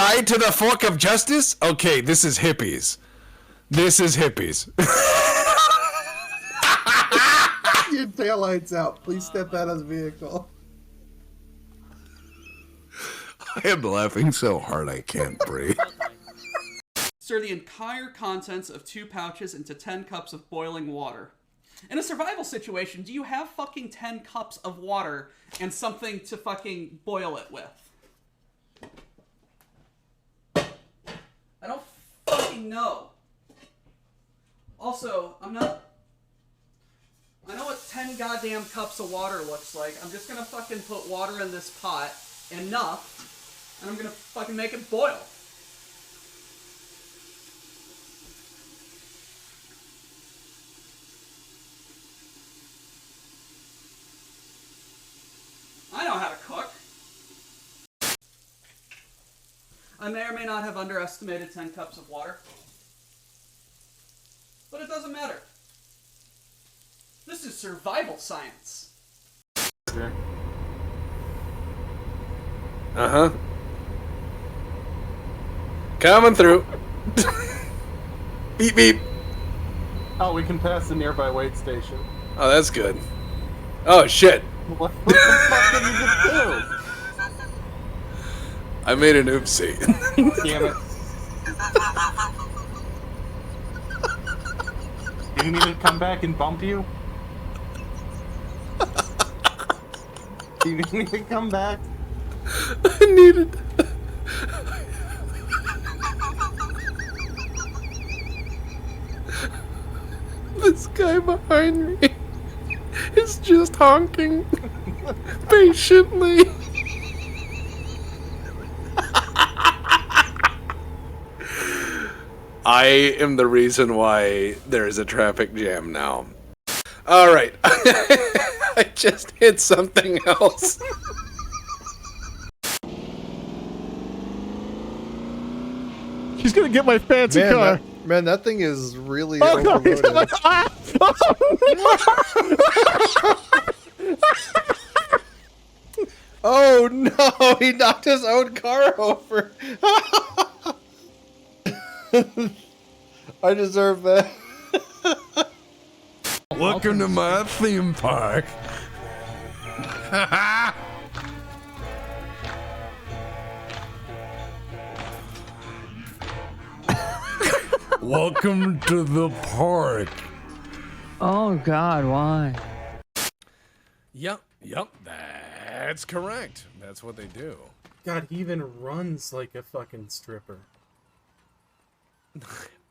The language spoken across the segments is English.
ride to the fork of justice? Okay, this is hippies. This is hippies. Your taillight's out. Please step out of the vehicle. I am laughing so hard I can't breathe. Stir the entire contents of 2 pouches into 10 cups of boiling water. In a survival situation, do you have fucking 10 cups of water and something to fucking boil it with? I don't fucking know. Also, I know what 10 goddamn cups of water looks like. I'm just gonna fucking put water in this pot, enough, and I'm gonna fucking make it boil. I know how to cook. I may or may not have underestimated 10 cups of water. But it doesn't matter. This is survival science. Uh-huh. Coming through. Beep, beep. Oh, we can pass the nearby wait station. Oh, that's good. Oh, shit. What the fuck did you just do? I made an oopsie. Damn it. Didn't even come back and bump you? You didn't even come back? I needed... This guy behind me is just honking patiently. I am the reason why there is a traffic jam now. All right. I just hit something else. She's gonna get my fancy car. Man, that thing is really Oh no! He's overloaded. like, ah! Oh no! He knocked his own car over. I deserve that. Welcome to my theme park. Welcome to the park. Oh God, why? Yep, that's correct. That's what they do. God, he even runs like a fucking stripper.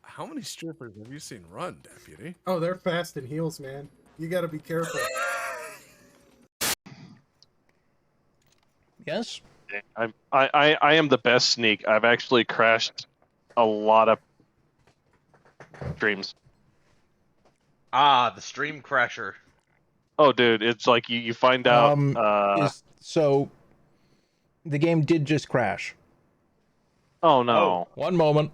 How many strippers have you seen run, deputy? Oh, they're fast in heels, man. You gotta be careful. Yes. I am the best sneak. I've actually crashed a lot of streams. Ah, the stream crasher. Oh, dude, it's like you find out. So, the game did just crash. Oh no! One moment.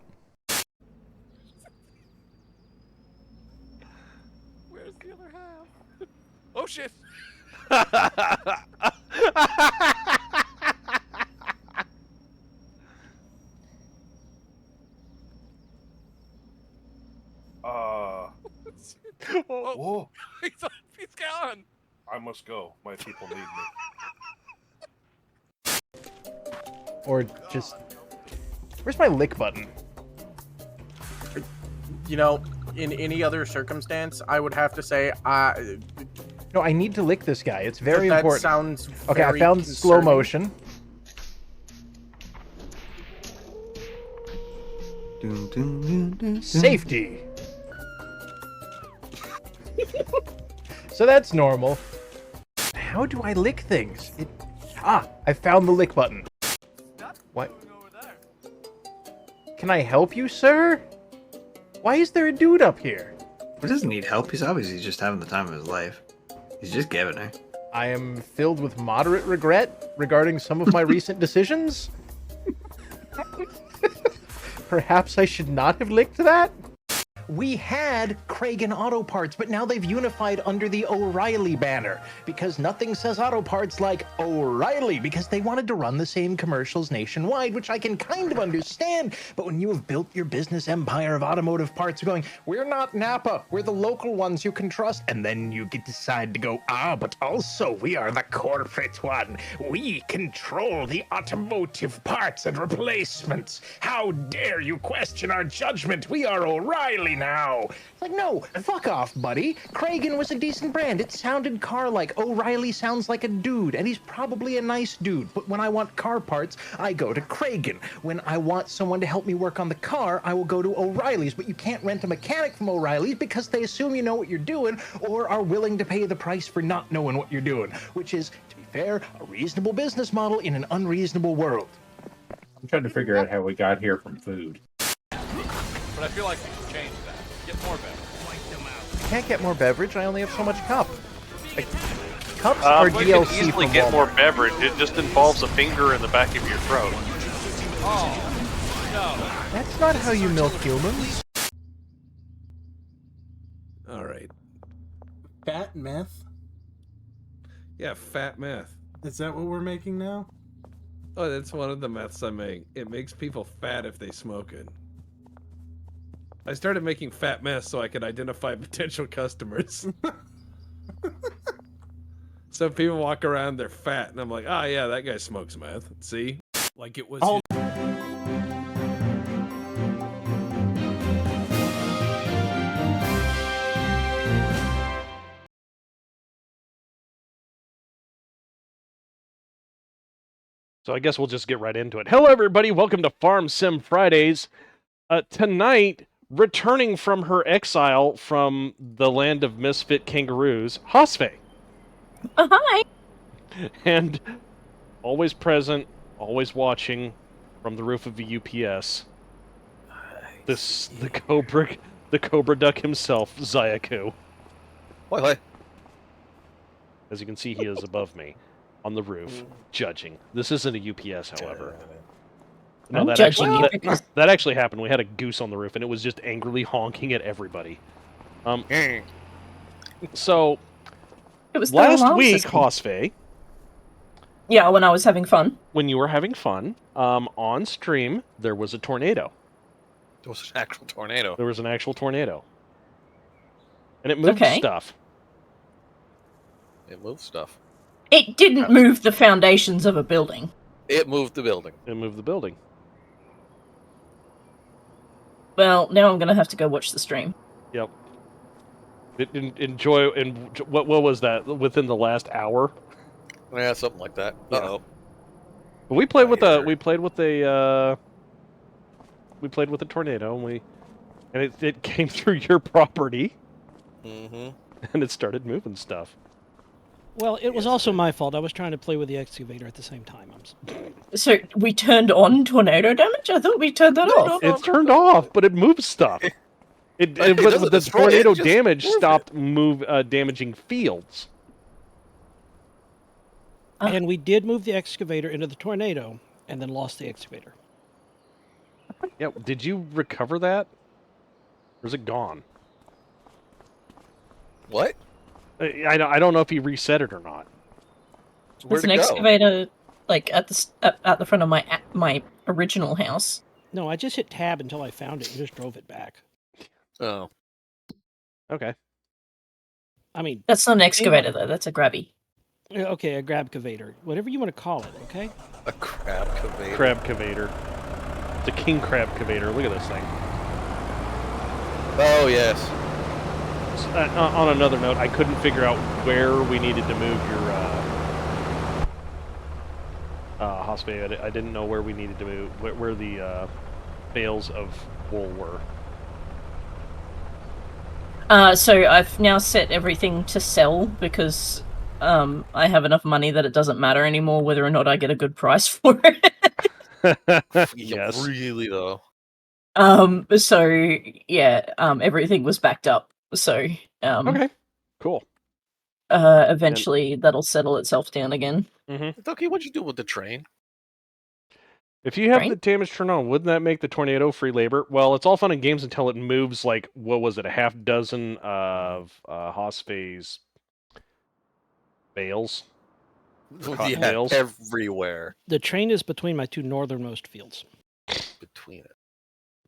Where's the other half? Oh shit! Whoa. He's gone. I must go. My people need me. Or just... Where's my lick button? You know, in any other circumstance, I would have to say, No, I need to lick this guy. It's very that important. sounds Okay, I very found slow concerning. motion. Safety. So that's normal. How do I lick things? I found the lick button. What? Can I help you, sir? Why is there a dude up here? He doesn't need help. He's obviously just having the time of his life. He's just giving it. I am filled with moderate regret regarding some of my recent decisions. Perhaps I should not have licked that? we had Kragen Auto Parts, but now they've unified under the O'Reilly banner because nothing says auto parts like O'Reilly, because they wanted to run the same commercials nationwide, which I can kind of understand. But when you have built your business empire of automotive parts going, we're not Napa, we're the local ones you can trust, and then you decide to go, but also we are the corporate one. We control the automotive parts and replacements. How dare you question our judgment? We are O'Reilly now. It's like, no, fuck off, buddy. Kragen was a decent brand. It sounded car-like. O'Reilly sounds like a dude, and he's probably a nice dude. But when I want car parts, I go to Kragen. When I want someone to help me work on the car, I will go to O'Reilly's. But you can't rent a mechanic from O'Reilly's because they assume you know what you're doing or are willing to pay the price for not knowing what you're doing, which is, to be fair, a reasonable business model in an unreasonable world. I'm trying to figure out how we got here from food. But I feel like we should change that. Get more beverage. I can't get more beverage. I only have so much cup. Cups are You can DLC easily from get more Walmart. beverage. It just involves a finger in the back of your throat. Oh, no. That's not how you milk humans. All right. Fat meth? Yeah, fat meth. Is that what we're making now? Oh, that's one of the meths I make. It makes people fat if they smoke it. I started making fat meth so I could identify potential customers. So people walk around, they're fat, and I'm like, yeah, that guy smokes meth. See? Like it was. Oh. So I guess we'll just get right into it. Hello, everybody. Welcome to Farm Sim Fridays. Tonight, returning from her exile from the land of misfit kangaroos, Hosfe. Hi. And always present, always watching from the roof of a UPS. The Cobra Duck himself, Zayaku. Why? As you can see, he is above me on the roof, judging. This isn't a UPS, however. No, I'm judging you that actually happened. We had a goose on the roof, and it was just angrily honking at everybody. So, it was last week, Hosfe, yeah, when I was having fun. when you were having fun, on stream, there was a tornado. There was an actual tornado. There was an actual tornado. And it moved stuff. It moved stuff. It didn't move the foundations of a building. It moved the building. It moved the building. Well, now I'm going to have to go watch the stream. Yep. What was that? Within the last hour? Yeah, something like that. Uh-oh. We played with a tornado, and it came through your property. Mm-hmm. And it started moving stuff. Well, it was also my fault. I was trying to play with the excavator at the same time. So we turned on tornado damage? I thought we turned that off. It's turned off, but it moves stuff. But the tornado damage stopped damaging fields. And we did move the excavator into the tornado, and then lost the excavator. Yeah, did you recover that? Or is it gone? What? I don't know if he reset it or not. There's an excavator like at the front of my original house. No, I just hit tab until I found it and just drove it back. Oh. Okay. I mean, that's not an excavator though. That's a grabby. Okay, a grab-cavator. Whatever you want to call it, okay? A crab-cavator. Crab-cavator. It's a king crab-cavator. Look at this thing. Oh, yes. On another note, I couldn't figure out where we needed to move your Hospe. I didn't know where we needed to move, where the bales of wool were. So I've now set everything to sell because I have enough money that it doesn't matter anymore whether or not I get a good price for it. Yes. Really, though. So yeah, everything was backed up. So okay, cool. Eventually that'll settle itself down again. Mm-hmm. Ducky, what'd you do with the train? If you have Right? the damage turned on, wouldn't that make the tornado free labor? Well, it's all fun and games until it moves like, what was it, a half dozen of Haas phase bales? Cotton Yeah, bales? everywhere. The train is between my two northernmost fields. Between it.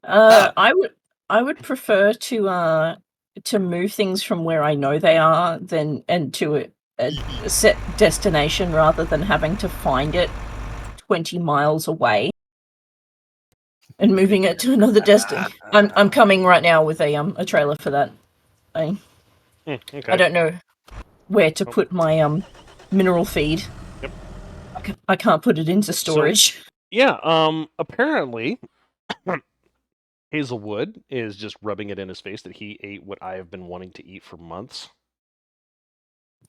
I would prefer to move things from where I know they are and to a set destination rather than having to find it 20 miles away and moving it to another destination. I'm coming right now with a trailer for that. I don't know where to put my mineral feed. Yep. I can't put it into storage. So, yeah, apparently Hazelwood is just rubbing it in his face that he ate what I have been wanting to eat for months.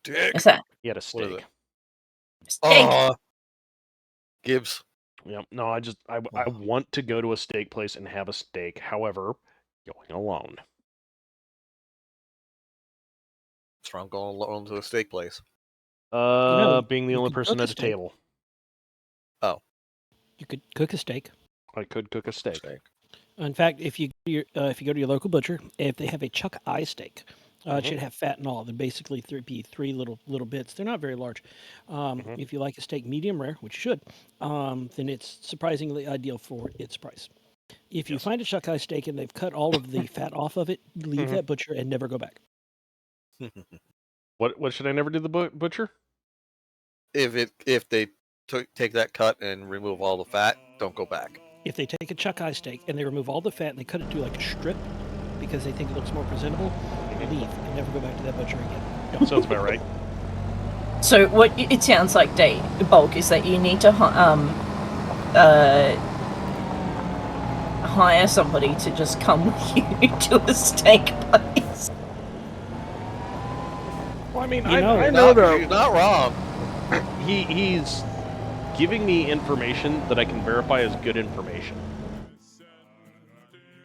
Dick. What's that? He had a steak. Oh, Gibbs. Yep. No, I want to go to a steak place and have a steak. However, going alone. What's wrong going alone to a steak place? Being the you only could person cook a at the steak. table. Oh. You could cook a steak. I could cook a steak. In fact, if you go to your local butcher, if they have a chuck eye steak, it should have fat and all. They're basically three little bits. They're not very large. If you like a steak medium rare, which you should, then it's surprisingly ideal for its price. If you find a chuck eye steak and they've cut all of the fat off of it, leave that butcher and never go back. What should I never do the butcher? If they take that cut and remove all the fat, don't go back. If they take a chuck eye steak and they remove all the fat and they cut it to like a strip because they think it looks more presentable, leave and never go back to that butcher again. Don't. Sounds about right. So what it sounds like, Bulk, is that you need to hire somebody to just come with you to a steak place. Well, I mean, You know, I know that You're not wrong. he's giving me information that I can verify as good information.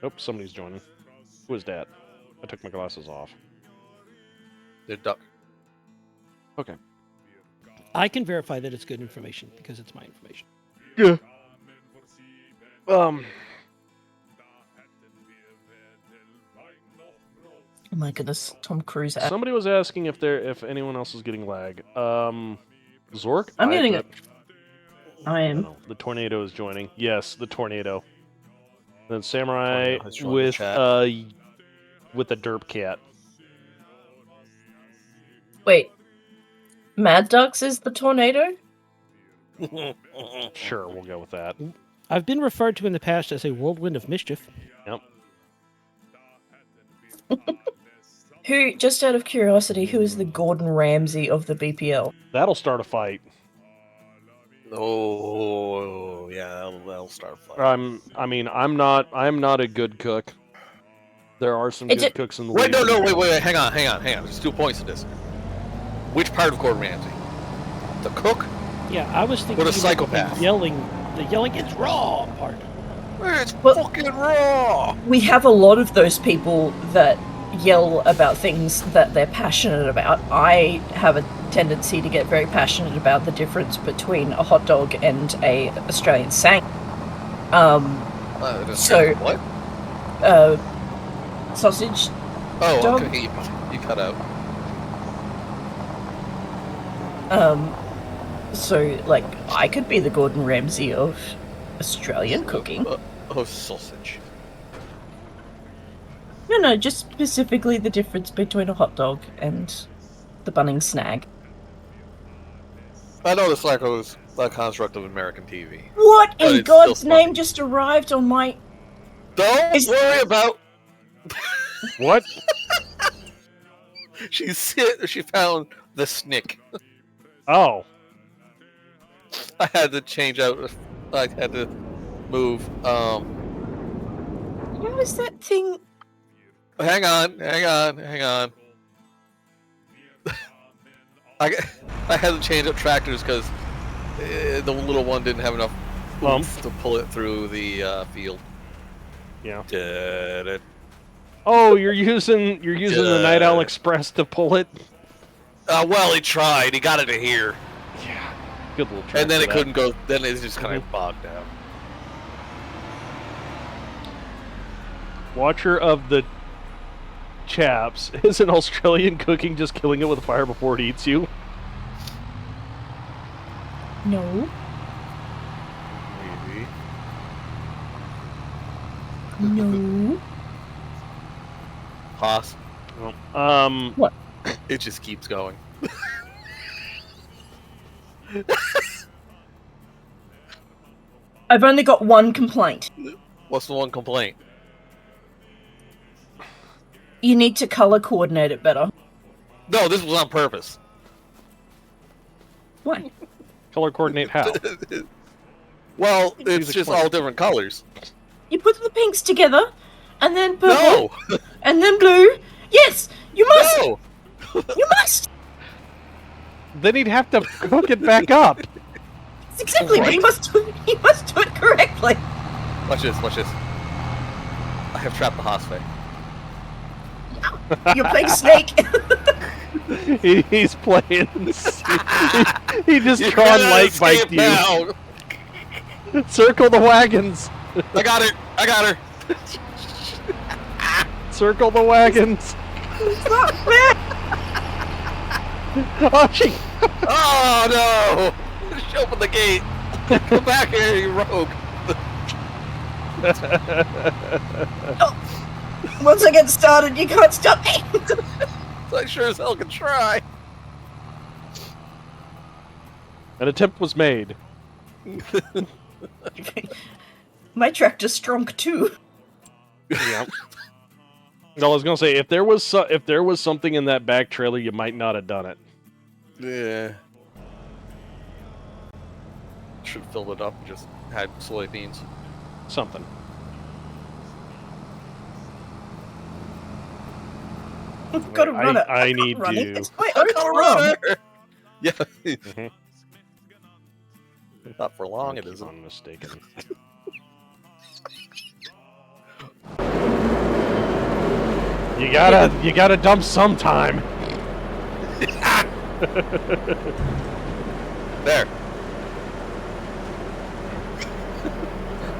Oh, somebody's joining. Who is that? I took my glasses off. They're duck. Okay. I can verify that it's good information because it's my information. Yeah. Oh my goodness, Tom Cruise. Somebody was asking if anyone else is getting lag. Zork? I'm getting it. I am. No, the tornado is joining. Yes, the tornado. Then Samurai Tornado has joined the chat. with a derp cat. Wait, Mad Ducks is the tornado? Sure, we'll go with that. I've been referred to in the past as a whirlwind of mischief. Yep. Who, just out of curiosity, who is the Gordon Ramsay of the BPL? That'll start a fight. Oh yeah, that'll start a fight. I'm not a good cook. There are some good cooks in the league. Wait, hang on. There's 2 points to this. Which part of Gordon Ramsay? The cook? Yeah, I was thinking What a you meant psychopath. the yelling it's raw part. It's fucking raw! We have a lot of those people that yell about things that they're passionate about. I have a tendency to get very passionate about the difference between a hot dog and a Australian sang. What? Sausage. Oh, dog. okay. You cut out. So like I could be the Gordon Ramsay of Australian cooking. Sausage. No, just specifically the difference between a hot dog and the Bunnings snag. I know this like was a construct of American TV. What But in it's God's still funny. name just arrived on my... Don't worry about... What? She found the snick. Oh. I had to change out. I had to move. How is that thing... Hang on. I had to change up tractors because the little one didn't have enough oomph to pull it through the field. Yeah. Did Oh, you're using the Night Owl Express to pull it? well, he tried. He got it to here. Yeah. Good little track And then for it that. couldn't go. Then it's just kind of bogged down. Watcher of the chaps. Is an Australian cooking just killing it with fire before it eats you? No. Maybe. No. Haas. What? It just keeps going. I've only got one complaint. What's the one complaint? You need to color coordinate it better. No, this was on purpose. Why? Color coordinate how? Well, it's Please just explain. all different colors. You put the pinks together, and then purple, No! and then blue. Yes, you must. No! You must. Then he'd have to cook it back up. Exactly, but he must do it correctly. Watch this, watch this. I have trapped the Hosfey. You're playing Snake. He's playing. He just You Tron cannot light escape biked you. now. Circle the wagons. I got her! I got her! Circle the wagons. It's not fair. Oh, she... Oh no! Just open the gate! Come back here, you rogue! Once I get started, you can't stop me. I sure as hell can try. An attempt was made. My tractor's strong too. Yeah. No, I was gonna say if there was something in that back trailer, you might not have done it. Yeah. Should have filled it up and just had soybeans. Something. Gotta run it. I need run you. it. It's my own Color run. runner! Yeah. Mhm. Not for long, it If isn't. I'm mistaken. You gotta dump sometime. There.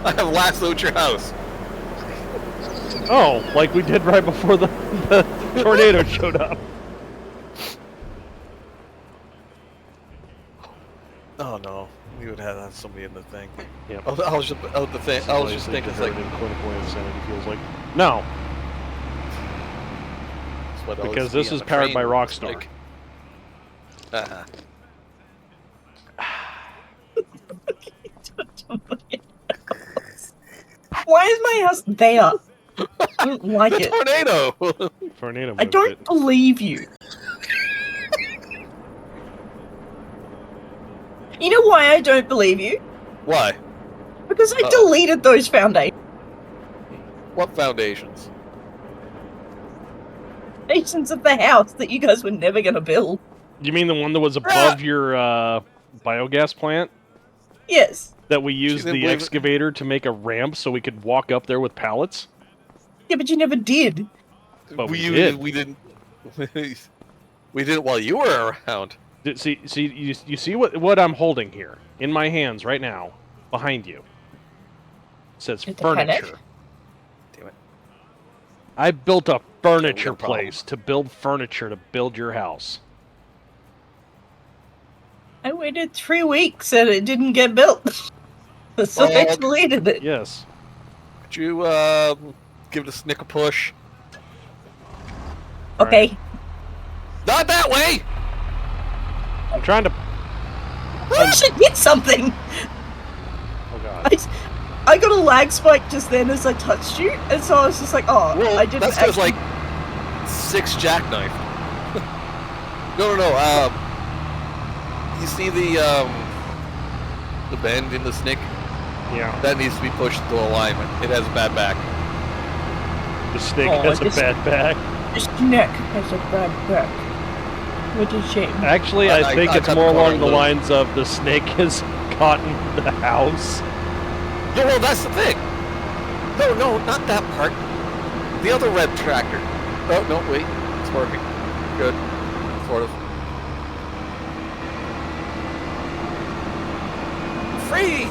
I have lassoed your house. Oh, like we did right before the tornado showed up. Oh no, we would have somebody in the thing. Yep. I was just thinking, it's like, clinical insanity feels like no, it's what because LSD this on is the powered train by looks Rockstar. like. Why is my house there? I don't like it. Tornado! Tornado. I don't believe you. You know why I don't believe you? Why? Because I deleted those foundations What foundations? of the house that you guys were never gonna build. You mean the one that was above your biogas plant? Yes. That we used didn't the believe it. excavator to make a ramp so we could walk up there with pallets? Yeah, but you never did. But we didn't. We didn't while you were around. See, you see what I'm holding here in my hands right now, behind you. It says It's a furniture. panic. Damn it. I built a furniture No problem. place to build furniture to build your house. I waited 3 weeks and it didn't get built. So I Oh. deleted it. Yes. Could you give the snick a push? Okay. Not that way! I'm trying to. I should hit something. Oh god. I got a lag spike just then as I touched you, and so I was just like, oh, Well, I didn't that's just actually... like 6 jackknife. No. You see the bend in the snick? Yeah. That needs to be pushed to alignment. It has a bad back. The snake Oh, has a this- bad back. This neck has a bad back. What a shame. Actually, I think I it's cut more the corner along the loose. lines of the snake has gotten the house. No, well, that's the thing. No, not that part. The other red tractor. Oh, no, wait. It's working. Good. Sort of. Free!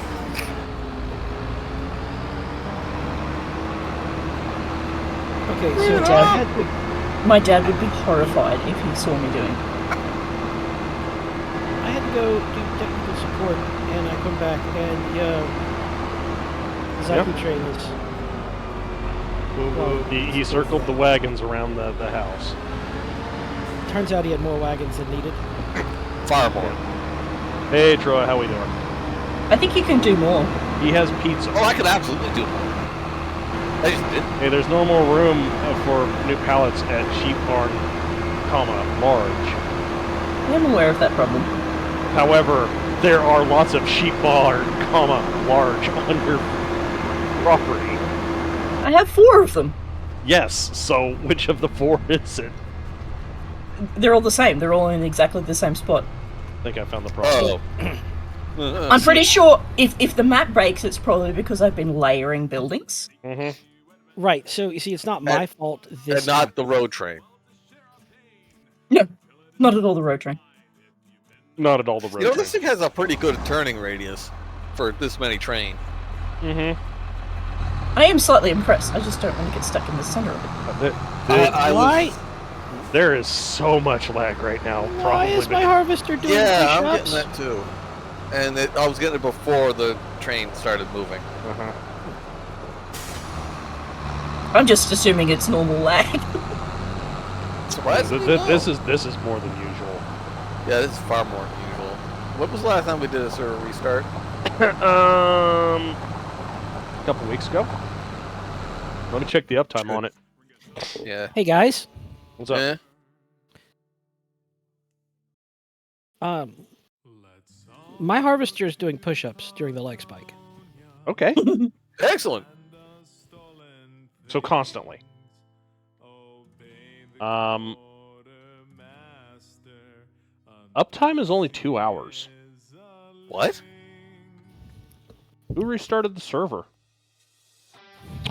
Okay, so My dad would be horrified if he saw me doing. I had to go do technical support, and I come back, and Zaku train is. He circled the wagons around the house. Turns out he had more wagons than needed. Far more. Hey Troy, how we doing? I think you can do more. He has pizza. Oh, I could absolutely do more. I just did. Hey, there's no more room for new pallets at Sheep Barn, large. I'm aware of that problem. However, there are lots of Sheep Barn, large on your property. I have 4 of them. Yes, so which of the 4 is it? They're all the same. They're all in exactly the same spot. I think I found the problem. I'm pretty sure if the map breaks, it's probably because I've been layering buildings. Mm-hmm. Right, so you see, it's not my fault. And not the road train. No, not at all the road train. Not at all the road You know, train. this thing has a pretty good turning radius for this many train. Mm-hmm. I am slightly impressed. I just don't want to get stuck in the center of it. Why? There is so much lag right now. Why Probably is my harvester doing Yeah, I'm push-ups? getting that too. And I was getting it before the train started moving. I'm just assuming it's normal lag. Surprisingly, This is more than usual. Yeah, this is far more than usual. When was the last time we did a server restart? A couple weeks ago. Let me check the uptime on it. Yeah. Hey guys. What's up? Yeah. My harvester is doing push-ups during the leg spike. Okay. Excellent. So constantly. Uptime is only 2 hours. What? Who restarted the server?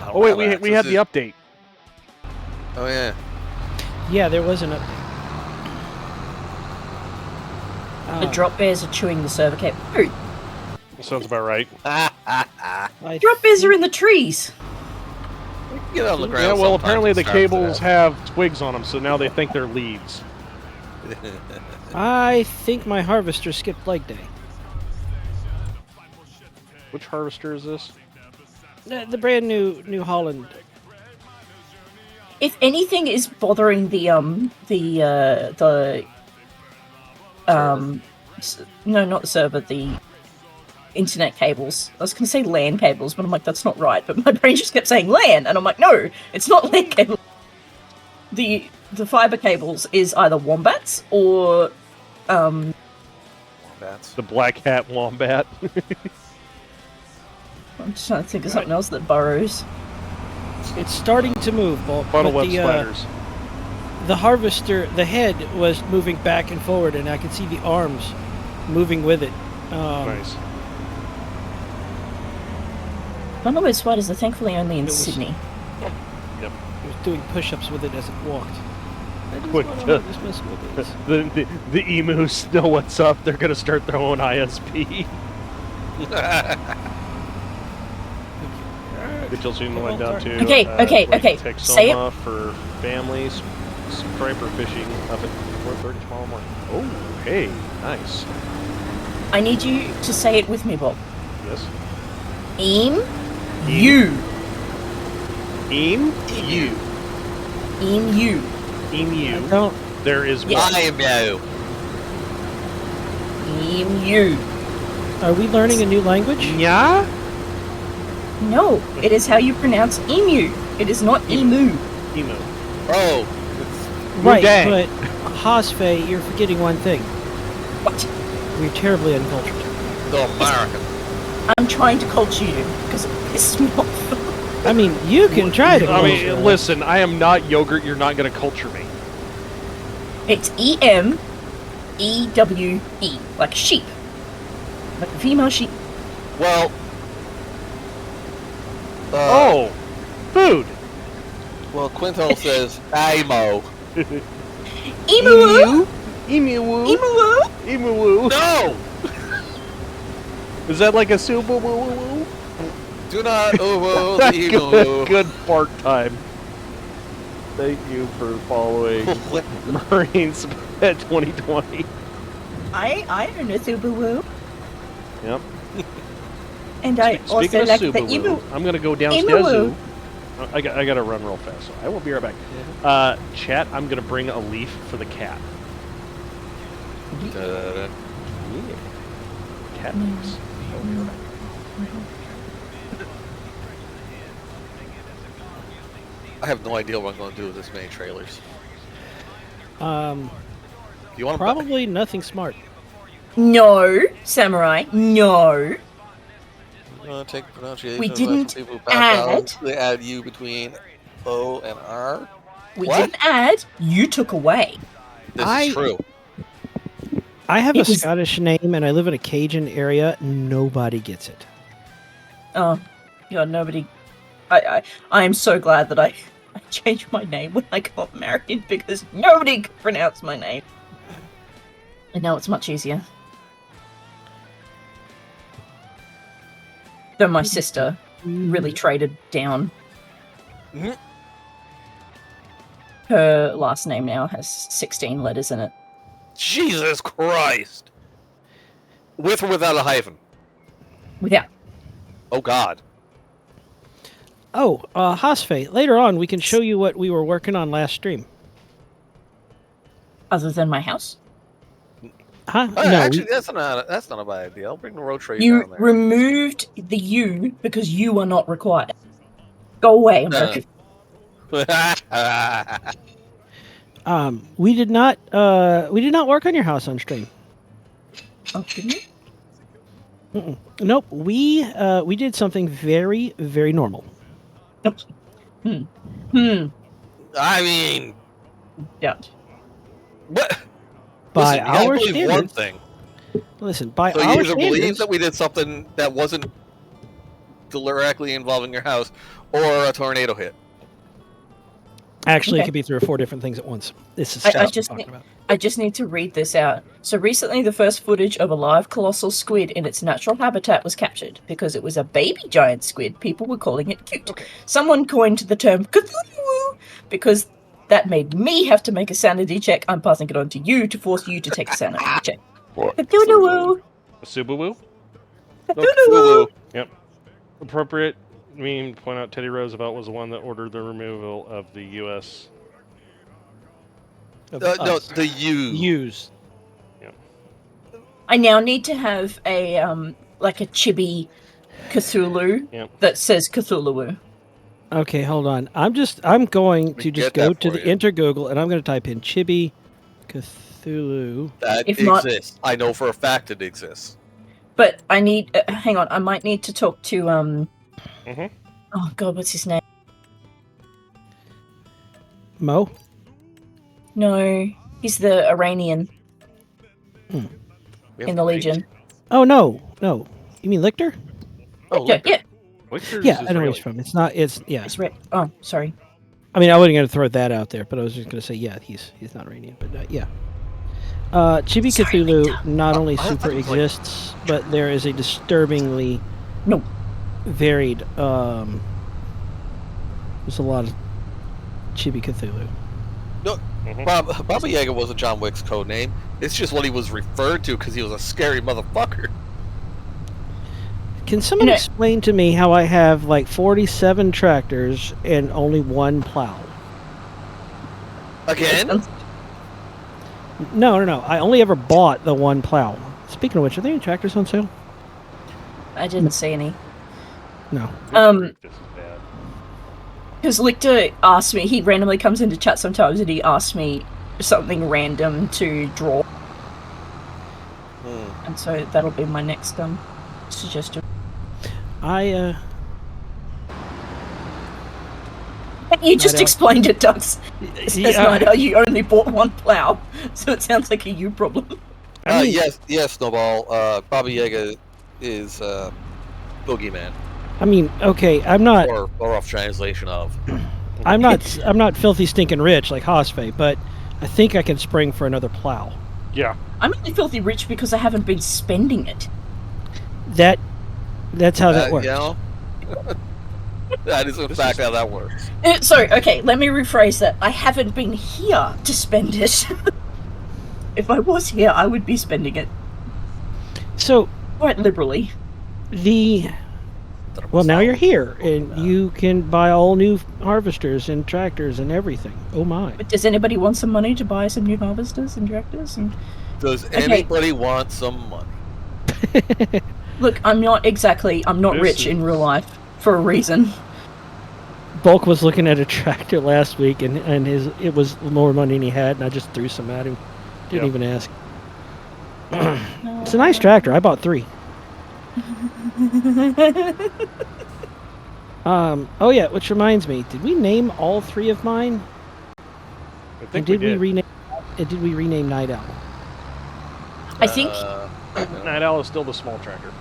Oh wait, we had the update. Oh yeah. Yeah, there was an update. The drop bears are chewing the server cable. Oh, Sounds about right. drop bears are in the trees. Get on the ground. Yeah, well, sometime apparently and the start with cables that. have twigs on them, so now they think they're leaves. I think my harvester skipped leg day. Which harvester is this? The brand New Holland. If anything is bothering no, not the server, the internet cables. I was going to say LAN cables, but I'm like, that's not right. But my brain just kept saying LAN, and I'm like, no, it's not LAN cable. The fiber cables is either wombats or Wombats. The black hat wombat. I'm just trying to think of something else that burrows. It's starting to move, but Funnel-web spiders. The harvester, the head was moving back and forward, and I could see the arms moving with it. Nice. Funnel-web spiders are thankfully only in It was- Sydney. Yep. It was doing push-ups with it as it walked. I just Quick, wanna know what this mess with is. the emus know what's up. They're gonna start their own ISP. The children went down to Okay. Say it. for families, striper fishing up at 4:30 tomorrow morning. Oh, hey, nice. I need you to say it with me, Bob. Yes. You. You. You. Don't. There is Yes. I am you. You. Are we learning a new language? Yeah. No, it is how you pronounce emu. It is not emu. Emu. Oh. Right, Mudang. but Hosfei, you're forgetting one thing. What? We're terribly uncultured. The American. I'm trying to culture you because it pissed me off. I mean, you can try to. I mean, listen, I am not yogurt. You're not gonna culture me. It's E-M-E-W-E, like sheep. Like a female sheep. Well. Oh, food. Well, Quintel says Imo. Emu. Emu. Emu. Emu. No. Is that like a super woo woo woo? Do not the emo. Good fart time. Thank you for following Marines at 2020. I own a Subaru. Yep. And I Speaking also of like Subaru, the Emu. I'm gonna go downstairs. I gotta run real fast, so I will be right back. Chat, I'm gonna bring a leaf for the cat. Yeah. Cat leaves. I'll be right back. I have no idea what I'm going to do with this many trailers. You want probably nothing smart. No, Samurai, no. Take pronunciation. We didn't people add. They add U between O and R. We What? didn't add. You took away. This is true. I have a Scottish name and I live in a Cajun area. Nobody gets it. Oh, God, nobody. I am so glad that I changed my name when I got married because nobody could pronounce my name. And now it's much easier. Though my sister really traded down. Her last name now has 16 letters in it. Jesus Christ! With or without a hyphen? Without. Oh God. Oh, Hosfe, later on we can show you what we were working on last stream. Other than my house? Huh? Oh, No, actually, that's not a bad idea. I'll bring the road trade You down there. removed the U because you are not required. Go away, America. we did not work on your house on stream. Oh, didn't you? Nope. We did something very, very normal. I mean, yeah. What? By Listen, you our gotta believe standards, one thing. Listen, by So our you either standards, believe that we did something that wasn't directly involving your house, or a tornado hit. actually, Okay. it could be 3 or 4 different things at once. This is I just need to read this out. So recently, the first footage of a live colossal squid in its natural habitat was captured. Because it was a baby giant squid, people were calling it cute. Someone coined the term Cthulhu because that made me have to make a sanity check. I'm passing it on to you to force you to take a sanity check. Cthulhu. A Subaru? Cthulhu. Yep. Appropriate. I mean, point out Teddy Roosevelt was the one that ordered the removal of the U.S. No, the Use. I now need to have a like a chibi Cthulhu that says Cthulhu. Okay, hold on. I'm going to just go to the Intergoogle and I'm going to type in Chibi Cthulhu. That If not- exists. I know for a fact it exists. But I need. Hang on. I might need to talk to Oh God, what's his name? Mo? No, he's the Iranian in the Legion. Oh no. You mean Lichter? Oh, Yeah. Yeah, I know where he's from. It's not. It's yeah. It's oh, sorry. I mean, I wasn't going to throw that out there, but I was just going to say, yeah, he's not Iranian, but yeah. Chibi Cthulhu not only super exists, but there is a disturbingly varied. There's a lot of Chibi Cthulhu. No, Baba Yaga wasn't John Wick's code name. It's just what he was referred to because he was a scary motherfucker. Can someone explain to me how I have like 47 tractors and only 1 plow? Again? No. I only ever bought the 1 plow. Speaking of which, are there any tractors on sale? I didn't see any. No. Because Lichter asked me, he randomly comes into chat sometimes and he asks me something random to draw. And so that'll be my next suggestion. You just explained it, Doug. That's not how you only bought 1 plow, so it sounds like a you problem. Yes, Snowball. Baba Yaga is Boogeyman. I mean, okay, I'm not. Or rough translation of. I'm not filthy stinking rich like Hosfe, but I think I can spring for another plow. Yeah. I'm only filthy rich because I haven't been spending it. That's how that works. You know? That is in fact how that works. Sorry, okay, let me rephrase that. I haven't been here to spend it. If I was here, I would be spending it. So quite liberally. Well, now you're here, and you can buy all new harvesters and tractors and everything. Oh my! But does anybody want some money to buy some new harvesters and tractors? And... Does anybody want some money? Look, I'm not rich in real life for a reason. Bulk was looking at a tractor last week, and it was more money than he had, and I just threw some at him. Didn't even ask. It's a nice tractor. I bought 3. Oh yeah, which reminds me, did we name all 3 of mine? I think we did. Did we rename Night Owl? I think Night Owl is still the small tractor.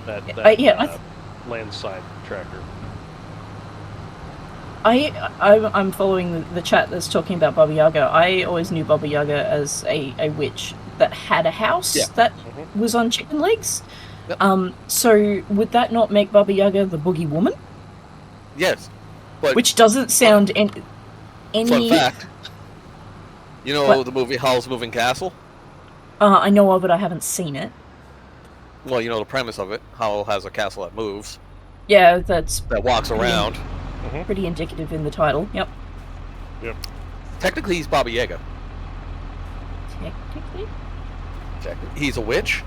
That landside tractor. I'm following the chat that's talking about Baba Yaga. I always knew Baba Yaga as a witch that had a house that was on chicken legs. Yep. So would that not make Baba Yaga the boogie woman? Yes. But which doesn't sound any... Fun fact. You know the movie Howl's Moving Castle? I know of it, I haven't seen it. Well, you know the premise of it. Howl has a castle that moves. Yeah, that walks around. Pretty indicative in the title, yep. Yep. Technically, he's Baba Yaga. Technically? He's a witch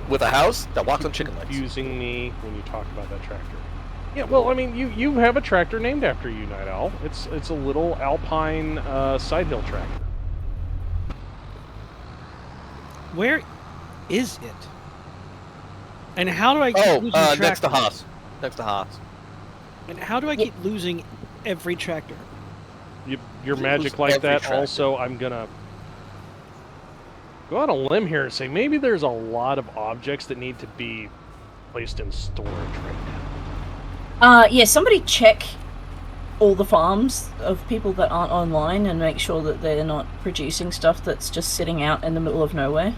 with a house that walks on chicken legs. Confusing me when you talk about that tractor. Yeah, well, I mean, you have a tractor named after you, Night Owl. It's a little Alpine side hill tractor. Where is it? And how do I keep losing tractors? Next to Haas. Next to Haas. And how do I keep losing every tractor? Your magic like that. Tractor. Also, I'm gonna go out on a limb here and say maybe there's a lot of objects that need to be placed in storage right now. Yeah, somebody check all the farms of people that aren't online and make sure that they're not producing stuff that's just sitting out in the middle of nowhere.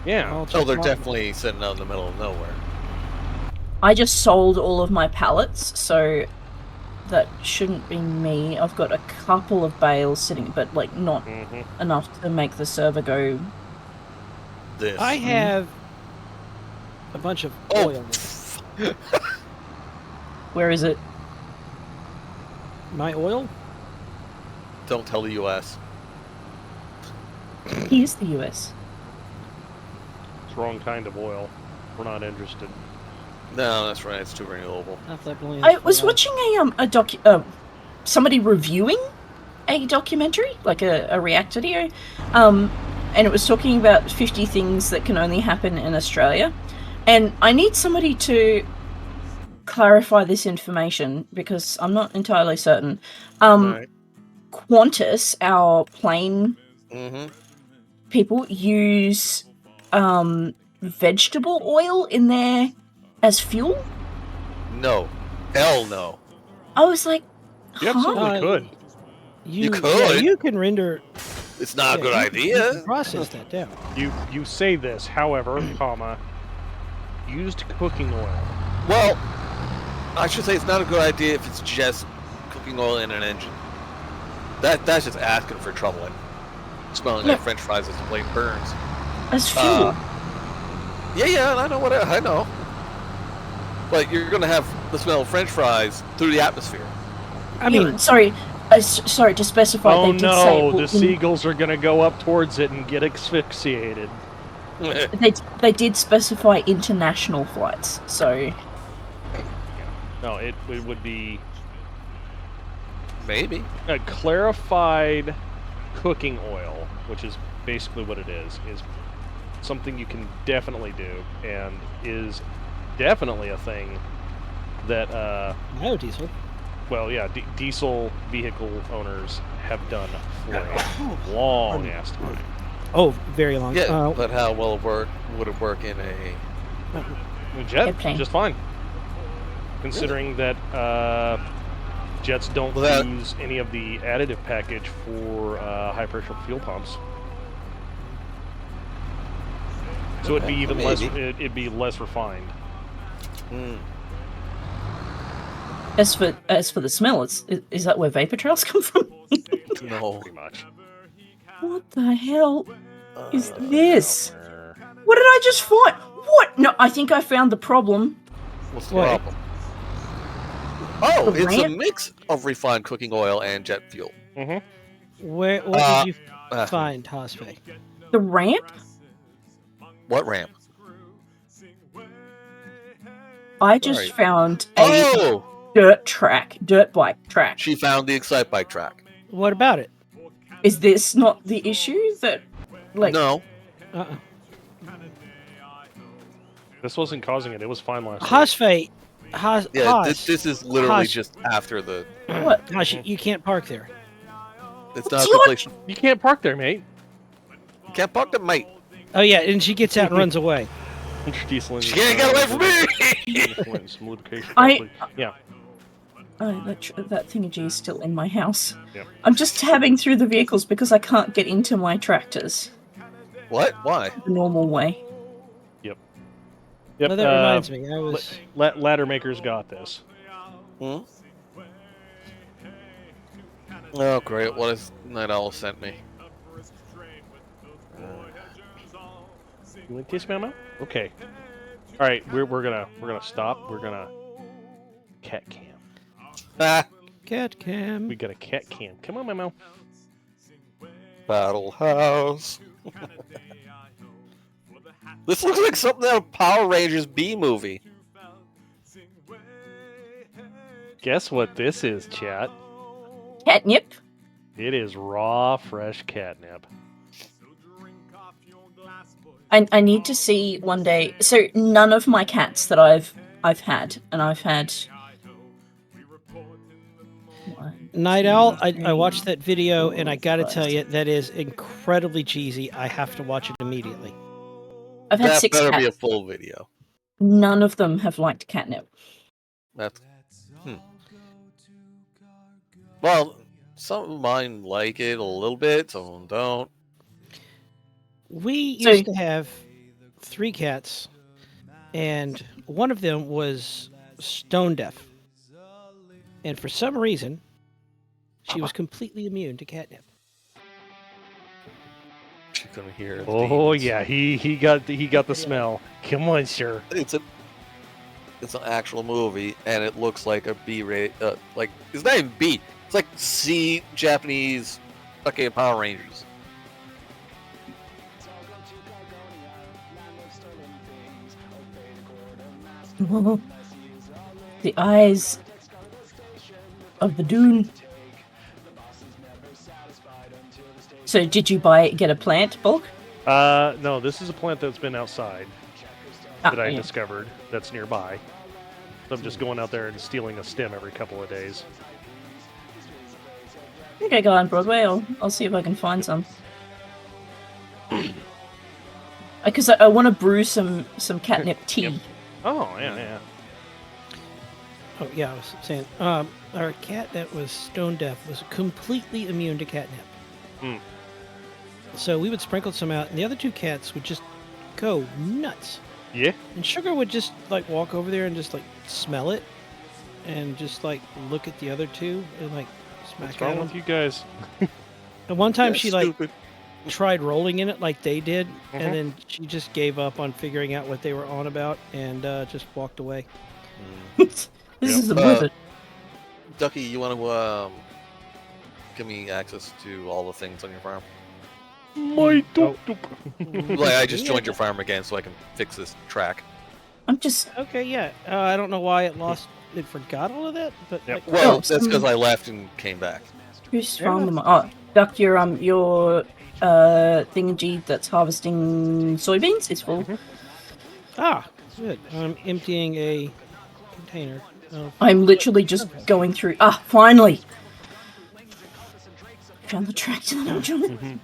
Yeah. Oh, they're definitely sitting out in the middle of nowhere. I just sold all of my pallets, so that shouldn't be me. I've got a couple of bales sitting, but like not enough to make the server go. This. I have a bunch of oil. Where is it? My oil? Don't tell the U.S. He is the U.S. It's the wrong kind of oil. We're not interested. No, that's right. It's too renewable. I was watching somebody reviewing a documentary, like a react video, and it was talking about 50 things that can only happen in Australia, and I need somebody to clarify this information because I'm not entirely certain. Right. Qantas, our plane people, use vegetable oil in there as fuel? No. Hell no. I was like, you absolutely could. You could. Yeah, you can render. It's not a good idea. You can process that down. You say this, however, comma, used cooking oil. Well, I should say it's not a good idea if it's just cooking oil in an engine. That's just asking for trouble and smelling like French fries as the plane burns. As fuel. Yeah, I know I know. But you're going to have the smell of French fries through the atmosphere. I mean, sorry to specify. Oh they did say the seagulls are going to go up towards it and get asphyxiated. They did specify international flights, so. No, it would be maybe a clarified cooking oil, which is basically what it is something you can definitely do, and is definitely a thing that biodiesel. Well, yeah, diesel vehicle owners have done for a long ass time. Oh, very long. Yeah, but how well would it work in a jet? Just fine. Considering that jets don't use any of the additive package for high pressure fuel pumps. So it'd be even less. It'd be less refined. Mm. As for the smell, is that where vapor trails come from? No. Pretty much. What the hell is this? What did I just find? What? No, I think I found the problem. What's the problem? Oh, The it's a ramp? mix of refined cooking oil and jet fuel. Mm-hmm. What did you find, Hosfey? The ramp? What ramp? I just found a dirt bike track. She found the Excite Bike track. What about it? Is this not the issue that, like? No. This wasn't causing it. It was fine last week. Hosfey, This is literally just after the. What? Gosh, you can't park there. It's not a good place. You can't park there, mate. You can't park there, mate. Oh yeah, and she gets out and runs away. Introduce Lindsay. She can't get away from me! Yeah. Oh, that thingamajig is still in my house. Yep. I'm just tabbing through the vehicles because I can't get into my tractors. What? Why? The normal way. Yep. Well, that reminds me. I was ladder makers got this. Hmm? Oh great! What has Night Owl sent me? You want this, Mama? Okay. All right, we're gonna stop. We're gonna cat cam. Cat cam. We got a cat cam. Come on, Mama. Battle House. This looks like something out of Power Rangers B movie. Guess what this is, chat? Catnip? It is raw, fresh catnip. I need to see one day. So none of my cats that I've had, and I've had. Night Owl, I watched that video, and I gotta tell you, that is incredibly cheesy. I have to watch it immediately. I've had that 6 better cats. be a full video. None of them have liked catnip. That's. Well, some of mine like it a little bit, some of them don't. We used to have 3 cats, and one of them was stone deaf. And for some reason, she was completely immune to catnip. She's gonna hear. Oh yeah, he got the smell. Come on, sir. It's an actual movie, and it looks like a B-rated. Like it's not even B. It's like C Japanese fucking Power Rangers. The eyes of the dune. So did you get a plant, Bulk? No, this is a plant that's been outside that I discovered that's nearby. So I'm just going out there and stealing a stem every couple of days. Okay, go on Broadway. I'll see if I can find some. Because I want to brew some catnip tea. Yep. Oh yeah. Oh yeah, I was saying, our cat that was stone deaf was completely immune to catnip. Hmm. So we would sprinkle some out, and the other 2 cats would just go nuts. Yeah. And Sugar would just like walk over there and just like smell it, and just like look at the other 2 and like smack What's wrong at with them. you guys? And one time she like stupid. tried rolling in it like they did, and then she just gave up on figuring out what they were on about and just walked away. This is the blizzard. Ducky, you want to give me access to all the things on your farm? My Like I just joined your farm again, so I can fix this track. I'm just okay. Yeah, I don't know why it forgot all of that, but like, Well, that's because I left and came back. who's from them? Oh, Duck, your thingamajig that's harvesting soybeans is full. Ah, good. I'm emptying a container. I'm literally just going through. Ah, finally! Found the tractor that I'm trying.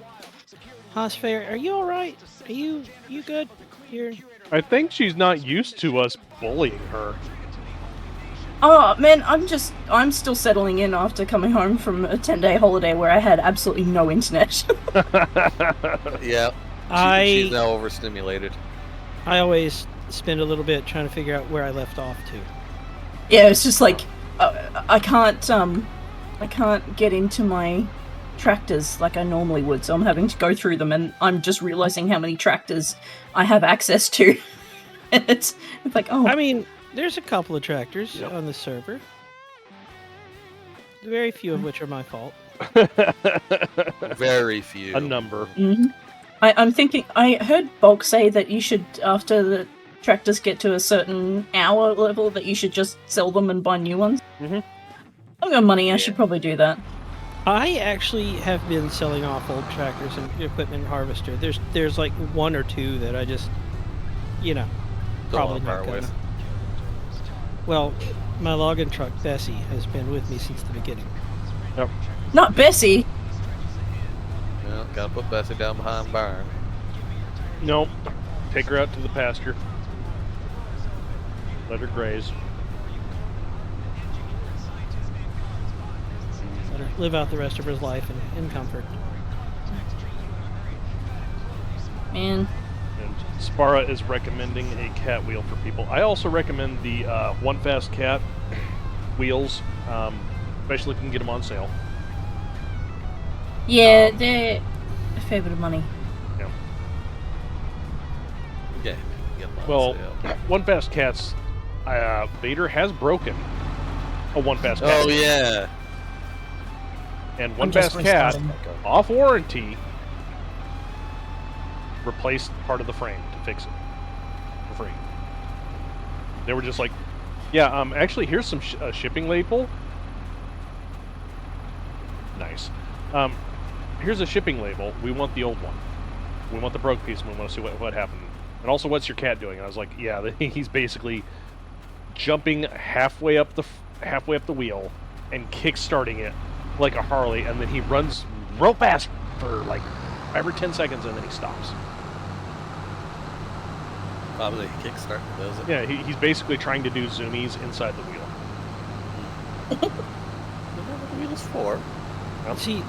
Hosfey, are you all right? Are you good? You're. I think she's not used to us bullying her. Oh man, I'm still settling in after coming home from a 10-day holiday where I had absolutely no internet. Yeah. She's now overstimulated. I always spend a little bit trying to figure out where I left off to. Yeah, it's just like I can't get into my tractors like I normally would, so I'm having to go through them, and I'm just realizing how many tractors I have access to. And it's like, oh. I mean, there's a couple of tractors on the server. Very few of which are my fault. Very few. A number. Mm-hmm. I'm thinking. I heard Bulk say that you should, after the tractors get to a certain hour level, that you should just sell them and buy new ones. Mm-hmm. I've got money. I should probably do that. I actually have been selling off old tractors and equipment harvester. There's like one or two that I just, probably not gonna. Well, my login truck Bessie has been with me since the beginning. Yep. Not Bessie. Yeah, gotta put Bessie down behind the barn. Nope. Take her out to the pasture. Let her graze. Let her live out the rest of her life in comfort. Man. And Spara is recommending a cat wheel for people. I also recommend the One Fast Cat wheels, especially if you can get them on sale. Yeah, they're a fair bit of money. Yeah. Yeah. Get 'em on Well, sale. One Fast Cat's Vader has broken a One Fast Cat. Oh yeah. And One Fast Cat, off warranty, replaced part of the frame to fix it for free. They were just like, yeah, actually, here's some shipping label. Nice. Here's a shipping label. We want the old one. We want the broke piece, and we want to see what happened. And also, what's your cat doing? And I was like, yeah, he's basically jumping halfway up the wheel and kick-starting it like a Harley, and then he runs real fast for like 5 or 10 seconds, and then he stops. Probably kickstart does it. Yeah, he's basically trying to do zoomies inside the wheel. What the wheel is for? Yep. See,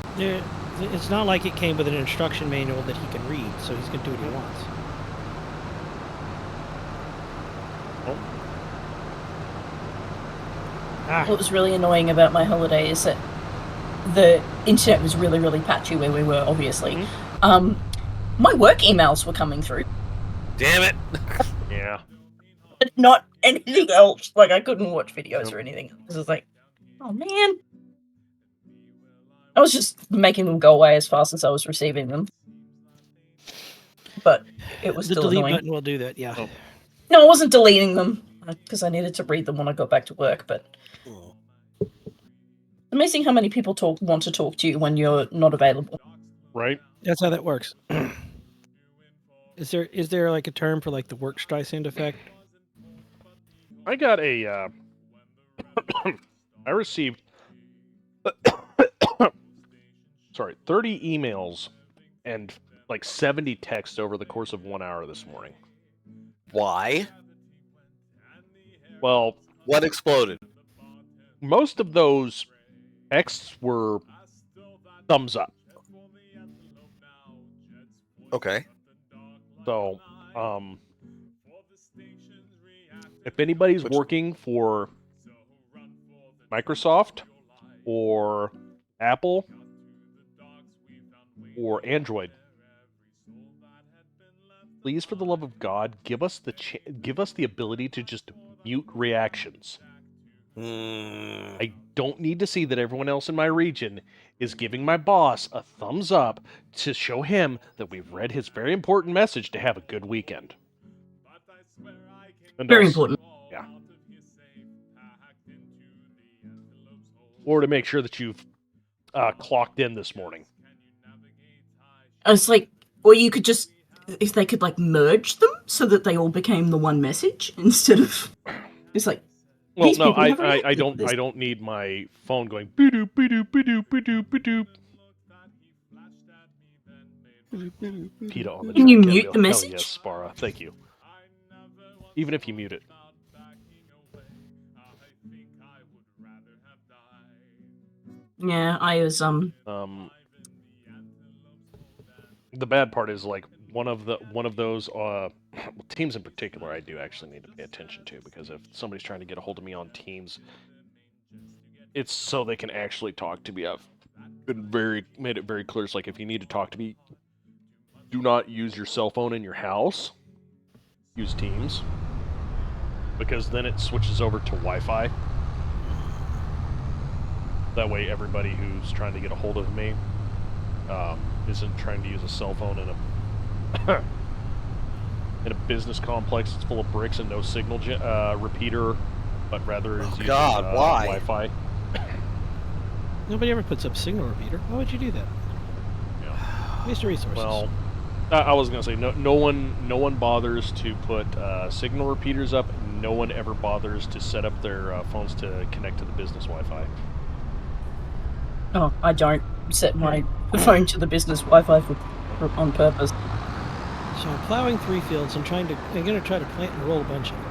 it's not like it came with an instruction manual that he can read, so he's going to do what he wants. What was really annoying about my holiday is that the internet was really, really patchy where we were, obviously. My work emails were coming through. Damn it! Yeah. But not anything else. Like, I couldn't watch videos or anything. It was like, oh man. I was just making them go away as fast as I was receiving them. But it was The still delete annoying. button will do that, yeah. Oh. No, I wasn't deleting them because I needed to read them when I got back to work, but amazing how many people want to talk to you when you're not available. Right? That's how that works. Is there like a term for like the Workstreisand effect? I got a I received 30 emails and like 70 texts over the course of 1 hour this morning. Why? Well, what exploded? Most of those texts were thumbs up. Okay. So, if anybody's working for Microsoft or Apple or Android, please, for the love of God, give us the ability to just mute reactions. I don't need to see that everyone else in my region is giving my boss a thumbs up to show him that we've read his very important message to have a good weekend. And Very important. Yeah. Or to make sure that you've clocked in this morning. I was like, or you could just, if they could like merge them so that they all became the one message instead of, it's like, well, these no, people haven't I reacted don't to this. I don't need my phone going boo-doop, boo-doop, boo-doop, boo-doop, boo-doop. PETA on the Can you chat, mute Gabriel. the message? Hell yes, Spara. Thank you. Even if you mute it. Yeah, I was The bad part is, like, one of those Teams in particular, I do actually need to pay attention to, because if somebody's trying to get a hold of me on Teams, it's so they can actually talk to me. I've made it very clear. It's like, if you need to talk to me, do not use your cell phone in your house. Use Teams, because then it switches over to Wi-Fi. That way, everybody who's trying to get a hold of me isn't trying to use a cell phone in a business complex that's full of bricks and no signal repeater, but rather is using why? Wi-Fi. Nobody ever puts up signal repeater. Why would you do that? Yeah. Waste of resources. Well, I was gonna say no one bothers to put signal repeaters up. No one ever bothers to set up their phones to connect to the business Wi-Fi. Oh, I don't set my phone to the business Wi-Fi on purpose. So I'm plowing 3 fields and I'm going to try to plant and roll a bunch of them.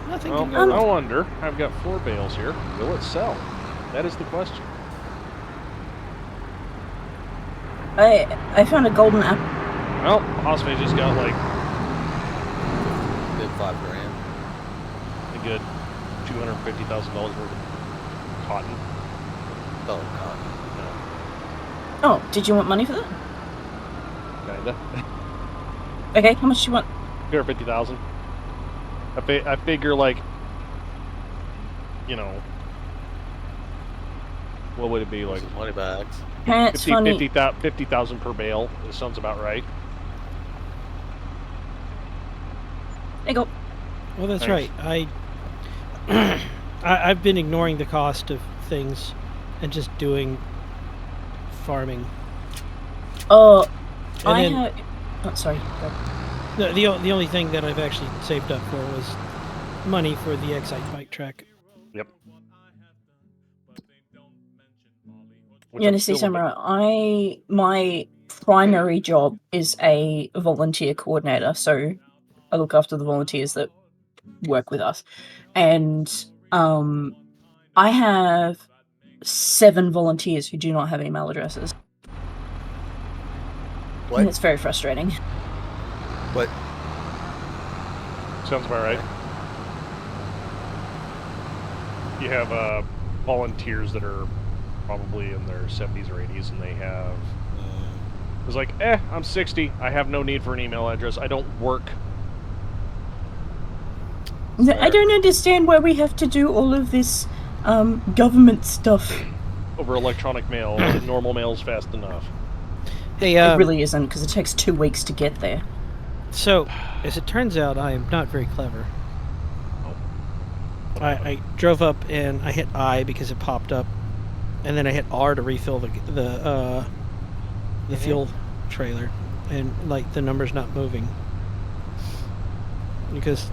Nothing Well, can go no wrong. wonder. I've got 4 bales here. Will it sell? That is the question. I found a golden apple. Well, Hosfey just got like Good $5,000. a good $250,000 worth of cotton. Oh God. Oh, did you want money for that? Kinda. Okay, how much do you want? $250,000. I figure, like, you know, what would it be, like? Money bags. That's funny. 50,000 per bale. This sounds about right. There you go. Well, that's Thanks. right. I've been ignoring the cost of things and just doing farming. Oh, And Oh, sorry. Go. the only thing that I've actually saved up for was money for the Excite bike track. Yep. You understand, Samurai? My primary job is a volunteer coordinator, so I look after the volunteers that work with us. And I have 7 volunteers who do not have email addresses. What? And it's very frustrating. What? Sounds about right. You have volunteers that are probably in their 70s or 80s, and they have... It's like, I'm 60. I have no need for an email address. I don't work. I don't understand why we have to do all of this government stuff. Over electronic mail. Normal mail's fast enough. Hey, It really isn't, because it takes 2 weeks to get there. So, as it turns out, I am not very clever. I drove up and I hit I because it popped up, and then I hit R to refill the fuel trailer, and like the number's not moving because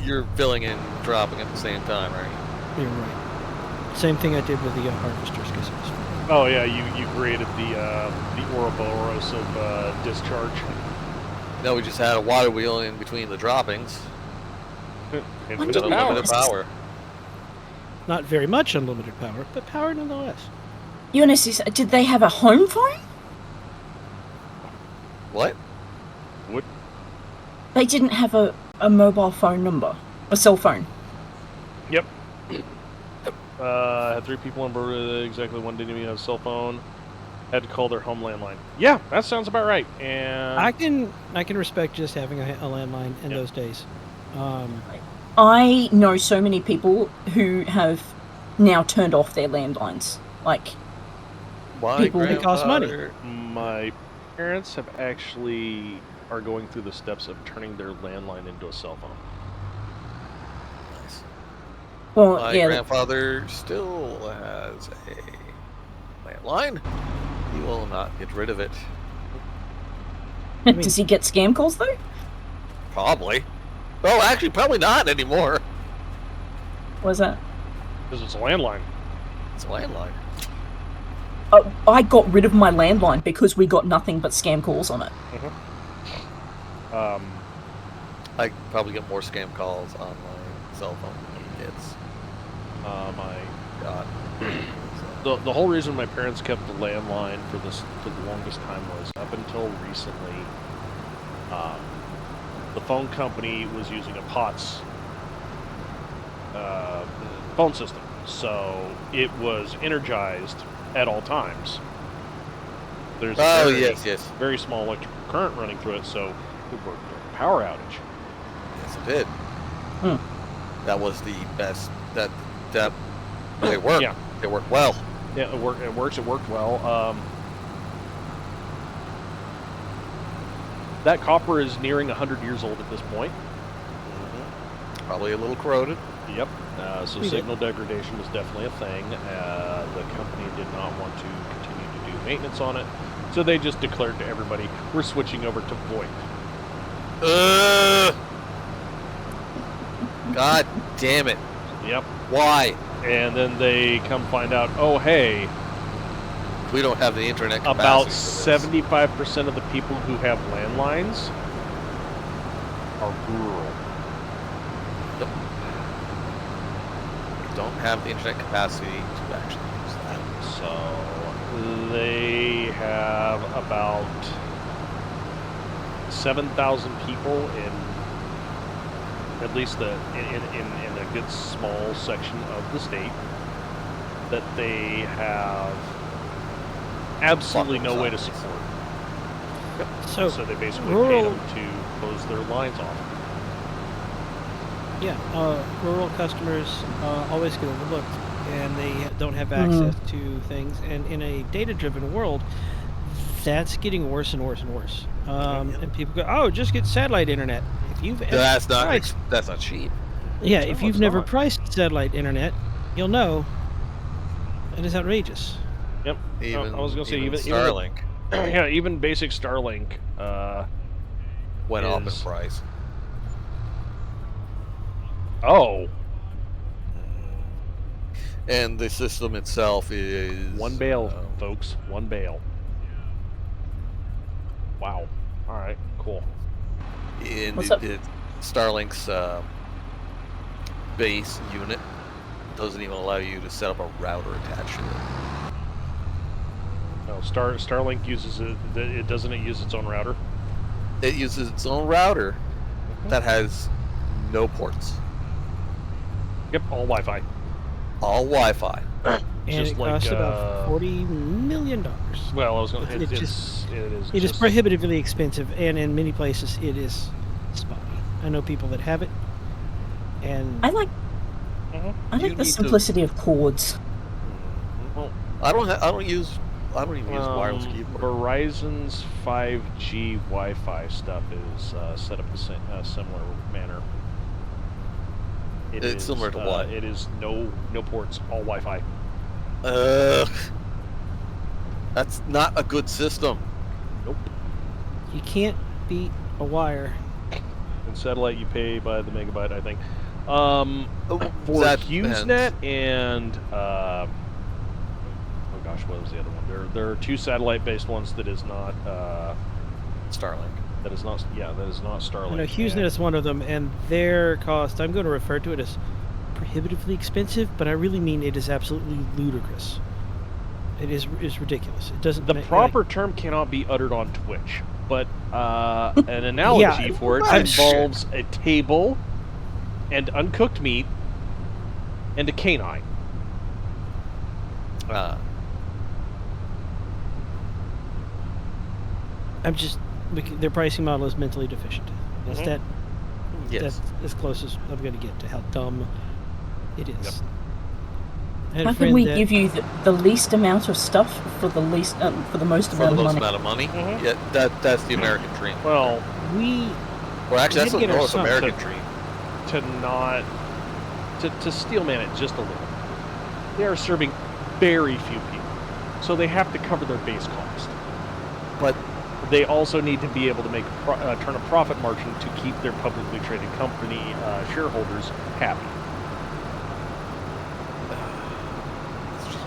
You're filling in, dropping at the same time, right? You're right. Same thing I did with the harvesters because it was. Oh yeah, you created the Ouroboros of discharge. No, we just had a water wheel in between the droppings. Infinite Unlimited power. Not very much unlimited power, but power nonetheless. Eunice, did they have a home phone? What? What? They didn't have a mobile phone number, a cell phone. Yep. Had 3 people on board. Exactly one didn't even have a cell phone. Had to call their home landline. Yeah, that sounds about right. And I can respect just having a landline in those days. I know so many people who have now turned off their landlines. Like, people it costs money. My parents have actually are going through the steps of turning their landline into a cell phone. Nice. Well, My yeah. grandfather still has a landline. He will not get rid of it. Does he get scam calls though? Probably. Oh, actually, probably not anymore. What's that? Because it's a landline. It's a landline. I got rid of my landline because we got nothing but scam calls on it. I probably get more scam calls on my cell phone than kids. My God. The whole reason my parents kept the landline for the longest time was up until recently. The phone company was using a POTS phone system, so it was energized at all times. There's a very small electrical current running through it, so it worked during a power outage. Yes, it did. That was the best. That they work. Yeah. They work well. Yeah, it works. It worked well. That copper is nearing 100 years old at this point. Probably a little corroded. Yep. So signal degradation was definitely a thing. The company did not want to continue to do maintenance on it, so they just declared to everybody, "We're switching over to VoIP." God damn it. Yep. Why? And then they come find out, oh hey, we don't have the internet capacity. About 75% of the people who have landlines are rural. Yep. Don't have the internet capacity to actually use that. So they have about 7,000 people in at least in a good small section of the state that they have absolutely no way to support. Yep. So they basically paid them to close their lines off. Yeah, rural customers always get overlooked, and they don't have access to things. And in a data-driven world, that's getting worse and worse and worse. And people go, "Oh, just get satellite internet." If you've that's not cheap. Yeah, if you've never priced satellite internet, you'll know it is outrageous. Yep. Even, I was going to say even Starlink. Yeah, even basic Starlink went up in price. Oh. And the system itself is one bale, folks. One bale. Wow. All right. Cool. And What's up? Starlink's base unit doesn't even allow you to set up a router attached to it. No, Starlink uses it. It doesn't use its own router. It uses its own router that has no ports. Yep, all Wi-Fi. All Wi-Fi. And just it like, costs about $40 million. Well, I was going to. It is prohibitively expensive, and in many places it is spotty. I know people that have it, and I like the simplicity of cords. Well, I don't even use wireless keyboard. Verizon's 5G Wi-Fi stuff is set up in a similar manner. It's similar to what? It is no ports, all Wi-Fi. That's not a good system. Nope. you can't beat a wire. In satellite, you pay by the megabyte, I think. For HughesNet and oh gosh, what was the other one? There are two satellite-based ones that is not Starlink. That is not Starlink. I know HughesNet is one of them, and their cost, I'm going to refer to it as prohibitively expensive, but I really mean it is absolutely ludicrous. It is ridiculous. It doesn't. The proper term cannot be uttered on Twitch, but an analogy for it involves a table and uncooked meat and a canine. I'm just. Their pricing model is mentally deficient. Is that? Yes. That's as close as I'm going to get to how dumb it is. Yep. How can we give you the least amount of stuff for the least for the most amount of money? amount of money? Yeah, that's the American dream. Well, actually, that's the North American dream. To steelman it just a little. They are serving very few people, so they have to cover their base cost. But they also need to be able to make turn a profit margin to keep their publicly traded company shareholders happy.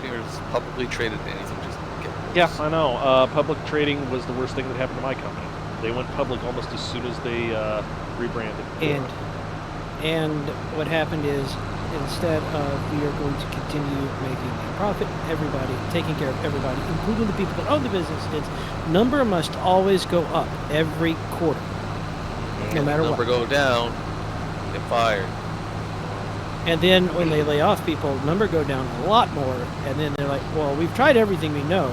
It's publicly traded anything just get worse. Yeah, I know. Public trading was the worst thing that happened to my company. They went public almost as soon as they rebranded. And what happened is, instead of we are going to continue making a profit, everybody, taking care of everybody, including the people that own the business, its number must always go up every quarter. No matter number what. go down, get fired. And then when they lay off people, number go down a lot more. And then they're like, well, we've tried everything we know.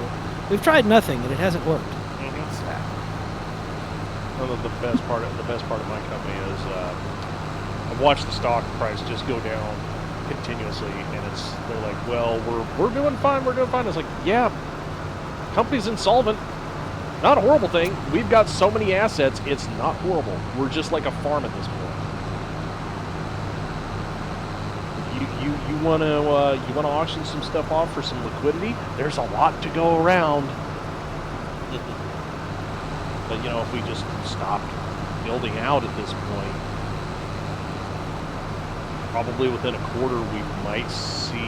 We've tried nothing, and it hasn't worked. One of the best part of my company is I've watched the stock price just go down continuously, and they're like, well, we're doing fine, we're doing fine. It's like, yeah, company's insolvent. Not a horrible thing. We've got so many assets, it's not horrible. We're just like a farm at this point. You wanna auction some stuff off for some liquidity? There's a lot to go around. But you know, if we just stopped building out at this point, probably within a quarter we might see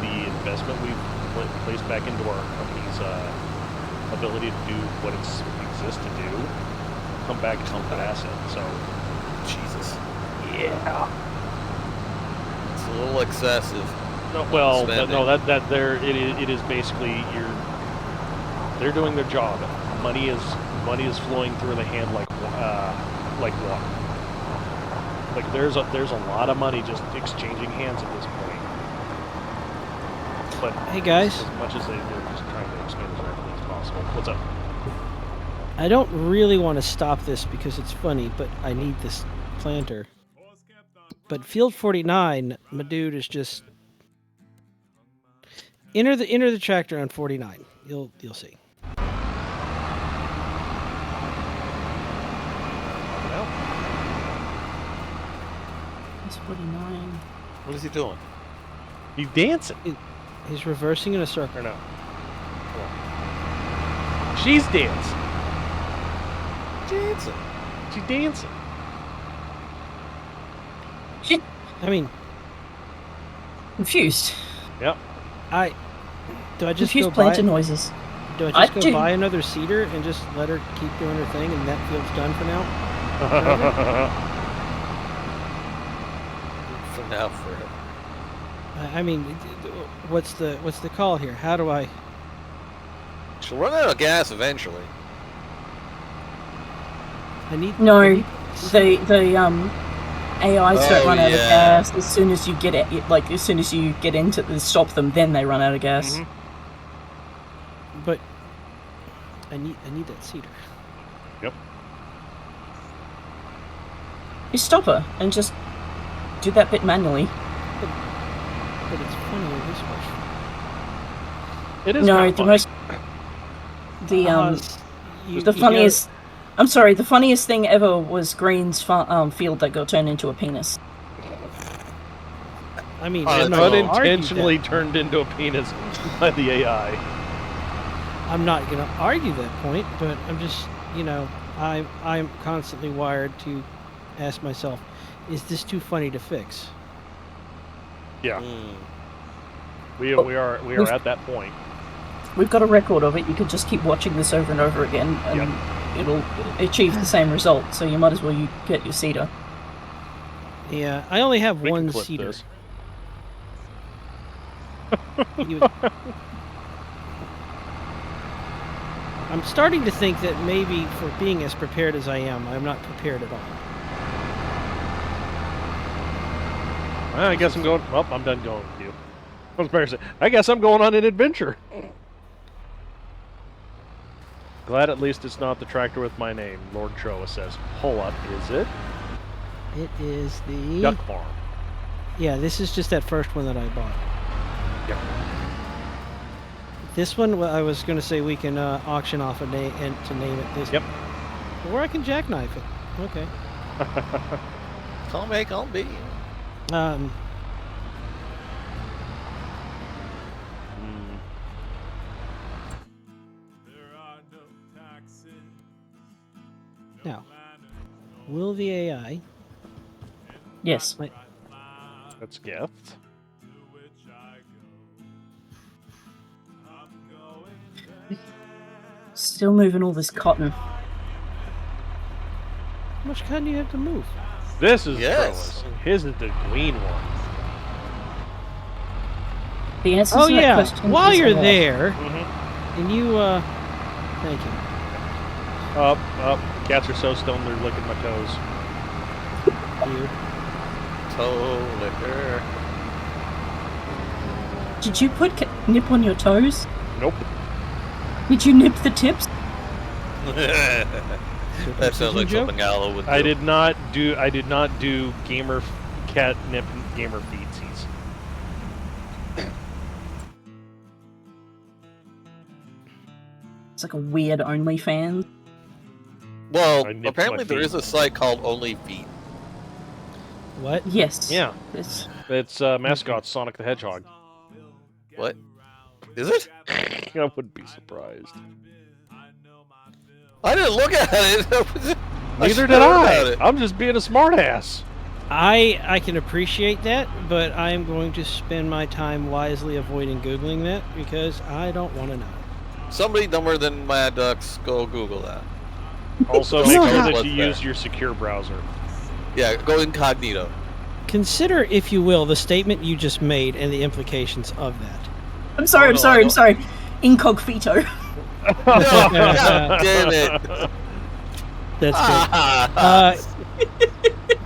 the investment we've placed back into our company's ability to do what it exists to do come back to an asset. So, Jesus. Yeah. It's a little excessive. No, well, spending. no, that there it is basically they're doing their job. Money is flowing through the hand like water. Like there's a lot of money just exchanging hands at this point. But hey guys, as much as they're just trying to expand as rapidly as possible. What's up? I don't really want to stop this because it's funny, but I need this planter. But Field 49, my dude, is just enter the tractor on 49. You'll see. It's 49. What is he doing? He's dancing. He's reversing in a circle. Or no? She's dancing. She's dancing. I mean, confused. Yep. Do I just confused go buy planter noises? Do I just go buy another cedar and just let her keep doing her thing, and that field's done for now? For now, forever. I mean, what's the call here? How do I? She'll run out of gas eventually. The AIs don't run out of gas as soon as you get it. Like as soon as you get into stop them, then they run out of gas. Mm-hmm. But I need that cedar. Yep. You stop her and just do that bit manually. But it's funnier this way. It is. No, the funniest. I'm sorry. The funniest thing ever was Green's field that got turned into a penis. I mean, unintentionally turned into a penis by the AI. I'm not going to argue that point, but I'm just, I'm constantly wired to ask myself, is this too funny to fix? Yeah. We are at that point. We've got a record of it. You could just keep watching this over and over again, and it'll achieve the same result. So you might as well get your cedar. Yeah, I only have one cedar. I'm starting to think that maybe for being as prepared as I am, I'm not prepared at all. Well, I guess I'm going. Well, I'm done going with you. I guess I'm going on an adventure. Glad at least it's not the tractor with my name. Lord Troa says. Hold up, is it? It is the Duck Farm. Yeah, this is just that first one that I bought. Yep. This one, I was going to say we can auction off a name and to name it this. Yep. Or I can jackknife it. Okay. Call me. Now, will the AI? Yes. That's gift. Still moving all this cotton. How much cotton do you have to move? This is Troa's. His is the green one. The answer to that question while is you're no. there, and you Thank you. Up. Cats are so stoned they're licking my toes. You. Toe licker. Did you put nip on your toes? Nope. Did you nip the tips? That sounds like something Allo would do. I did not do gamer catnip gamer feetsies. It's like a weird OnlyFans. Well, I nipped apparently my there feet. is a site called Only Feet. What? Yes. Yeah. It's It's mascot Sonic the Hedgehog. What? Is it? I wouldn't be surprised. I didn't look at it. Neither did I. I'm just being a smartass. I can appreciate that, but I am going to spend my time wisely avoiding Googling that because I don't want to know. Somebody dumber than Mad Ducks, go Google that. Also, Don't make tell sure us that what's you there. use your secure browser. Yeah, go incognito. Consider, if you will, the statement you just made and the implications of that. I'm sorry, I'm sorry. Incogfito. God damn it. That's good.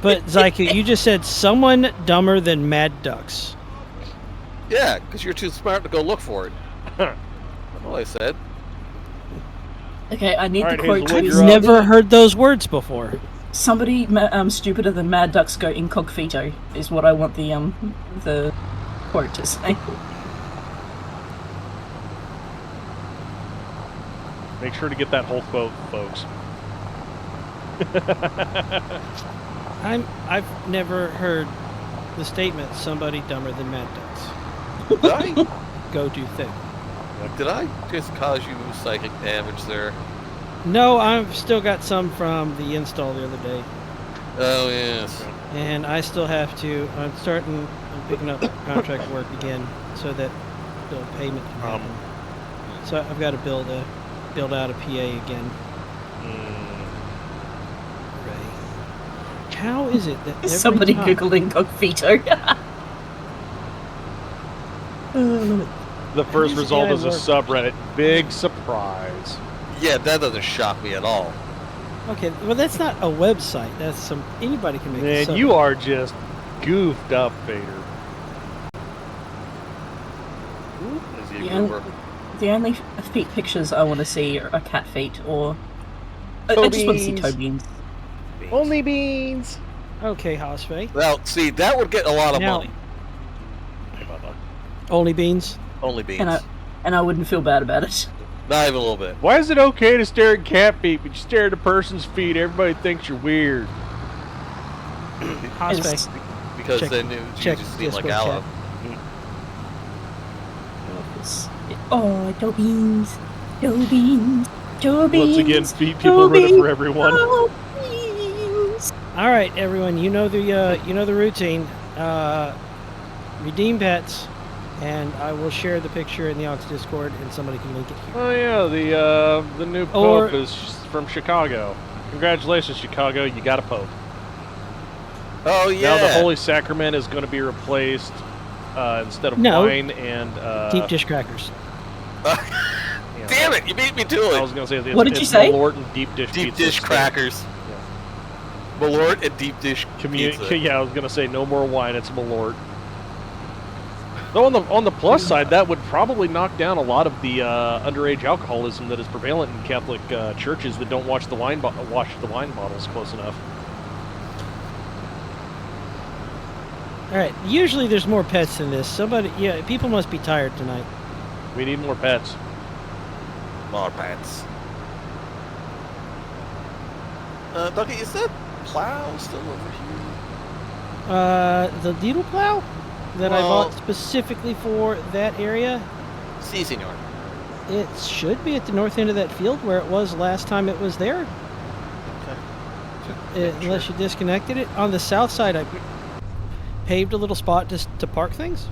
But Zyku, you just said someone dumber than Mad Ducks. Yeah, because you're too smart to go look for it. That's all I said. Okay, I need All the right, quote. Hazel, I've you're up. never heard those words before. Somebody stupider than Mad Ducks go incogfito is what I want the quote to say. Make sure to get that whole quote, folks. I've never heard the statement "somebody dumber than Mad Ducks." Did I? Go do thing. Did I just cause you psychic damage there? No, I've still got some from the install the other day, Oh, yes. and I still have to. I'm picking up contract work again, so that the payment can happen. So I've got to build out a PA again. Right. How is it that every Somebody time... googled incogfito. The first How does result AI is a work? subreddit. Big surprise. Yeah, that doesn't shock me at all. Okay, well that's not a website. That's anybody can make. a Man, sub. you are just goofed up, Vader. Is he a The, goober? the only feet pictures I want to see are cat feet or... I just want to see toe beans. Only beans. Okay, Hosfey. Well, see, that would get a lot of Now- money. Only beans. Only beans. And I wouldn't feel bad about it. Not even a little bit. Why is it okay to stare at cat feet, but you stare at a person's feet, everybody thinks you're weird? Hosfey. Because Check- then you check just seem like Discord Allo. Oh, toe beans. Toe beans. Toe beans. Once again, feet people run it for everyone. Toe beans. All right, everyone. You know the routine. Redeem pets, and I will share the picture in the Ox Discord, and somebody can link it here. Oh yeah, the new Pope is from Chicago. Congratulations, Chicago, you got a Pope. Oh yeah. Now the Holy Sacrament is going to be replaced instead of wine and deep dish crackers. Damn it! You beat me to it. I was going to say What did you say? Malort and deep dish Deep pizza dish instead. crackers. Malort and deep dish pizza. Yeah, I was going to say no more wine. It's Malort. Though on the plus side, that would probably knock down a lot of the underage alcoholism that is prevalent in Catholic churches that don't wash the wine bottles close enough. All right. Usually there's more pets than this. People must be tired tonight. We need more pets. More pets. Ducky, is that plow still over here? The needle plow that I Well- bought specifically for that area. Si, senor. It should be at the north end of that field where it was last time it was there. Unless you disconnected it. On the south side, I paved a little spot to park things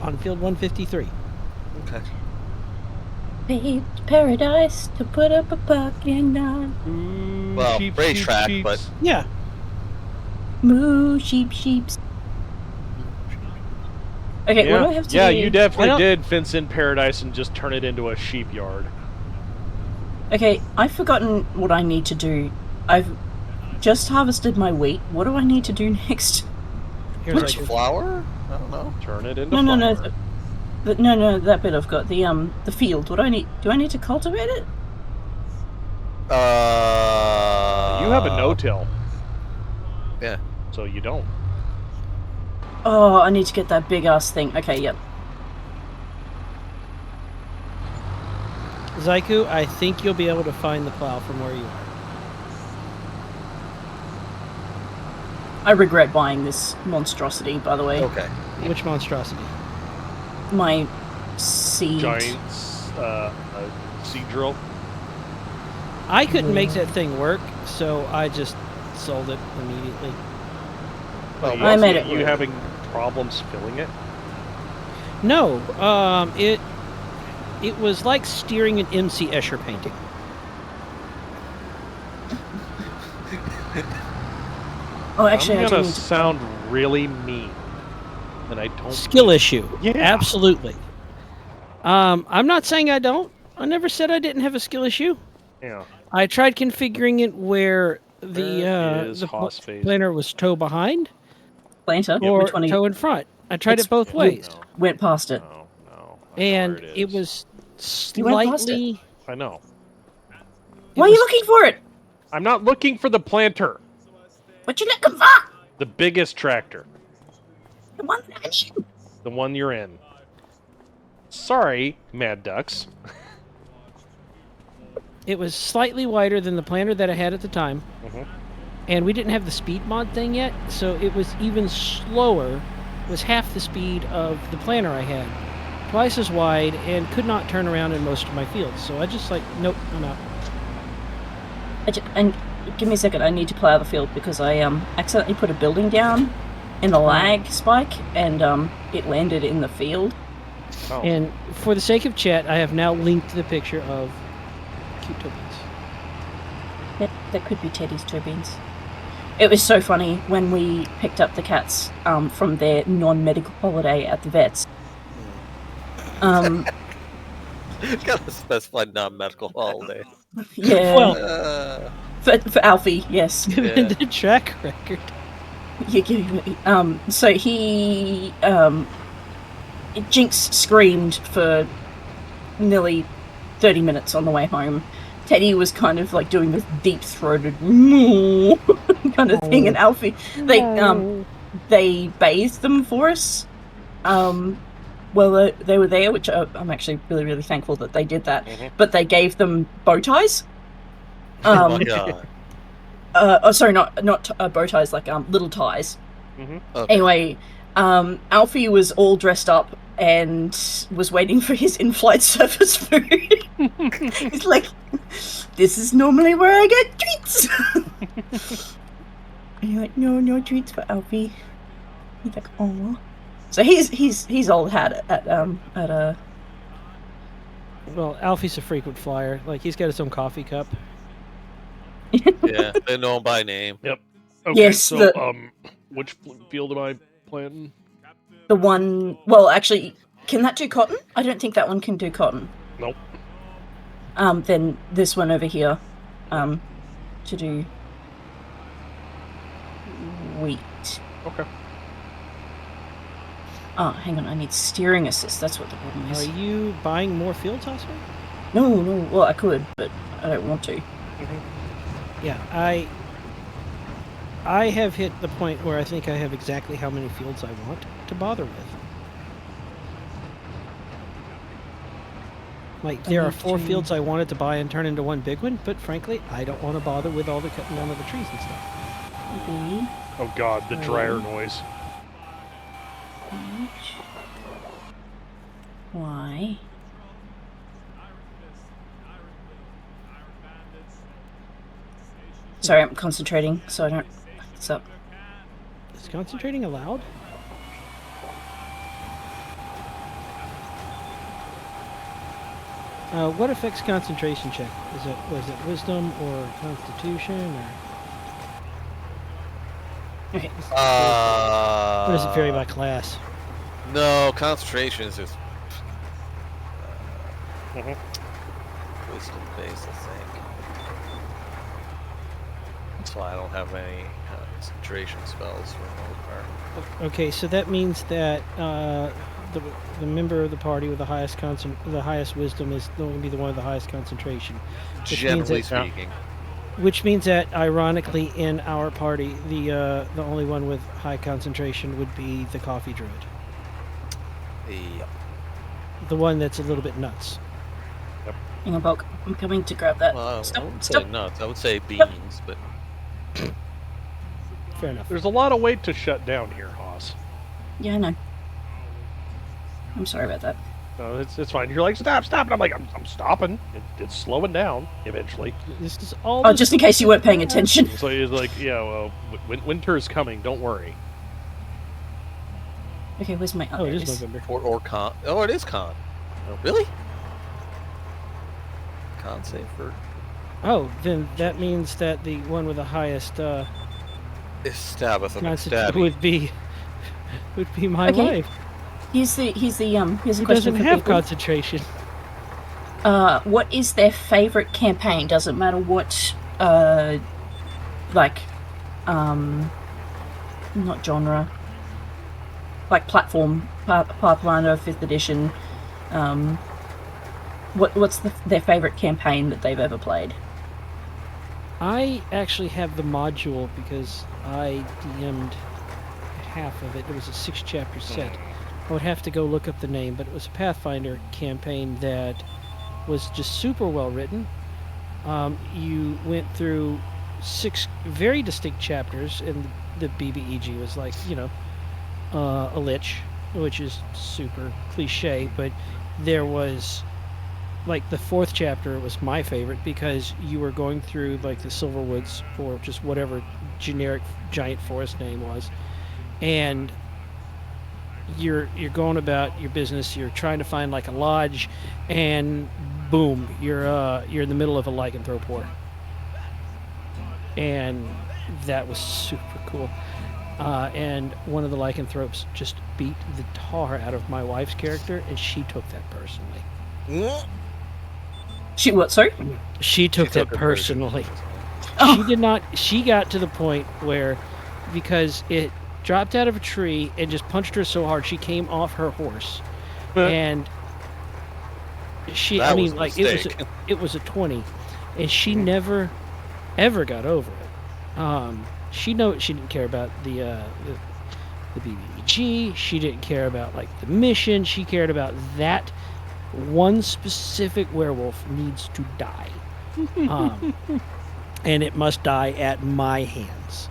on field 153. Okay. Paved paradise to put up a parking on. Well, racetrack, but Yeah. Moo, sheeps. Okay, what do I have to do? Yeah, you definitely I don't- did fence in paradise and just turn it into a sheep yard. Okay, I've forgotten what I need to do. I've just harvested my wheat. What do I need to do next? Which flour? I don't know. Turn it into No, no, flour. no. No, that bit I've got. The field. What do I need? Do I need to cultivate it? You have a no-till. Yeah. So you don't. Oh, I need to get that big ass thing. Okay, yep. Zaiku, I think you'll be able to find the plow from where you are. I regret buying this monstrosity, by the way. Okay. Which monstrosity? My seed. Giant seed drill. I couldn't make that thing work, so I just sold it immediately. Oh, I made it You work. having problems filling it? No, it was like steering an MC Escher painting. Oh, actually, I'm I do gonna need to... sound really mean, and I don't. Skill issue. Yeah. Absolutely. I'm not saying I don't. I never said I didn't have a skill issue. Yeah. I tried configuring it where There is the Hossface. planter was toe behind Planter? or Which one? toe in front. I tried It's- it both you ways. Went past it. No. And it was You went past it. slightly... I know. Why are you looking for it? I'm not looking for the planter. What you looking for? The biggest tractor. The one The one you're in. Sorry, Mad Ducks. It was slightly wider than the planter that I had at the time. And we didn't have the speed mod thing yet, so it was even slower. It was half the speed of the planter I had. Twice as wide, and could not turn around in most of my fields. So I just like, nope, I'm out. And give me a second, I need to plow the field because I accidentally put a building down in the lag spike, and it landed in the field. Oh. And for the sake of chat, I have now linked the picture of cute toe beans. That could be Teddy's toe beans. It was so funny when we picked up the cats from their non-medical holiday at the vets. Gotta specify non-medical holiday. Yeah. Well, for Alfie, yes. Given the track record. Yeah, so he Jinx screamed for nearly 30 minutes on the way home. Teddy was kind of like doing this deep-throated kind of thing, and Alfie, they bathed them for us. Well, they were there, which I'm actually really, really thankful that they did that. But they gave them bow ties. Oh my god. Oh, sorry, not bow ties, like little ties. Okay. Anyway, Alfie was all dressed up and was waiting for his in-flight service food. He's like, "This is normally where I get treats." And you're like, "No treats for Alfie." He's like, "Oh." So he's old hat at Well, Alfie's a frequent flyer. Like, he's got his own coffee cup. Yeah, they know him by name. Yep. Okay, Yes, so which field am I planting? the one. Well, actually, can that do cotton? I don't think that one can do cotton. Nope. Then this one over here, to do wheat. Okay. Oh, hang on, I need steering assist. That's what the problem is. Are you buying more fields, Oscar? No. Well, I could, but I don't want to. Yeah, I have hit the point where I think I have exactly how many fields I want to bother with. Like, there are 4 fields I wanted to buy and turn into one big one, but frankly, I don't want to bother with all the cutting down of the trees and stuff. Oh god, the dryer noise. Why? Sorry, I'm concentrating, so I don't fuck this up. Is concentrating allowed? What affects concentration check? Was it wisdom or constitution or? Okay. Or does it vary by class? No, concentration is just. wisdom based, I think. That's why I don't have any concentration spells for the most part. Okay, so that means that the member of the party with the highest wisdom is going to be the one with the highest concentration. Generally speaking. Which means that, ironically, in our party, the only one with high concentration would be the coffee druid. Yep. The one that's a little bit nuts. Yep. Hang on, Bulk. I'm coming to grab that. Well, Stop, I wouldn't stop. say nuts. I would say beans, but... Fair enough. There's a lot of weight to shut down here, Hoss. Yeah, I know. I'm sorry about that. No, it's fine. You're like, stop, and I'm like, I'm stopping. It's slowing down eventually. This is all. Oh, just in case you weren't paying attention. So it's like, yeah, well, winter's coming. Don't worry. Okay, where's my? Oh, it is November. Or con. Oh, it is con. Oh, really? Con save for. Oh, then that means that the one with the highest Stabeth would be my wife. Here's a Who question doesn't for have people. concentration. What is their favorite campaign? Doesn't matter what, not genre, like platform, Pathfinder 5th edition. What's their favorite campaign that they've ever played? I actually have the module because I DM'd half of it. It was a 6-chapter set. I would have to go look up the name, but it was a Pathfinder campaign that was just super well written. You went through 6 very distinct chapters, and the BBEG was like, a lich, which is super cliche, but there was, like, the 4th chapter was my favorite because you were going through, like, the Silverwoods, or just whatever generic giant forest name was, and you're going about your business. You're trying to find like a lodge, and boom, you're in the middle of a lycanthrope war, and that was super cool. And one of the lycanthropes just beat the tar out of my wife's character, and she took that personally. She what? Sorry. She took that personally. Oh. She did not. She got to the point where, because it dropped out of a tree and just punched her so hard she came off her horse, and she. That I mean, was a like mistake. it was a 20, and she never, ever got over it. She didn't care about the BBG. She didn't care about like the mission. She cared about that one specific werewolf needs to die, and it must die at my hands.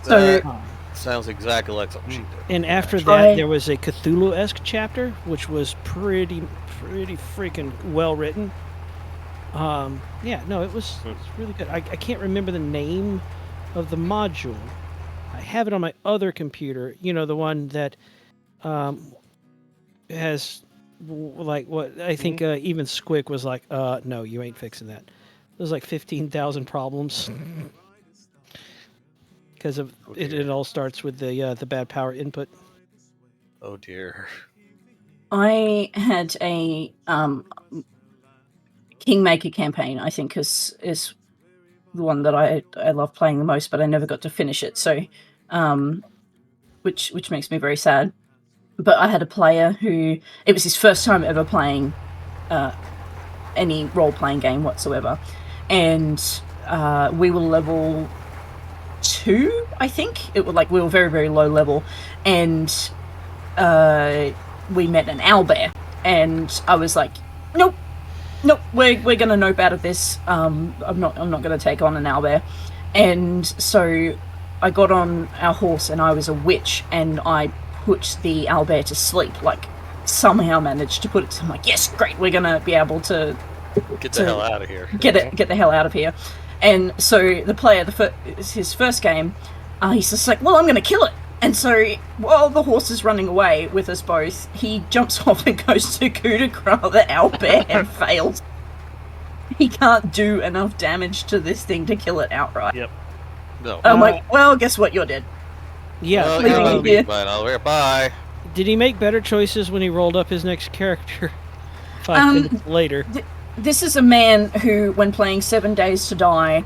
So. Sounds exactly like something she did. And after that, there was a Cthulhu-esque chapter, which was pretty freaking well written. Yeah, no, it was really good. I can't remember the name of the module. I have it on my other computer. The one that has, like, what I think even Squick was like, no, you ain't fixing that. There's like 15,000 problems. Because of it all starts with the bad power input. Oh dear. I had a Kingmaker campaign. I think is the one that I love playing the most, but I never got to finish it. So, which makes me very sad. But I had a player who it was his first time ever playing any role-playing game whatsoever, and we were level 2, I think. It was like we were very, very low level, and we met an owlbear, and I was like, nope, we're gonna nope out of this. I'm not gonna take on an owlbear. And so I got on our horse, and I was a witch, and I put the owlbear to sleep. Like, somehow managed to put it. I'm like, yes, great, we're gonna be able to get the hell out of here. Get the hell out of here. And so the player, his first game, he's just like, well, I'm going to kill it. And so while the horse is running away with us both, he jumps off and goes to coup de grace the owlbear and fails. He can't do enough damage to this thing to kill it outright. Yep. No. I'm like, well, guess what? You're dead. Yeah. Bye. Did he make better choices when he rolled up his next character 5 minutes later? This is a man who, when playing 7 Days to Die,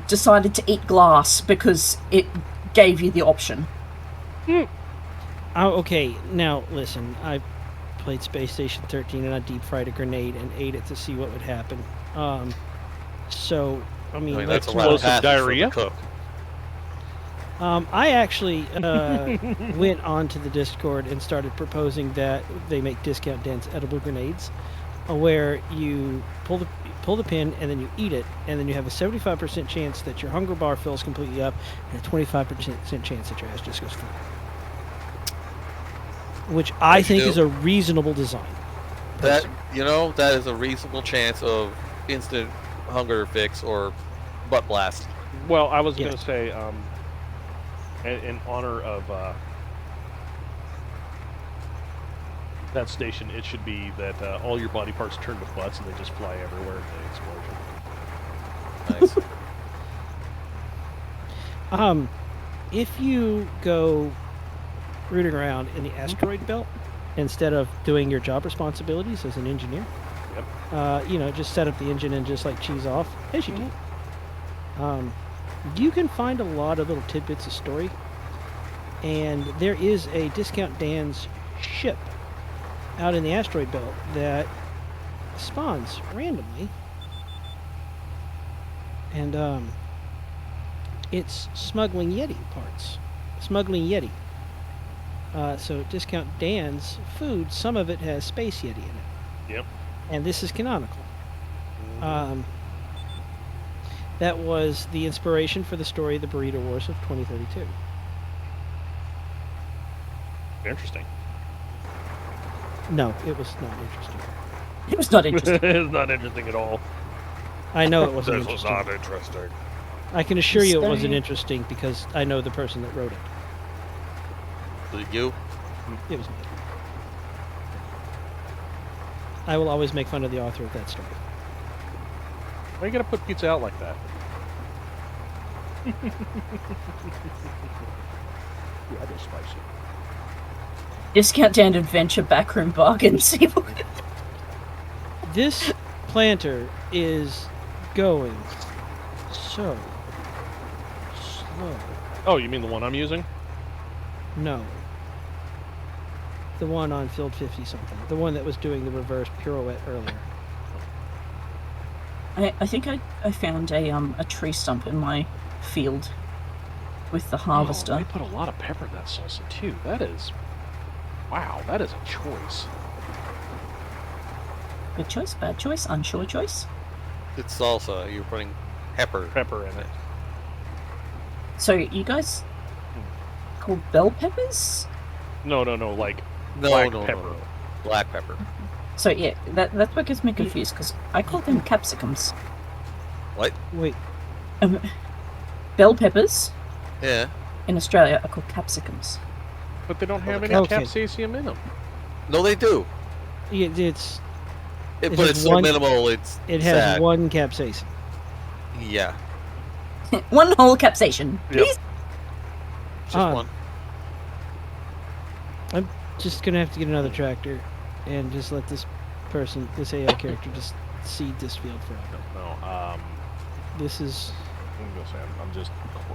decided to eat glass because it gave you the option. Oh, okay, now listen. I played Space Station 13 and I deep fried a grenade and ate it to see what would happen. So I mean that's a lot of diarrhea. I actually went onto the Discord and started proposing that they make Discount Dan's edible grenades, where you pull the pin and then you eat it, and then you have a 75% chance that your hunger bar fills completely up, and a 25% chance that your ass just goes full. Which I think is a reasonable design. That that is a reasonable chance of instant hunger fix or butt blast. Well, I was going to say, in honor of that station, it should be that all your body parts turn to butts and they just fly everywhere in the explosion. Nice. If you go rooting around in the asteroid belt instead of doing your job responsibilities as an engineer, just set up the engine and just like cheese off as you do. You can find a lot of little tidbits of story, and there is a Discount Dan's ship out in the asteroid belt that spawns randomly, and it's smuggling Yeti parts. So Discount Dan's food, some of it has Space Yeti in it. Yep. And this is canonical. That was the inspiration for the story of the Burrito Wars of 2032. Interesting. No, it was not interesting. It was not interesting. It's not interesting at all. I know it wasn't This was interesting. not interesting. I can assure you it wasn't interesting because I know the person that wrote it. You? It was me. I will always make fun of the author of that story. Why are you going to put pizza out like that? Yeah, that is spicy. Discount Dan Adventure Backroom Bargains. This planter is going so slow. Oh, you mean the one I'm using? No. The one on field 50 something. The one that was doing the reverse pirouette earlier. I think I found a tree stump in my field with the harvester. Oh, they put a lot of pepper in that salsa too. That is, wow, that is a choice. Good choice, bad choice, unsure choice. It's salsa. You're putting pepper in it. So you guys called bell peppers? No, like black pepper. No. Black pepper. So yeah, that's what gets me confused because I call them capsicums. What? Wait. Bell peppers. Yeah. In Australia are called capsicums. But they don't have any Okay. capsaicin in them. No, they do. Yeah, But has it's so one- minimal. it has sad. one capsaicin. Yeah. One whole capsaicin, Yep. please. Just one. I'm just gonna have to get another tractor and just let this person, this AI character, just seed this field forever. No, This is. I'm gonna say I'm just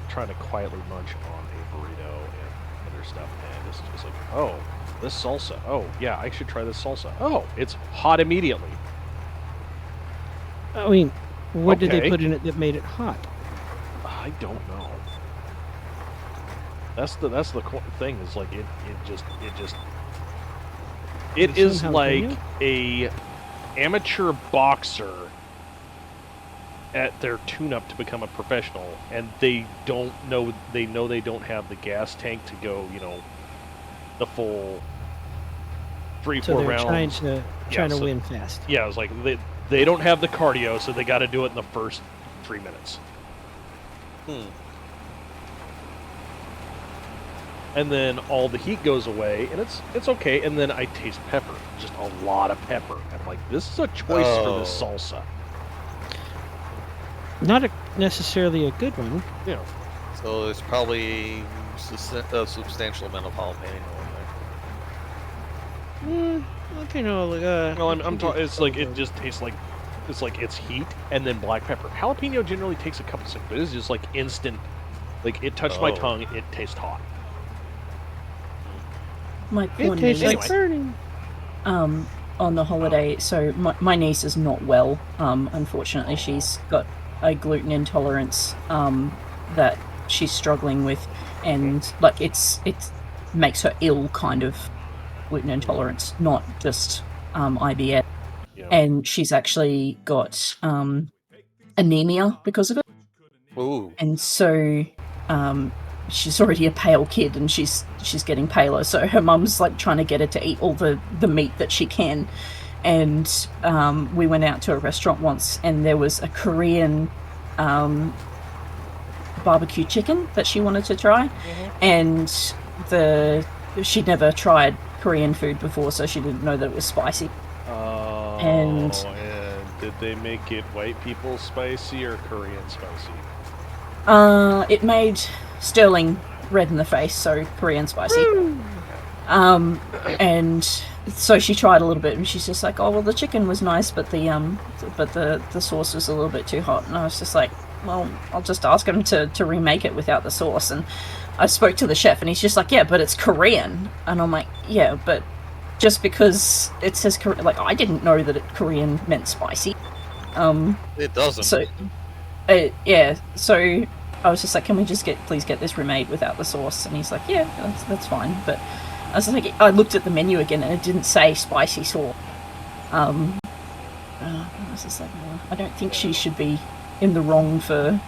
trying to quietly munch on a burrito and other stuff, and it's just like, oh, this salsa. Oh, yeah, I should try this salsa. Oh, it's hot immediately. I mean, what did they Okay. put in it that made it hot? I don't know. That's the thing is like it is some like jalapeno? a amateur boxer at their tune-up to become a professional, and they don't know they don't have the gas tank to go, the full 3-4 So they're rounds. trying to so- win fast. Yeah, it's like they don't have the cardio, so they got to do it in the first 3 minutes. And then all the heat goes away, and it's okay. And then I taste pepper, just a lot of pepper. And I'm like, this is a choice for this salsa. Not necessarily a good one. Yeah. So there's probably a substantial amount of jalapeno in there. Okay, no, Well, I'm talking. It's like it just tastes like It's like it's heat and then black pepper. Jalapeno generally takes a couple seconds, but it's just like instant. Like it touched my tongue, it tastes hot. My poor It tastes niece, like burning. on the holiday, so my niece is not well. Unfortunately, she's got a gluten intolerance that she's struggling with, and like it makes her ill, kind of gluten intolerance, not just IBS. Yeah. And she's actually got anemia because of it. Ooh. And so she's already a pale kid, and she's getting paler, so her mum's like trying to get her to eat all the meat that she can. And we went out to a restaurant once, and there was a Korean barbecue chicken that she wanted to try, and she'd never tried Korean food before, so she didn't know that it was spicy. And did they make it white people spicy or Korean spicy? It made Sterling red in the face, so Korean spicy. And so she tried a little bit, and she's just like, "Oh well, the chicken was nice, but the sauce was a little bit too hot." And I was just like, "Well, I'll just ask him to remake it without the sauce." And I spoke to the chef, and he's just like, "Yeah, but it's Korean." And I'm like, "Yeah, but just because it says Korean, like I didn't know that Korean meant spicy." It doesn't. So, yeah. So I was just like, "Can we just please get this remade without the sauce?" And he's like, "Yeah, that's fine." But I was like, I looked at the menu again, and it didn't say spicy sauce. I was just like, well, I don't think she should be in the wrong for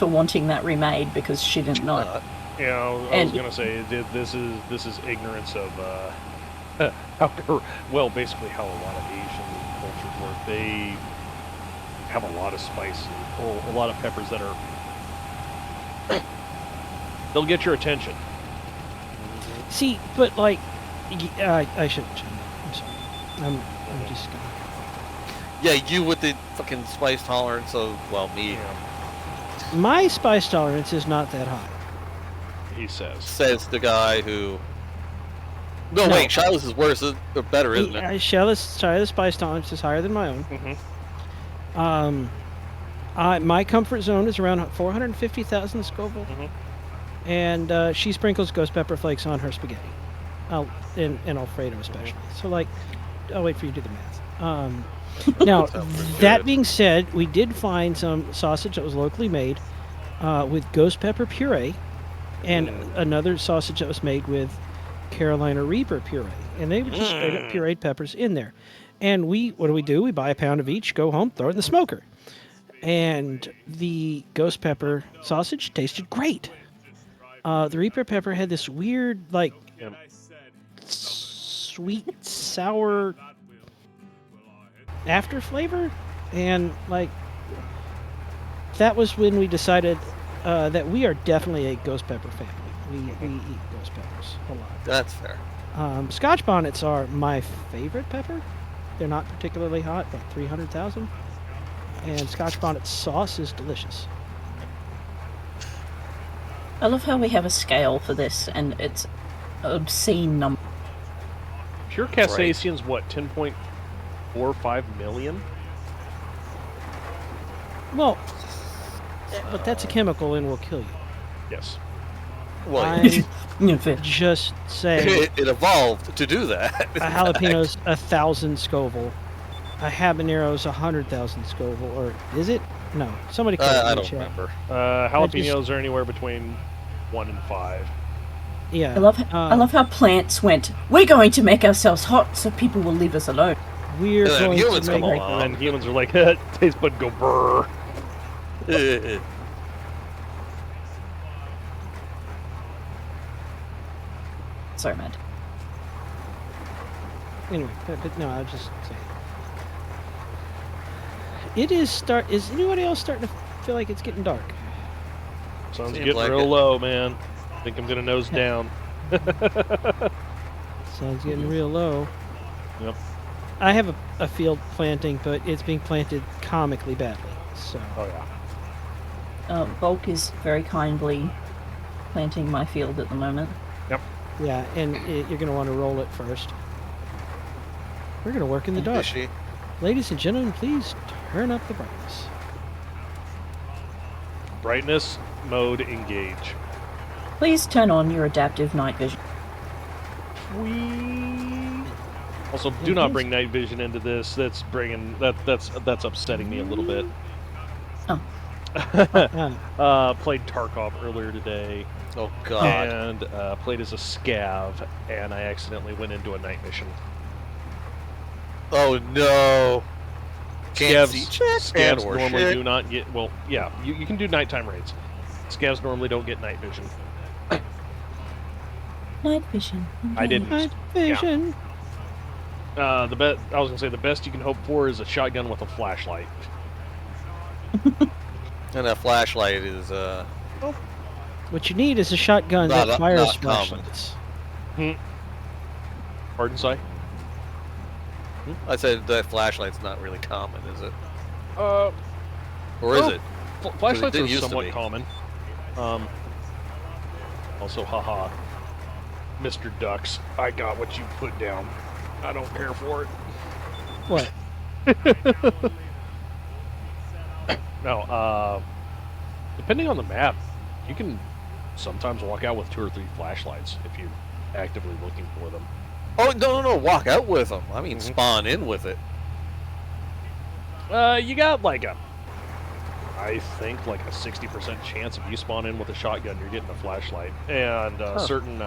wanting that remade because she didn't know. Yeah, I was gonna say this is ignorance of basically how a lot of Asian cultures work. They have a lot of spice, a lot of peppers that are they'll get your attention. See, but like, I shouldn't. I'm sorry. I'm just gonna. Yeah, you with the fucking spice tolerance of me. My spice tolerance is not that high. He says. Says the guy who. No, wait, Shiloh's is worse or better, isn't it? Shiloh's spice tolerance is higher than my own. My comfort zone is around 450,000 Scoville. And she sprinkles ghost pepper flakes on her spaghetti, and Alfredo especially. So like, I'll wait for you to do the math. Now, that being said, we did find some sausage that was locally made with ghost pepper puree, and another sausage that was made with Carolina Reaper puree, and they were just straight up pureed peppers in there. And what do? We buy a pound of each, go home, throw it in the smoker, and the ghost pepper sausage tasted great. The Reaper pepper had this weird, like, sweet, sour after flavor, and, like, that was when we decided that we are definitely a ghost pepper family. We eat ghost peppers a lot. That's fair. Scotch bonnets are my favorite pepper. They're not particularly hot, but 300,000. And Scotch bonnet sauce is delicious. I love how we have a scale for this, and it's an obscene number. Pure Cassacian's what, 10.45 million? Well, but that's a chemical and will kill you. Yes. Well, I'm just saying. It evolved to do that. A jalapeno's 1,000 Scoville. A habanero's 100,000 Scoville, or is it? No, somebody. I don't remember. Jalapenos are anywhere between 1 and 5. Yeah. I love how plants went. We're going to make ourselves hot so people will leave us alone. We're going humans to make. come along. And then humans are like, taste bud go brrr. Sorry, Matt. Anyway, but no, I was just saying. Is anybody else starting to feel like it's getting dark? Sun's Seems getting like real it. low, man. I think I'm gonna nose down. Sun's getting real low. Yep. I have a field planting, but it's being planted comically badly. So. Oh yeah. Bulk is very kindly planting my field at the moment. Yep. Yeah, and you're going to want to roll it first. We're going to work in the dark. Fishy. Ladies and gentlemen, please turn up the brightness. Brightness mode engage. Please turn on your adaptive night vision. Also, do not bring night vision into this. That's bringing that's upsetting me a little bit. Oh. Played Tarkov earlier today. Oh God. And played as a scav, and I accidentally went into a night mission. Oh no. Scavs normally do not get. Well, yeah, you can do nighttime raids. Scavs normally don't get night vision. Night vision. I didn't. Night vision. I was gonna say the best you can hope for is a shotgun with a flashlight. And that flashlight is What you need is a shotgun that fires not common. flashlights. Pardon, Si? I said that flashlight's not really common, is it? Or is well, it? Flashlights It are used to somewhat be. common. Also, haha. Mr. Ducks, I got what you put down. I don't care for it. What? No, depending on the map, you can sometimes walk out with 2 or 3 flashlights if you're actively looking for them. Oh, no, walk out with them. I mean, spawn in with it. You got I think like a 60% chance if you spawn in with a shotgun, you're getting a flashlight. And certain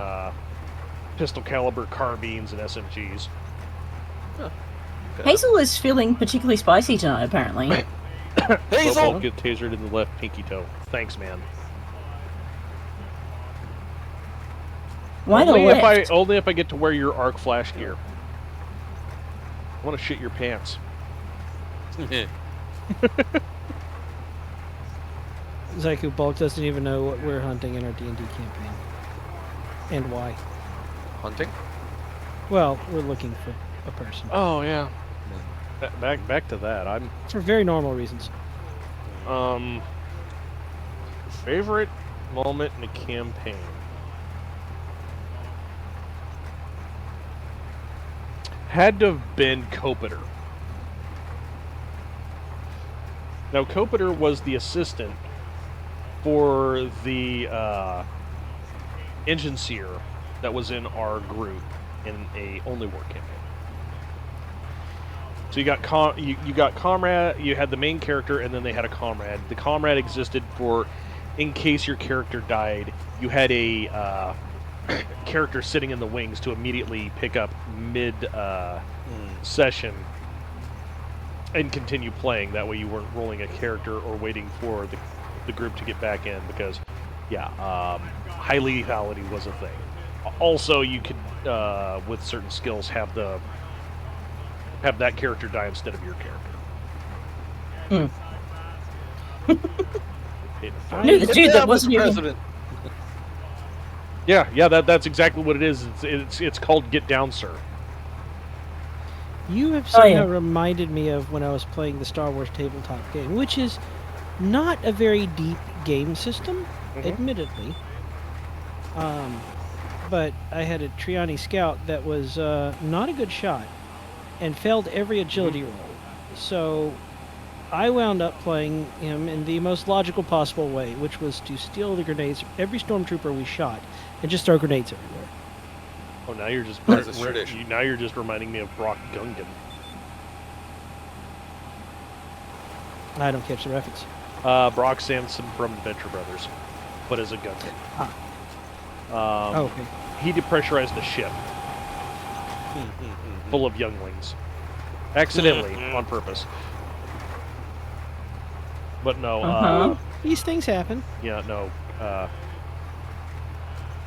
pistol caliber carbines and SMGs. Huh. Hazel is feeling particularly spicy tonight, apparently. Hazel! Both get tasered in the left pinky toe. Thanks, man. Why only the left? Only if I get to wear your arc flash gear. I want to shit your pants. Zyku Bulk doesn't even know what we're hunting in our D&D campaign. And why. Hunting? Well, we're looking for a person. Oh, yeah. Back to that. I'm For very normal reasons. favorite moment in a campaign. Had to have been Kopeter. Now, Kopeter was the assistant for the engine seer that was in our group in a Only War campaign. So you got comrade, you had the main character, and then they had a comrade. The comrade existed for, in case your character died, you had a character sitting in the wings to immediately pick up mid session and continue playing. That way you weren't rolling a character or waiting for the group to get back in, because high lethality was a thing. Also, you could with certain skills have that character die instead of your character. No, the dude that wasn't even... president. Yeah, that's exactly what it is. It's called Get Down, Sir. You have somehow reminded me of when I was playing the Star Wars tabletop game, which is not a very deep game system, admittedly. But I had a Triani Scout that was not a good shot and failed every agility roll. So I wound up playing him in the most logical possible way, which was to steal the grenades from every stormtrooper we shot and just throw grenades everywhere. Oh, now you're just now you're just reminding me of Brock Gungan. I don't catch the reference. Brock Samson from Venture Brothers, but as a Gungan. Okay. He depressurized the ship full of younglings, accidentally, on purpose. But no, these things happen. Yeah, no.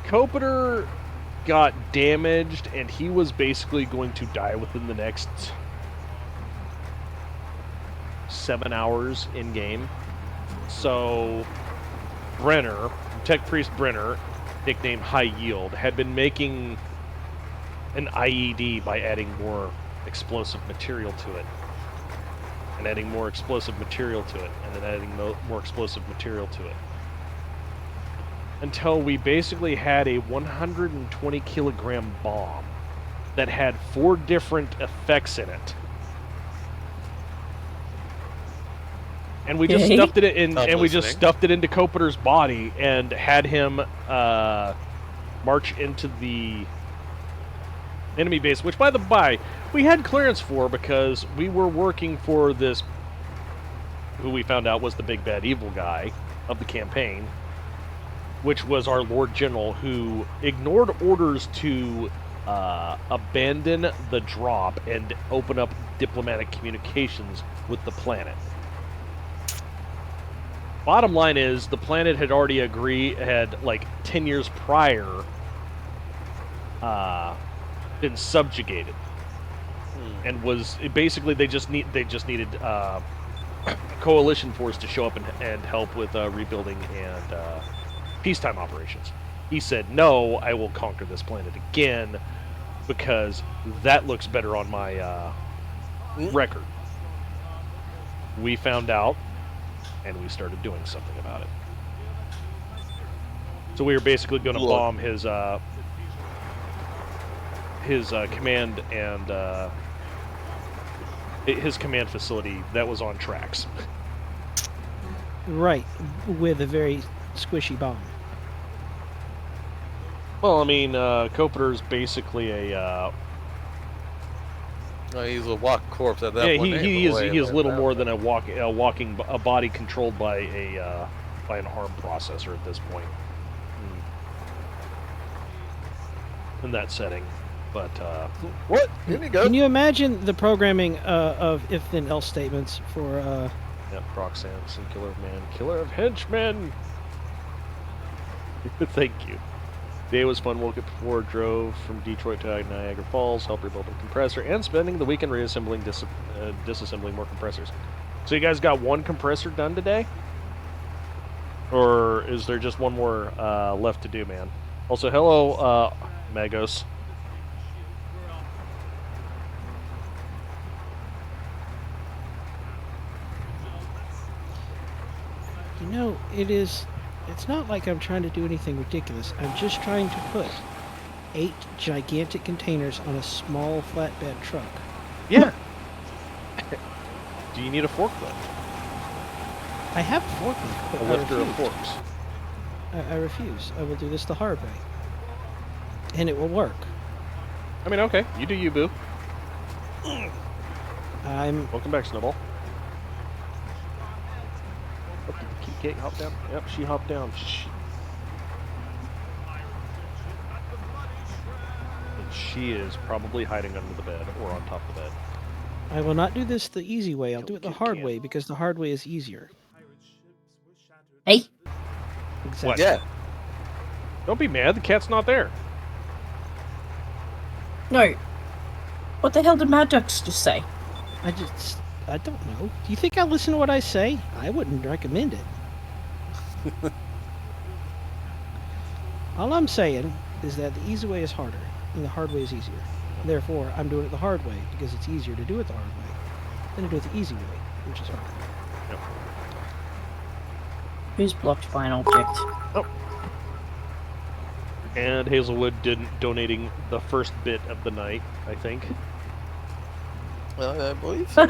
Kopeter got damaged, and he was basically going to die within the next 7 hours in game. So Brenner, Tech Priest Brenner, nicknamed High Yield, had been making an IED by adding more explosive material to it, and adding more explosive material to it, and then adding more explosive material to it, until we basically had a 120 kilogram bomb that had 4 different effects in it And we just Okay. stuffed it in, I'm and we just listening. stuffed it into Kopeter's body and had him march into the enemy base. Which, by the by, we had clearance for because we were working for this, who we found out was the big bad evil guy of the campaign, which was our Lord General, who ignored orders to abandon the drop and open up diplomatic communications with the planet. Bottom line is, the planet had already had like 10 years prior been subjugated, and was basically they just needed a coalition force to show up and help with rebuilding and peacetime operations. He said, "No, I will conquer this planet again because that looks better on my record." We found out, and we started doing something about it. So we were basically going to bomb his command and his command facility that was on tracks. Right, with a very squishy bomb. Well, I mean, Kopeter's basically a he's a walk corpse at that yeah, point. he is little more than a body controlled by an ARM processor at this point. In that setting, but what? Here we go. Can you imagine the programming of if-then-else statements for? Yep, Roxanne, Killer of Man, Killer of Henchmen. Thank you. Day was fun. Woke up before, drove from Detroit to Niagara Falls, helped rebuild a compressor, and spending the weekend reassembling, disassembling more compressors. So you guys got one compressor done today? Or is there just one more left to do, man? Also, hello, Magos. You know, it's not like I'm trying to do anything ridiculous. I'm just trying to put 8 gigantic containers on a small flatbed truck. Yeah. Do you need a forklift? I have a forklift, but A lifter of forks. I refuse. I will do this the hard way. And it will work. I mean, okay. You do you, boo. Welcome back, Snowball. Oh, did the Kate hop down? Yep, she hopped down. And she is probably hiding under the bed or on top of the bed. I will not do this the easy way. I'll do it the hard way because the hard way is easier. Hey. Exactly. What? Yeah. Don't be mad. The cat's not there. No. What the hell did Mad Ducks just say? I don't know. Do you think I listen to what I say? I wouldn't recommend it. All I'm saying is that the easy way is harder, and the hard way is easier. Therefore, I'm doing it the hard way, because it's easier to do it the hard way than to do it the easy way, which is harder. Yep. Who's blocked by an object? Oh. And Hazelwood donating the first bit of the night, I think. Well, I believe so.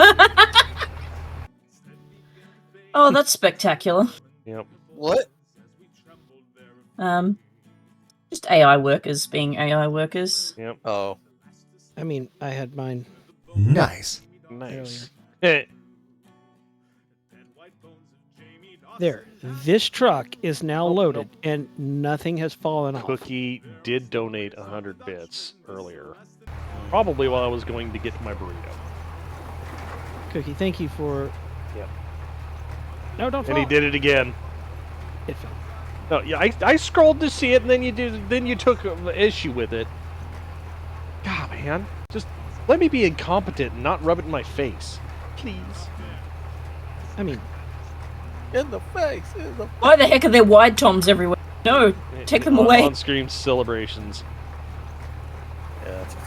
Oh, that's spectacular. Yep. What? Just AI workers being AI workers. Yep. Oh. I mean, I had mine. Nice. Nice. There. This truck is now loaded, and nothing has fallen off. Cookie did donate 100 bits earlier. Probably while I was going to get to my burrito. Cookie, thank you for... Yep. No, don't fall. And he did it again. It fell. No, yeah, I scrolled to see it, and then you took issue with it. God, man, just let me be incompetent and not rub it in my face, please. I mean, in the face. Why the heck are there wide toms everywhere? No, take them away. On-screen celebrations. Yeah, that's a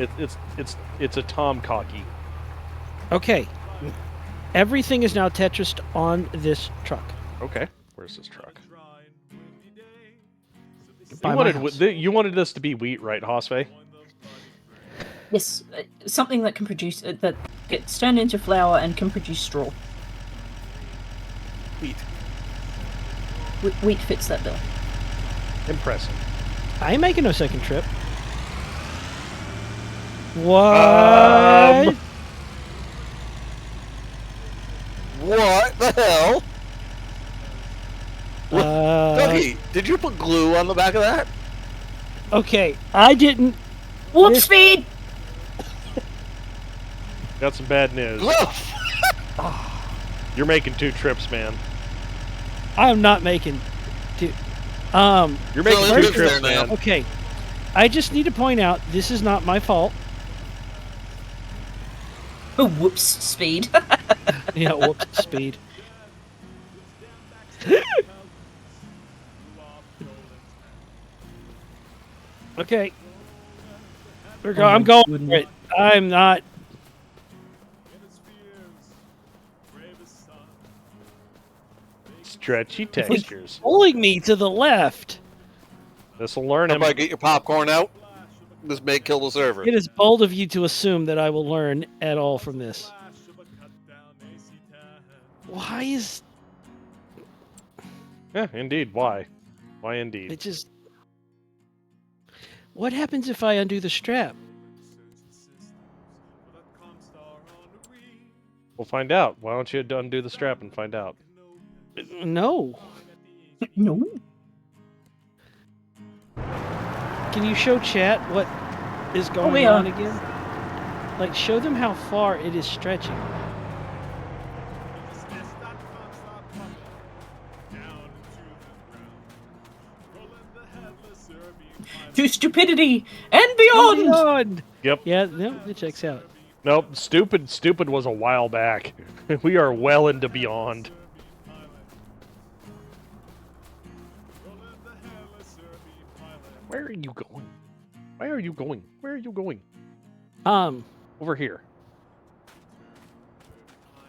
thing. It's a Tom cocky. okay. Everything is now Tetrised on this truck. Okay, where's this truck? By You my wanted house. you wanted this to be wheat, right, Hosfey? Yes, something that can produce that gets turned into flour and can produce straw. Wheat. Wheat fits that bill. Impressive. I ain't making no second trip. What? What the hell? Dougie, did you put glue on the back of that? Okay, I didn't. Warp speed! Got some bad news. You're making 2 trips, man. I am not making. Dude. You're making 2 trips, man. Okay, I just need to point out this is not my fault. Oh, whoops, speed. Yeah, whoops, speed. Okay. I'm going for it. I'm not. Stretchy textures. Pulling me to the left. This'll learn him. Somebody get your popcorn out. This may kill the server. It is bold of you to assume that I will learn at all from this. Why is... Yeah, indeed. Why? Why indeed? It just... What happens if I undo the strap? We'll find out. Why don't you undo the strap and find out? No. No. Can you show chat what is going on again? Like, show them how far it is stretching. To stupidity and beyond! Yep. Yeah, no, it checks out. Nope. Stupid was a while back. We are well into beyond. Where are you going? Why are you going? Where are you going? Over here.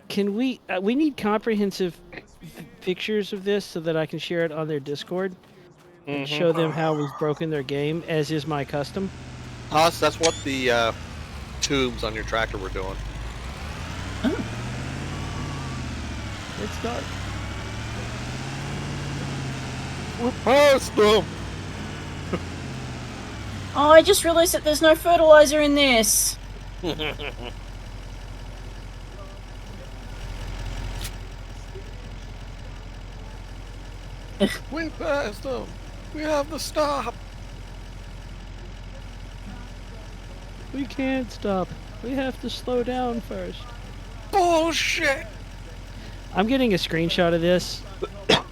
Can we need comprehensive pictures of this so that I can share it on their Discord and show them how we've broken their game, as is my custom? Haas, that's what the tubes on your tractor were doing. It's dark. We're past them. Oh, I just realized that there's no fertilizer in this. We're past them. We have to stop. We can't stop. We have to slow down first. Bullshit. I'm getting a screenshot of this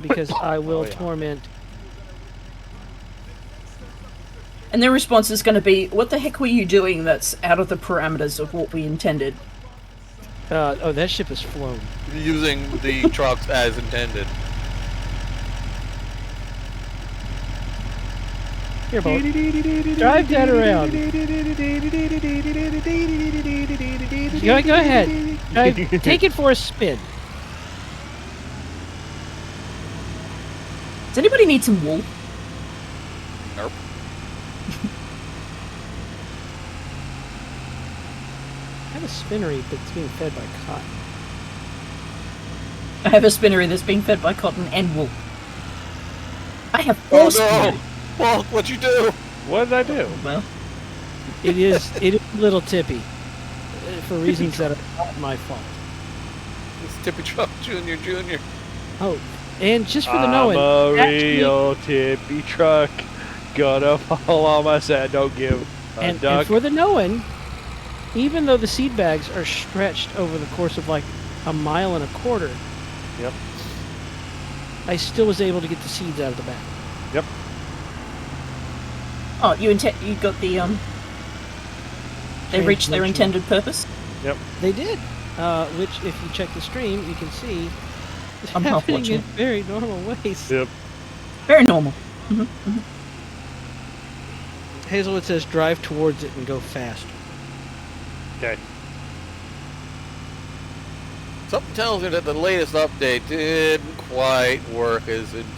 because I will torment. And their response is going to be, what the heck were you doing that's out of the parameters of what we intended? Oh, that ship is flown. Using the trucks as intended. Here, boat. Drive that around. Go ahead. Take it for a spin. Does anybody need some wool? Nope. I have a spinnery, but it's being fed by cotton. I have a spinnery that's being fed by cotton and wool. I have Oh 4 spinneries. no! Well, what'd you do? What did I do? Well, It is a little tippy for reasons that are not my fault. It's Tippy Truck Junior. Oh, and just for the I'm knowing, a real tippy truck. Gonna fall on my side. Don't give a and duck. for the knowing, even though the seed bags are stretched over the course of like 1.25 miles, Yep. I still was able to get the seeds out of the bag. Yep. oh, you got the They reached their intended purpose. Yep. They did. Which, if you check the stream, you can see is I'm half happening watching in it. very normal ways. Yep. Very normal. Hazelwood says drive towards it and go fast. Okay. Something tells me that the latest update didn't quite work as intended.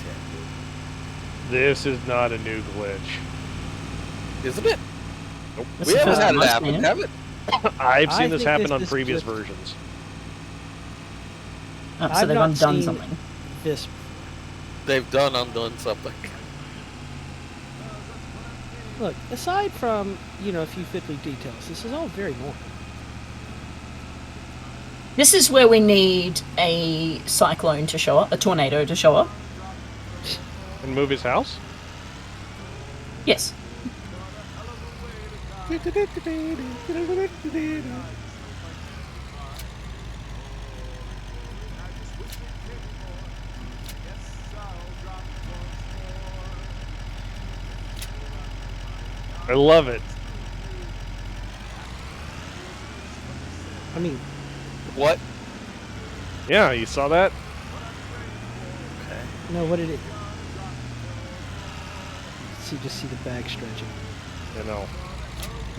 This is not a new glitch. Isn't it? Nope. That's We the haven't first had time it I've happen, seen it. have it? I've I seen this think happen this on is previous just- versions. Oh, so I've they've not undone seen something. This. They've undone something. Look, aside from, a few fiddly details, this is all very normal. This is where we need a cyclone to show up, a tornado to show up. And move his house? Yes. I love it. I mean, What? Yeah, you saw that? no, what did it... Just see the bag stretching. I know.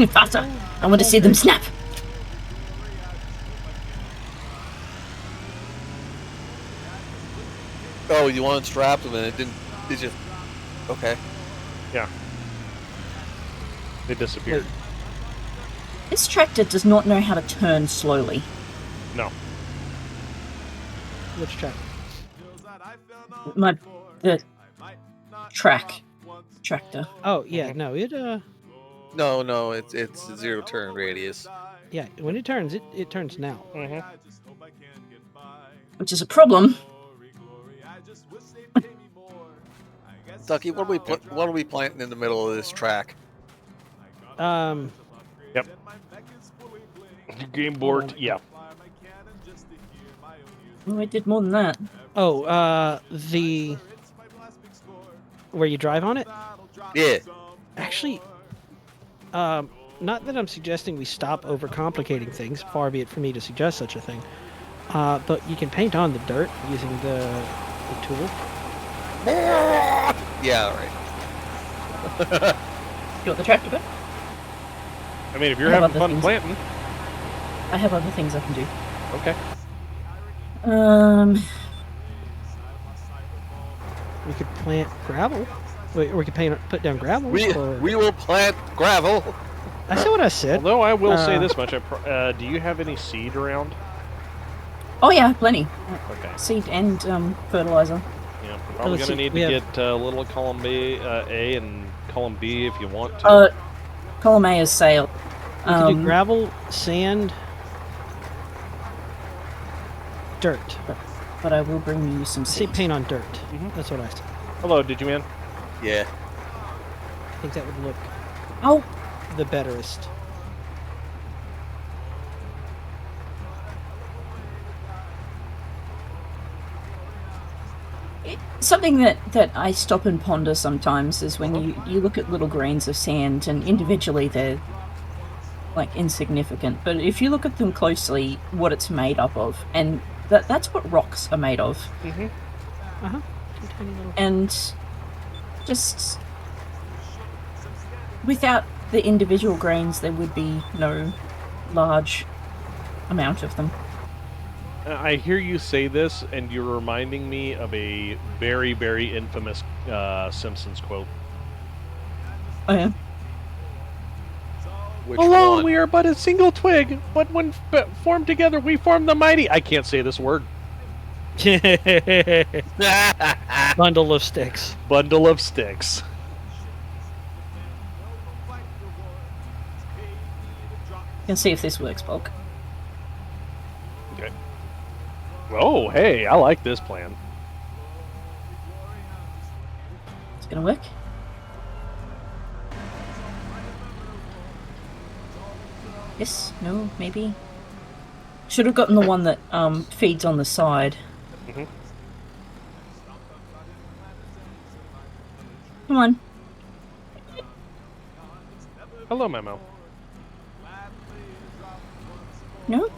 Faster! I want to see them snap! Oh, you wanted strapped them and it didn't. It just. Okay. Yeah. They disappeared. This tractor does not know how to turn slowly. No. Which tractor? The tractor. Oh, yeah, no, it, No, it's zero turn radius. yeah, when it turns, it turns now. Which is a problem. Ducky, what are we planting in the middle of this track? Yep. Game board, yeah. Oh, I did more than that. Oh, where you drive on it? Yeah. Actually, not that I'm suggesting we stop overcomplicating things, far be it for me to suggest such a thing, but you can paint on the dirt using the tool. Yeah, right. You want the tractor back? I mean, if you're I have having other fun things. planting. I have other things I can do. Okay. We could plant gravel. Wait, or we could put down gravel. We will plant gravel. I said what I said. Although I will say this much, do you have any seed around? Oh yeah, plenty. Okay. Seed and fertilizer. Yeah, probably let's gonna see, need we to have- get little column B, A, and column B if you want to. Column A is sail. We could do gravel, sand, dirt. But I will bring you some Say seed. paint on dirt. That's what I said. Hello, did you man? Yeah. I think that would look Oh, the betterest. something that I stop and ponder sometimes is when you look at little grains of sand, and individually they're like insignificant, but if you look at them closely, what it's made up of, and that's what rocks are made of. And just without the individual grains, there would be no large amount of them. I hear you say this, and you're reminding me of a very, very infamous Simpsons quote. Oh yeah. Which Alone one? we are but a single twig, but when formed together we form the mighty. I can't say this word. Bundle of sticks. Bundle of sticks. Can see if this works, Bulk. Okay. Oh, hey, I like this plan. It's gonna work. Yes, no, maybe. Should have gotten the one that feeds on the side. Come on. Hello, Memo. No?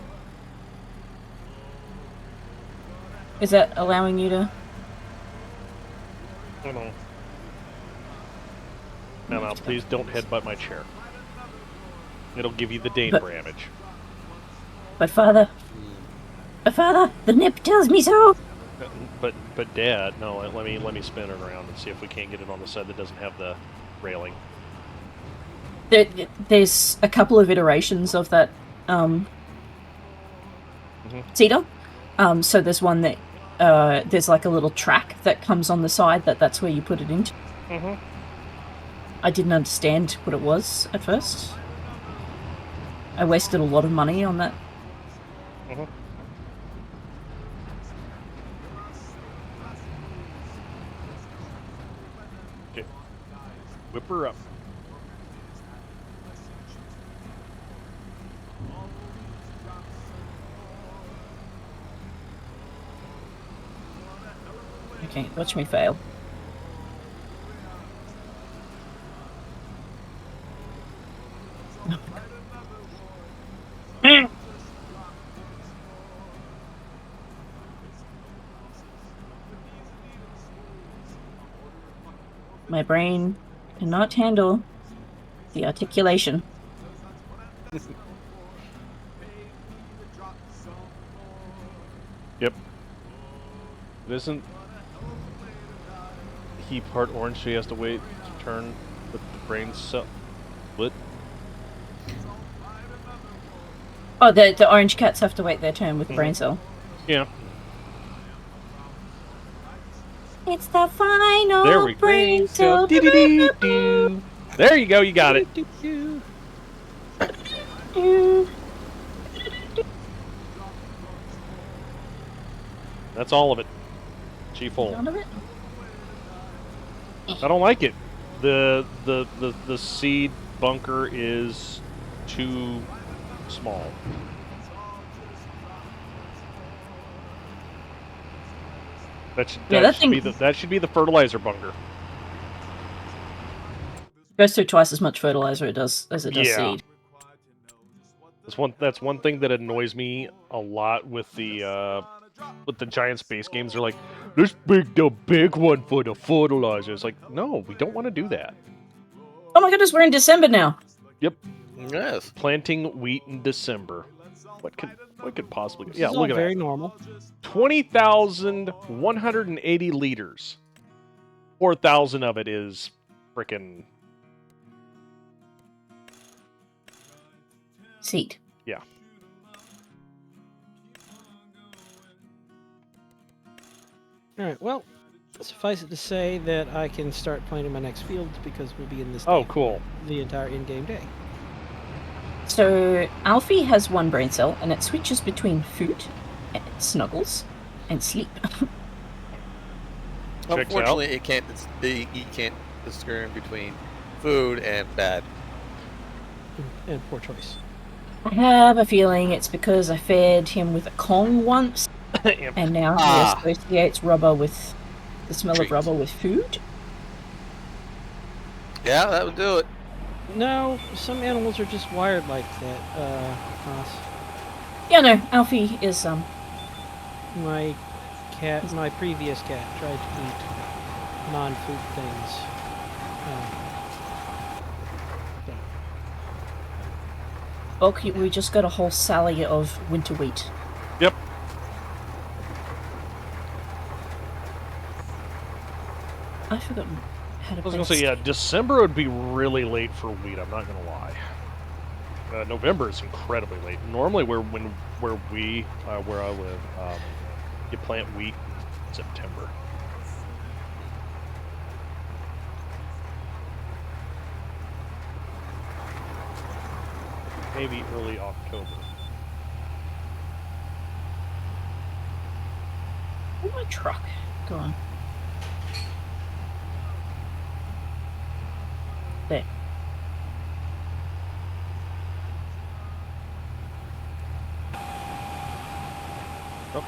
Is that allowing you to... No. No, please don't headbutt my chair. It'll give you the Dane damage. But father... But father, the nip tells me so! But Dad, no, let me spin it around and see if we can't get it on the side that doesn't have the railing. There's a couple of iterations of that cedar. So there's one that there's like a little track that comes on the side that's where you put it into. I didn't understand what it was at first. I wasted a lot of money on that. Okay. Whip her up. Okay, watch me fail. My brain cannot handle the articulation. Yep. It isn't he part orange, so he has to wait to turn with the brain cell. What? Oh, the orange cats have to wait their turn with the brain cell. Yeah. It's the final There we brain go. cell. Doo-doo-doo-doo. There you go, you got it. That's all of it. G-full. None of it? I don't like it. The seed bunker is too small. That should be the fertilizer bunker. Goes through twice as much fertilizer as it does seed. That's one thing that annoys me a lot with the giant space games. They're like, let's make the big one for the fertilizer. It's like, no, we don't want to do that. Oh my goodness, we're in December now. Yep. Yes. Planting wheat in December. What could possibly? This Yeah, is look all at very that. normal. 20,180 liters. 4,000 of it is frickin' seed. Yeah. All right. Well, suffice it to say that I can start planting my next field because we'll be in this. Oh, cool. The entire in-game day. So Alfie has one brain cell, and it switches between food, and snuggles, and sleep. Unfortunately, he can't discern between food and bad. And poor choice. I have a feeling it's because I fed him with a Kong once, and now he associates rubber with the smell of rubber with food. Yeah, that would do it. No, some animals are just wired like that, Haas. Yeah, no, Alfie is, My previous cat tried to eat non-food things. Okay, we just got a whole sally of winter wheat. Yep. I've forgotten how to I was gonna say, yeah, December would be really late for wheat. I'm not gonna lie. November is incredibly late. Normally, where I live, you plant wheat in September. Maybe early October. Where's my truck? Go on. There. Oh.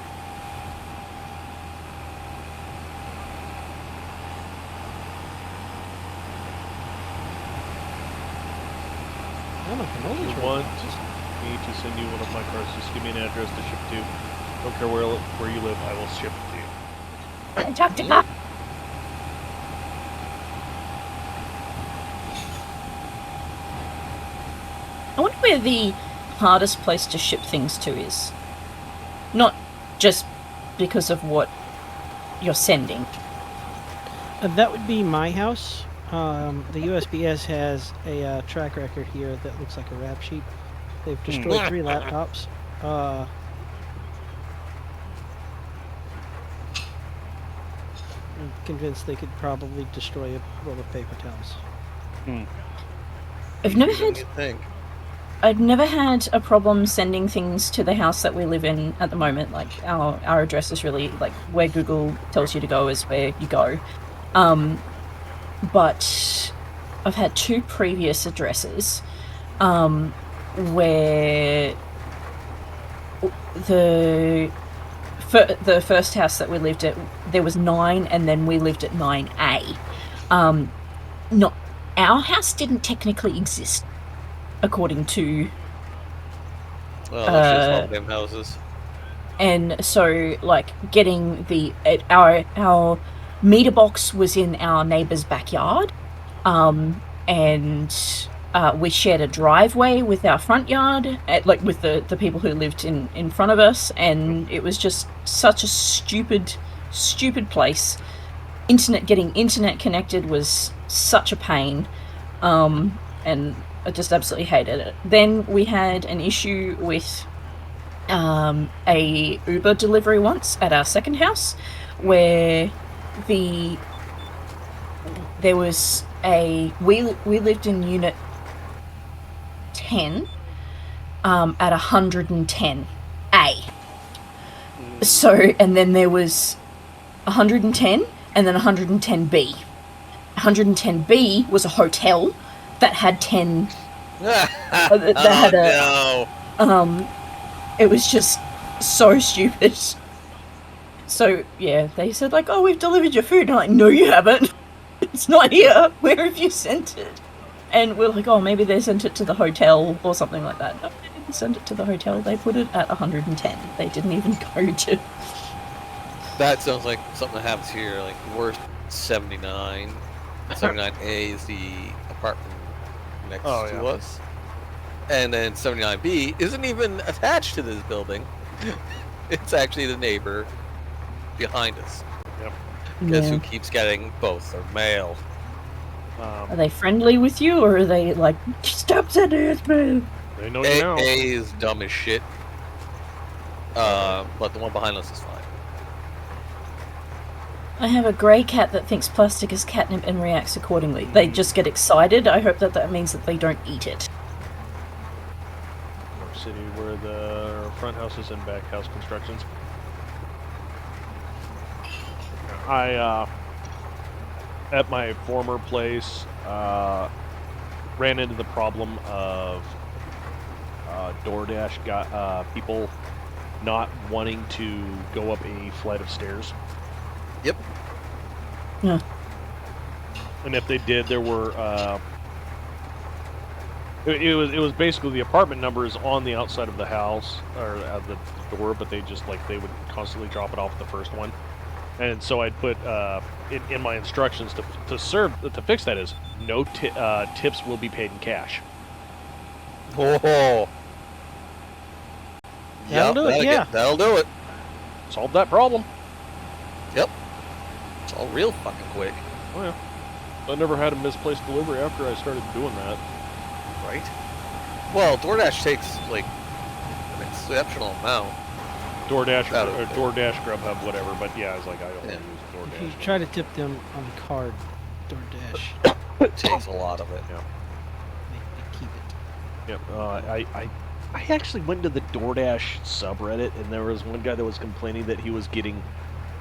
If you want me to send you one of my cars, just give me an address to ship to. Don't care where you live, I will ship it to you. Antarctica! I wonder where the hardest place to ship things to is. Not just because of what you're sending. That would be my house. The USPS has a track record here that looks like a rap sheet. They've destroyed 3 laptops. I'm convinced they could probably destroy a roll of paper towels. I've never had a problem sending things to the house that we live in at the moment. Like our address is really like where Google tells you to go is where you go. But I've had 2 previous addresses where the first house that we lived at, there was 9, and then we lived at 9A. Not our house didn't technically exist, according to. Well, that's just all them houses. And so, like, getting our meter box was in our neighbor's backyard, and we shared a driveway with our front yard, like with the people who lived in front of us, and it was just such a stupid place. Getting internet connected was such a pain, and I just absolutely hated it. Then we had an issue with a Uber delivery once at our second house, where there was we lived in unit 10 at 110A. So, and then there was 110 and then 110B. 110B was a hotel that had 10 it was just so stupid. So yeah, they said like, oh, we've delivered your food, and I'm like, no you haven't. It's not here. Where have you sent it? And we're like, oh, maybe they sent it to the hotel or something like that. No, they didn't send it to the hotel. They put it at 110. They didn't even go to. That sounds like something that happens here. Like worst 79. 79A is the apartment next to us, and then 79B isn't even attached to this building. It's actually the neighbor behind us. Yep. Guess who keeps getting both their mail? Are they friendly with you, or are they like, stop sending us mail? They know you now. A is dumb as shit. But the one behind us is fine. I have a grey cat that thinks plastic is catnip and reacts accordingly. They just get excited. I hope that means that they don't eat it. City where the front houses and back house constructions. I at my former place ran into the problem of DoorDash got people not wanting to go up a flight of stairs. Yep. Yeah. And if they did, there were it was basically the apartment number is on the outside of the house or at the door, but they just like they would constantly drop it off the first one. And so I'd put in my instructions to fix that is no tips will be paid in cash. Oh. That'll do it, yeah. That'll do it. Solve that problem. Yep. It's all real fucking quick. Oh yeah. I never had a misplaced delivery after I started doing that. Right? Well, DoorDash takes like an exceptional amount. DoorDash, DoorDash, Grubhub, whatever. But yeah, I was like, I don't want to use DoorDash. If you try to tip them on the card, DoorDash. It takes a lot of it. Yeah. They keep it. Yep. I actually went to the DoorDash subreddit, and there was one guy that was complaining that he was getting,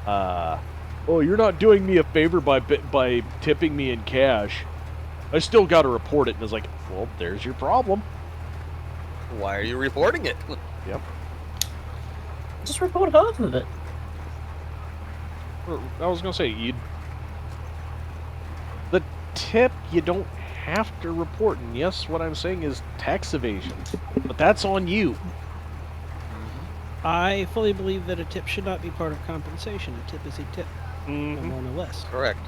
oh, you're not doing me a favor by tipping me in cash. I still got to report it. And I was like, well, there's your problem. Why are you reporting it? Yep. Just report half of it. I was gonna say the tip you don't have to report, and yes, what I'm saying is tax evasion, but that's on you. I fully believe that a tip should not be part of compensation. A tip is a tip, no more no less. Correct.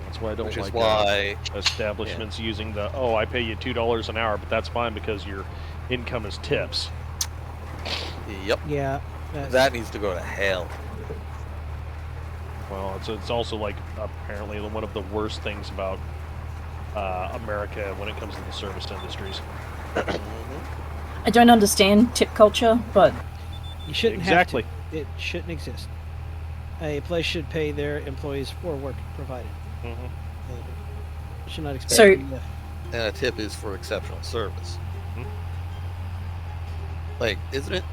That's why I don't Which like is why establishments using the I pay you $2 an hour, but that's fine because your income is tips. Yep. Yeah. That needs to go to hell. Well, it's also like apparently one of the worst things about America when it comes to the service industries. I don't understand tip culture, but You shouldn't Exactly. have to. It shouldn't exist. A place should pay their employees for work provided. Should not expect. So- And a tip is for exceptional service. Like, isn't it?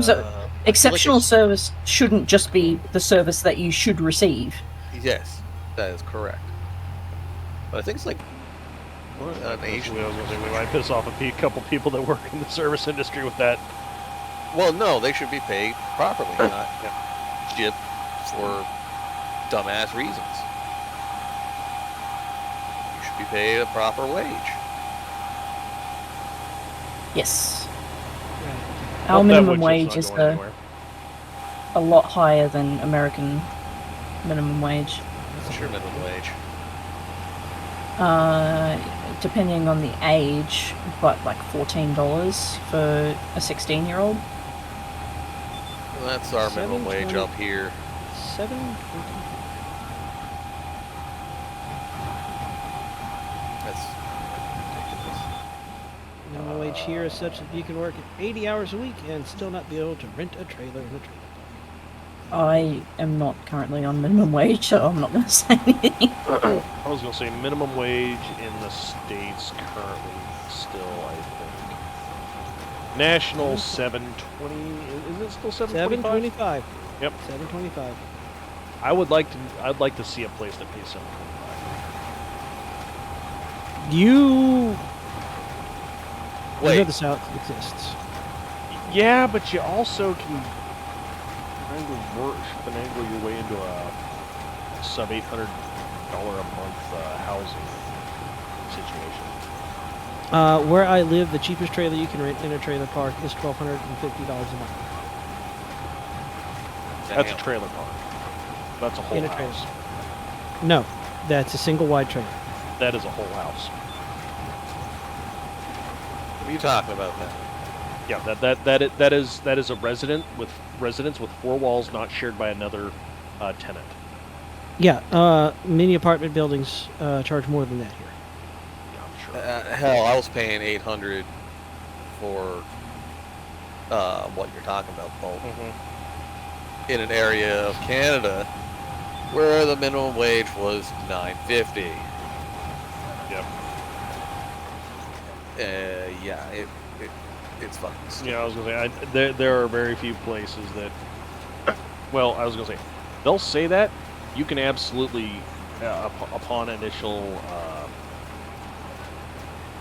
So, exceptional service shouldn't just be the service that you should receive. Yes, that is correct. But I think it's like an Asian. I was going to say we might piss off a couple people that work in the service industry with that. Well, no, they should be paid properly, not shit for dumbass reasons. You should be paid a proper wage. Yes. Well, Our that minimum wage is wage not is going anywhere. a lot higher than American minimum wage. What's your minimum wage? Depending on the age, but like $14 for a 16-year-old. Well, that's our minimum wage 7.20. up here. 7.20. That's ridiculous. Minimum wage here is such that you can work 80 hours a week and still not be able to rent a trailer in a trailer. I am not currently on minimum wage, so I'm not going to say anything. I was going to say minimum wage in the States currently still, I think. National 720. Is it still 725? 7.25. Yep. 7.25. I'd like to see a place that pays 725. You. Wait. I know the South exists. Yeah, but you also can finagle your way into a sub $800 a month housing situation. Where I live, the cheapest trailer you can rent in a trailer park is $1,250 a month. That's a trailer park. That's a whole In a house. trailer. No, that's a single wide trailer. That is a whole house. What are you talking about then? Yeah, that is a residence with 4 walls not shared by another tenant. Yeah, many apartment buildings charge more than that here. Yeah, I'm sure. Hell, I was paying $800 for what you're talking about, Paul. In an area of Canada where the minimum wage was $9.50. Yep. Yeah, it's fucking stupid. Yeah, I was gonna say there are very few places that. Well, I was gonna say they'll say that you can absolutely upon initial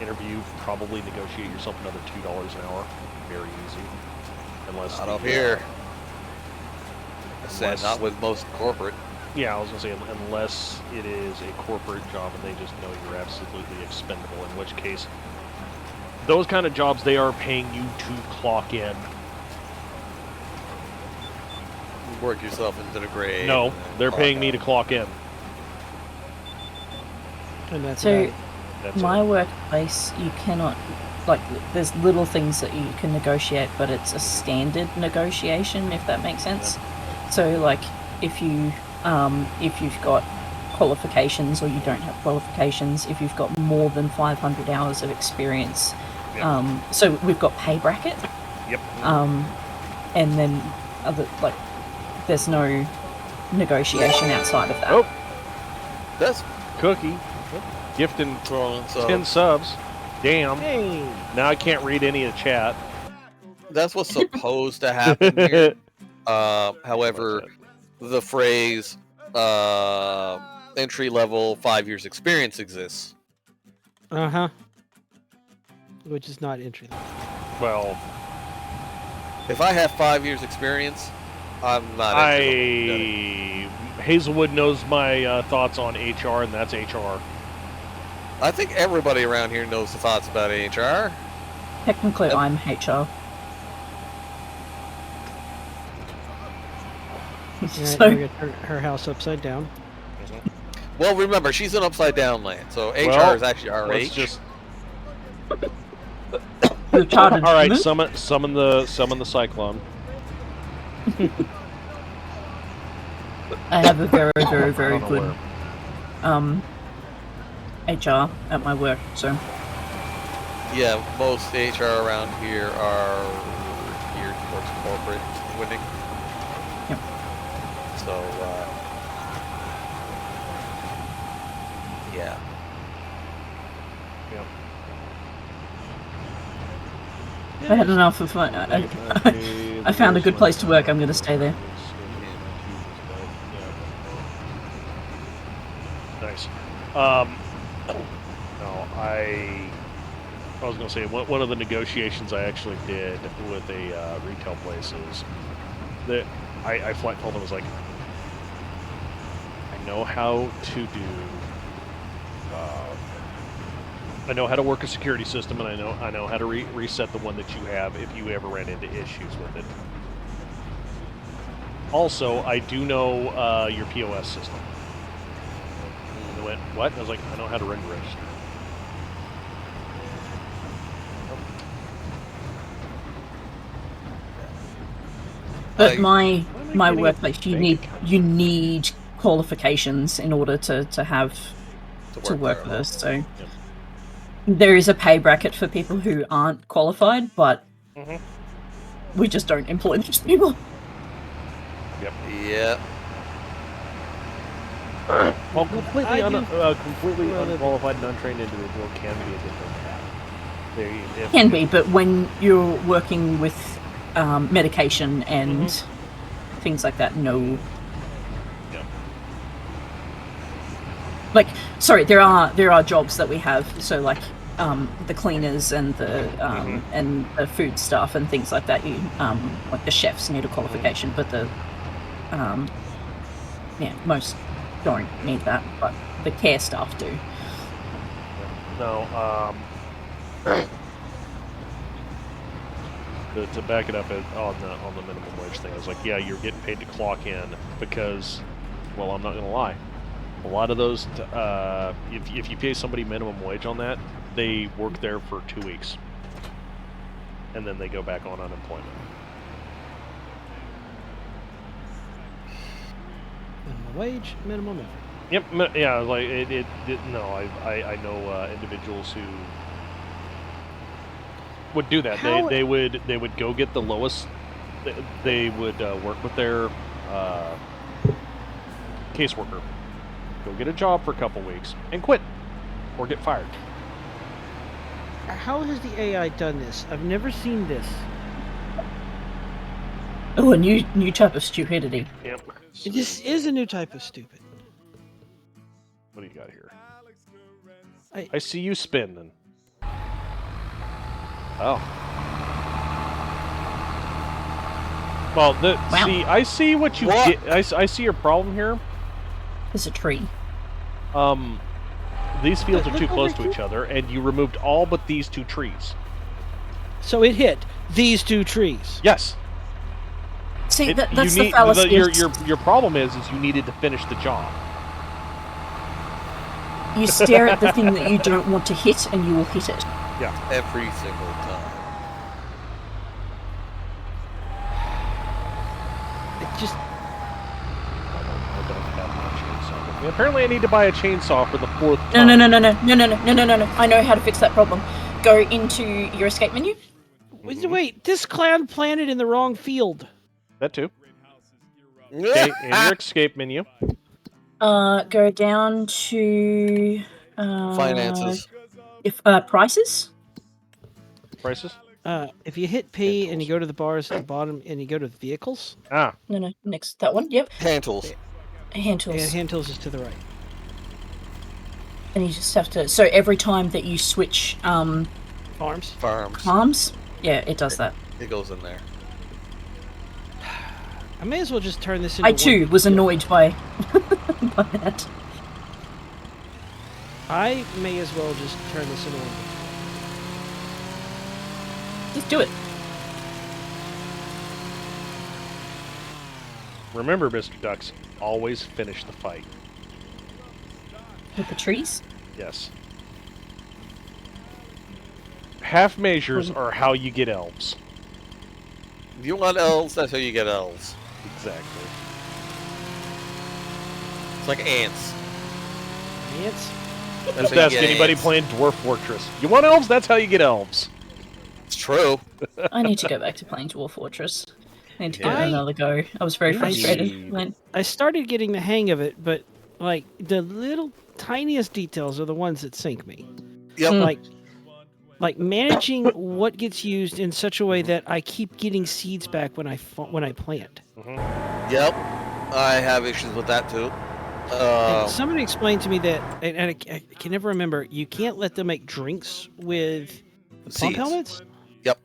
interview probably negotiate yourself another $2 an hour, very easy. Unless Not up here. I said not with most corporate. Yeah, I was gonna say unless it is a corporate job and they just know you're absolutely expendable. In which case, those kind of jobs they are paying you to clock in. Work yourself into the grave. No, they're paying me to clock in. And that's So, That's my it. workplace, you cannot, like, there's little things that you can negotiate, but it's a standard negotiation, if that makes sense. So, like, if you've got qualifications or you don't have qualifications, if you've got more than 500 hours of experience, so we've got pay bracket. Yep. And then other, like, there's no negotiation outside of that. Oh, that's Cookie gifting throwing 10 subs. Damn. Hey. Now I can't read any of the chat. That's what's supposed to happen here. However, the phrase entry level 5 years experience exists. Which is not entry level. Well, if I have 5 years experience, I'm not. Hazelwood knows my thoughts on HR, and that's HR. I think everybody around here knows the thoughts about HR. Technically, I'm HR. Right, So- we're gonna turn her house upside down. Well, remember, she's in upside down land, so HR Well, is actually RH. let's just. Retarded All right, human? summon the cyclone. I have a very, very, very I don't know good HR at my work, so. Yeah, most HR around here are geared towards corporate winning. Yep. So, yeah. Yep. I had enough of my. I found a good place to work. I'm going to stay there. Nice. No, I was going to say one of the negotiations I actually did with a retail place is that I flat told them, I was like, I know how to do. I know how to work a security system, and I know how to reset the one that you have if you ever ran into issues with it. Also, I do know your POS system. And they went, what? I was like, I know how to run the register. But my workplace, you need qualifications in order to have to work there. So there is a pay bracket for people who aren't qualified, but we just don't employ those people. Yep. Yeah. Well, completely unqualified and untrained individual can be a different path. Can be, but when you're working with medication and things like that, no. Yeah. Like, sorry, there are jobs that we have. So like the cleaners and the food staff and things like that. You like the chefs need a qualification, but the most don't need that, but the care staff do. No, to back it up on the minimum wage thing, I was like, yeah, you're getting paid to clock in because, well, I'm not gonna lie, a lot of those, if you pay somebody minimum wage on that, they work there for 2 weeks, and then they go back on unemployment. Minimum wage, minimum effort. Yep. Yeah. Like no, I know individuals who would do that. They would go get the lowest. They would work with their caseworker, go get a job for a couple weeks, and quit, or get fired. How has the AI done this? I've never seen this. Oh, a new type of stupidity. Yep. This is a new type of stupid. What do you got here? I see you spinning. Oh. Well, see, I see what you get. I see your problem here. It's a tree. These fields are too close to each other, and you removed all but these 2 trees. So it hit these 2 trees. Yes. See, that's the fallacy. Your problem is you needed to finish the job. You stare at the thing that you don't want to hit, and you will hit it. Yeah. Every single time. It just. I don't have my chainsaw. Apparently, I need to buy a chainsaw for the 4th No. time. I know how to fix that problem. Go into your escape menu. Wait, this clown planted in the wrong field. That too. Okay, in your escape menu. Go down to Finances. Prices. Prices. If you hit P and you go to the bars at the bottom and you go to the vehicles. Ah. No, next that one. Yep. Hand tools. Hand tools. Yeah, hand tools is to the right. And you just have to. So every time that you switch farms, yeah, it does that. It goes in there. I may as well just turn this into. I too was annoyed by that. I may as well just turn this into one. Just do it. Remember, Mr. Ducks, always finish the fight. With the trees? Yes. Half measures are how you get elves. If you want elves, that's how you get elves. Exactly. like ants. Ants? That's Just how you ask get anybody ants. playing Dwarf Fortress. You want elves? That's how you get elves. It's true. I need to go back to playing Dwarf Fortress. I need to give Yeah. it another go. I was very frustrated Indeed. when. I started getting the hang of it, but like the little tiniest details are the ones that sink me. Yep. Like managing what gets used in such a way that I keep getting seeds back when I plant. Yep. I have issues with that too. And somebody explained to me that, and I can never remember, you can't let them make drinks with the plump Seeds. helmets. Yep.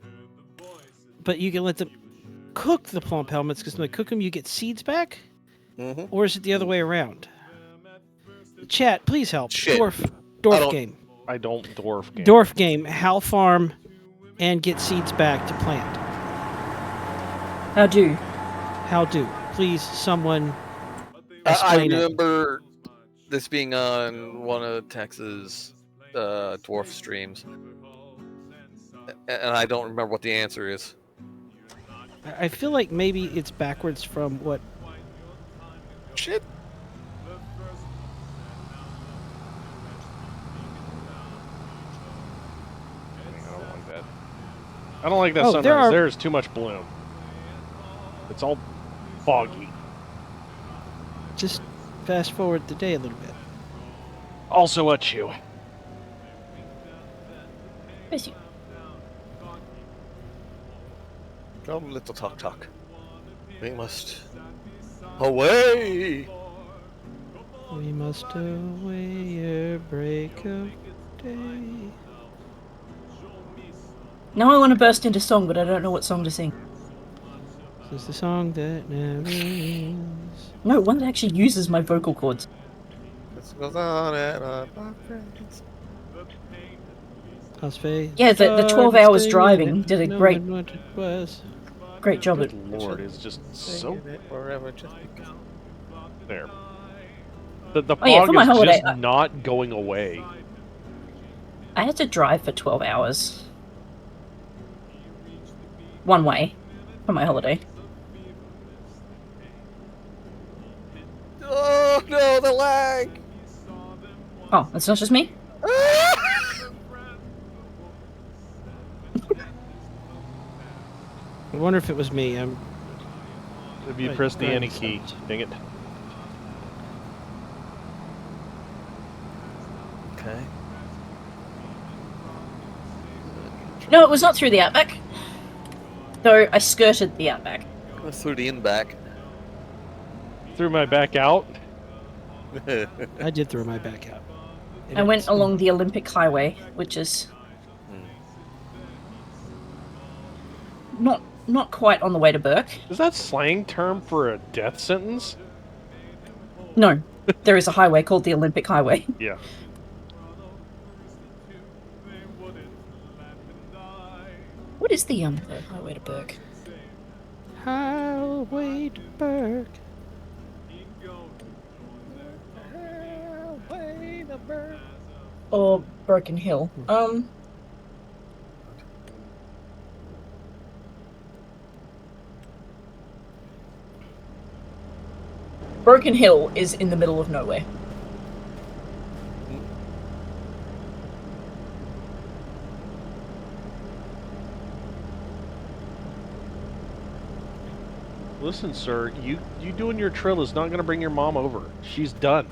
But you can let them cook the plump helmets, because when they cook them, you get seeds back? Or is it the other way around? Chat, please help. Shit. Dwarf game. I don't dwarf game. Dwarf game. How farm and get seeds back to plant. How do? How do? Please, someone I explain it. remember this being on one of Texas dwarf streams, and I don't remember what the answer is. I feel like maybe it's backwards from what. Shit. I don't like that. I don't like that Oh, sunrise. There's too much bloom. It's all foggy. Just fast forward the day a little bit. Also a chew. Miss you. Come, little talk. We must away. We must away a break of day. Now I want to burst into song, but I don't know what song to sing. This is the song that never ends. No, one that actually uses my vocal cords. This goes on and on, my friends. Yeah, the 12 hours driving did a great job at Good Lord, it's just so forever just because. there. The Oh, yeah, fog for my is holiday, just not going away. I had to drive for 12 hours. One way for my holiday. Oh no, the lag! Oh, it's not just me? I wonder if it was me. If you press the any key, dang it. Okay. No, it was not through the Outback. Though I skirted the Outback. Through the in-back. Threw my back out? I did throw my back out. I went along the Olympic Highway, which is not quite on the way to Burke. Is that slang term for a death sentence? No, there is a highway called the Olympic Highway. Yeah. What is the highway to Burke? Highway to Burke. Or Broken Hill. Broken Hill is in the middle of nowhere. Listen, sir, you doing your trill is not going to bring your mom over. She's done.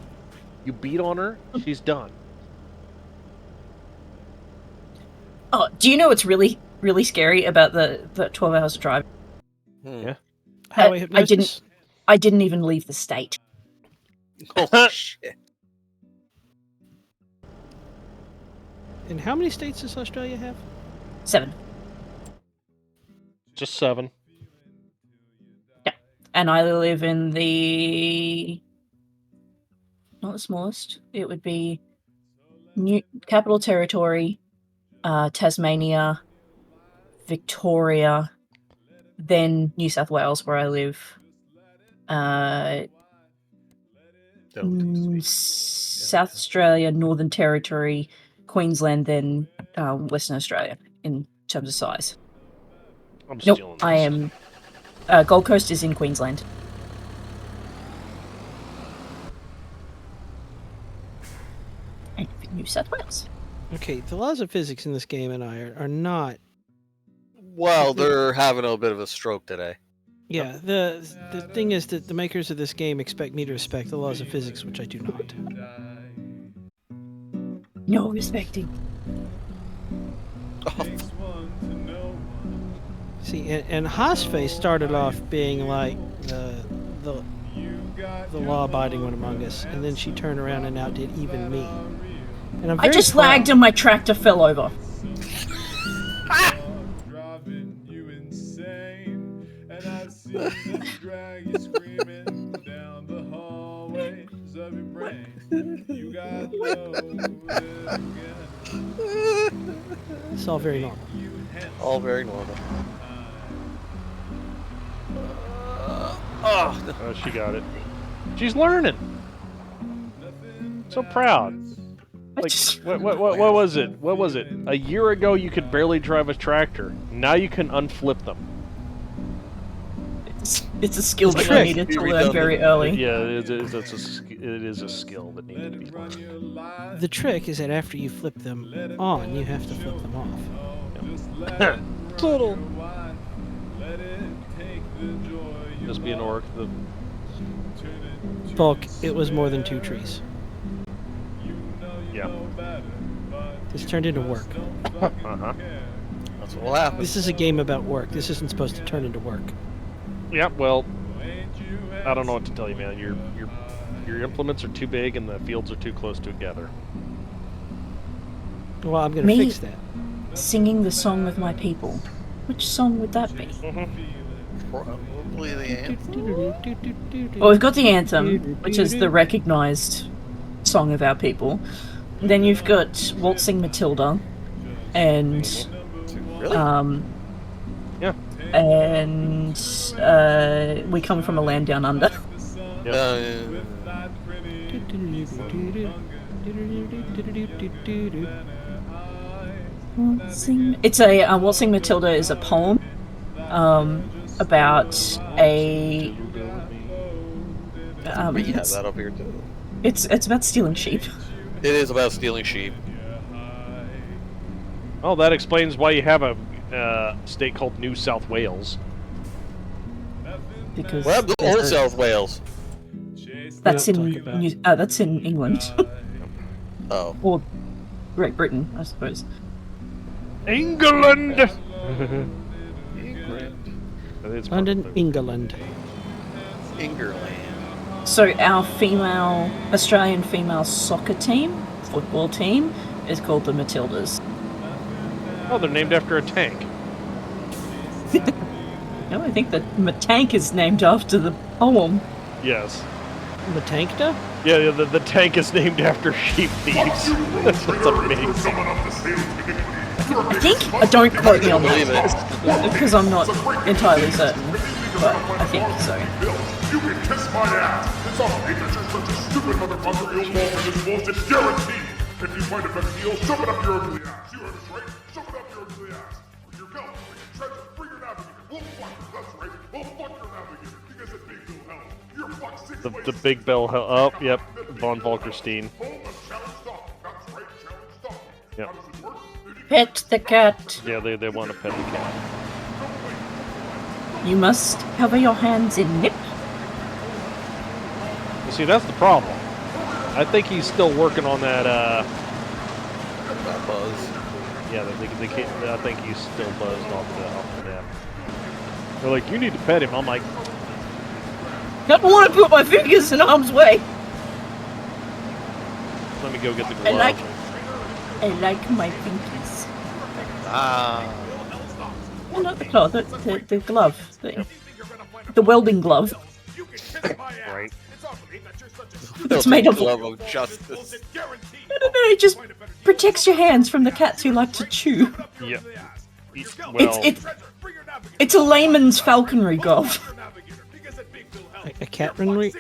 You beat on her, she's done. Oh, do you know what's really, really scary about the 12 hours of driving? Yeah. Highway hypnosis? I didn't even leave the state. Oh, shit. And how many states does Australia have? 7. Just 7. Yeah. And I live in the... not the smallest. It would be Capital Territory, Tasmania, Victoria, then New South Wales, where I live. South Australia, Northern Territory, Queensland, then Western Australia in terms of size. I'm Nope, stealing I this. am. Gold Coast is in Queensland. New South Wales. Okay, the laws of physics in this game and I are not. Well, they're having a bit of a stroke today. Yeah, the thing is that the makers of this game expect me to respect the laws of physics, which I do not. No respecting. See, and Haasface started off being like the law-abiding one among us, and then she turned around and outdid even me. And I'm I very just proud. lagged and my tractor fell over. It's all very normal. All very normal. Oh, she got it. She's learning. So proud. Like, what was it? What was it? A year ago, you could barely drive a tractor. Now you can unflip them. It's a skill that I needed to learn very early. Yeah, it is a skill that needed to be learned. The trick is that after you flip them on, you have to flip them off. Total. Just be an orc. Bulk, it was more than 2 trees. Yeah. This turned into work. Uh-huh. That's what will happen. This is a game about work. This isn't supposed to turn into work. Yeah, well, I don't know what to tell you, man. Your implements are too big and the fields are too close together. Well, I'm going to fix that. Singing the song of my people. Which song would that be? Probably the anthem. Well, we've got the anthem, which is the recognised song of our people. Then you've got Waltzing Matilda, and yeah, and We Come From a Land Down Under. It's a Waltzing Matilda is a poem about a. We have that up here too. It's about stealing sheep. It is about stealing sheep. Well, that explains why you have a state called New South Wales. Because well, Old South Wales. That's in that's in England. Oh. Or Great Britain, I suppose. England. London, England. England. So our Australian female soccer team, football team, is called the Matildas. Oh, they're named after a tank. No, I think that Matank is named after the poem. Yes. Matankta? Yeah, the tank is named after sheep thieves. That's amazing. I think, don't quote me on that, because I'm not entirely certain, but I think so. You can kiss my ass! It's all fake that you're such a stupid motherfucker, you'll fall for this bullshit, guaranteed! If you find a better deal, shove it up your ugly ass! You heard us right? Shove it up your ugly ass! With your belt, bring your treasure, bring your navigator! We'll fuck her, that's right! We'll fuck your navigator, because it Big Bill Hell! You're fucked 6 ways! The Big Bell Hell. Oh, yep. Von Volkerstein. Yep. Pet the cat. Yeah, they want to pet the cat. You must cover your hands in nip. You see, that's the problem. I think he's still working on that, buzz. Yeah, they can't, I think he's still buzzed off the nap. They're like, you need to pet him. I'm like, I don't want to put my fingers in harm's way. let me go get the glove. I like my pinkies. Ah. Well, not the glove, the glove. The welding glove. Right. It's made of glove of justice. No, it just protects your hands from the cats who like to chew. Yeah. Well, It's a layman's falconry glove. A catrinry?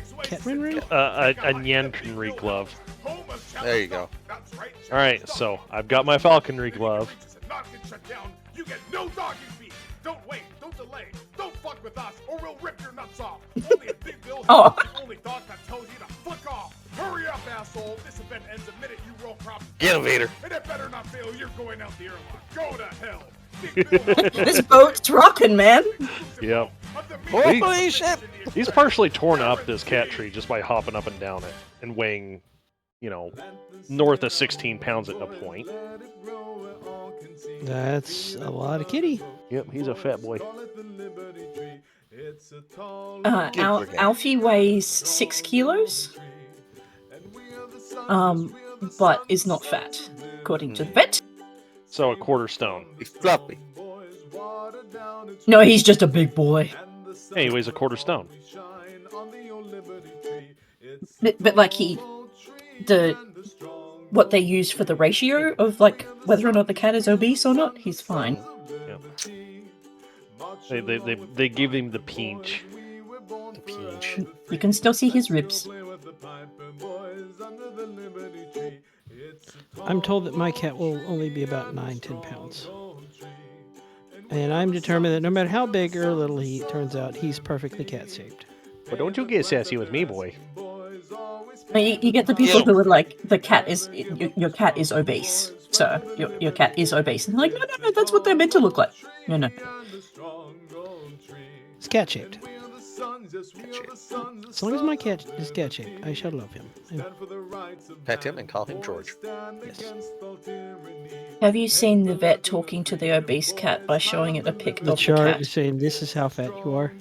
a Nyankenry glove. There you go. Alright, so I've got my falconry glove. You get no doggy feet. Don't wait. Don't delay. Don't fuck work with us, or we'll rip your nuts off. Only a big bill Oh. is the only dog that tells you to fuck off. Hurry up, asshole. This event ends the minute you roll crop. Get him, Vader. And it better not fail. You're going out the airlock. Go to hell. Big Bill This boat's rocking, man. Yep. Holy shit! He's partially torn up this cat tree just by hopping up and down it and weighing, north of 16 pounds at a point. That's a lot of kitty. Yep, he's a fat boy. Alfie weighs 6 kilos, but is not fat, according to the vet. So a quarter stone. He's fluffy. No, he's just a big boy. Hey, he weighs a quarter stone. But like what they use for the ratio of like whether or not the cat is obese or not, he's fine. Yeah. They give him the pinch. The pinch. You can still see his ribs. I'm told that my cat will only be about 9-10 pounds. And I'm determined that no matter how big or little he turns out, he's perfectly cat-shaped. But don't you get sassy with me, boy. You get the people who are like, your cat is obese. So, your cat is obese. And they're like, no, that's what they're meant to look like. No. It's cat-shaped. As long as my cat is cat-shaped, I shall love him. Pet him and call him George. Yes. Have you seen the vet talking to the obese cat by showing it a pic of The the chart cat? is saying, this is how fat you are.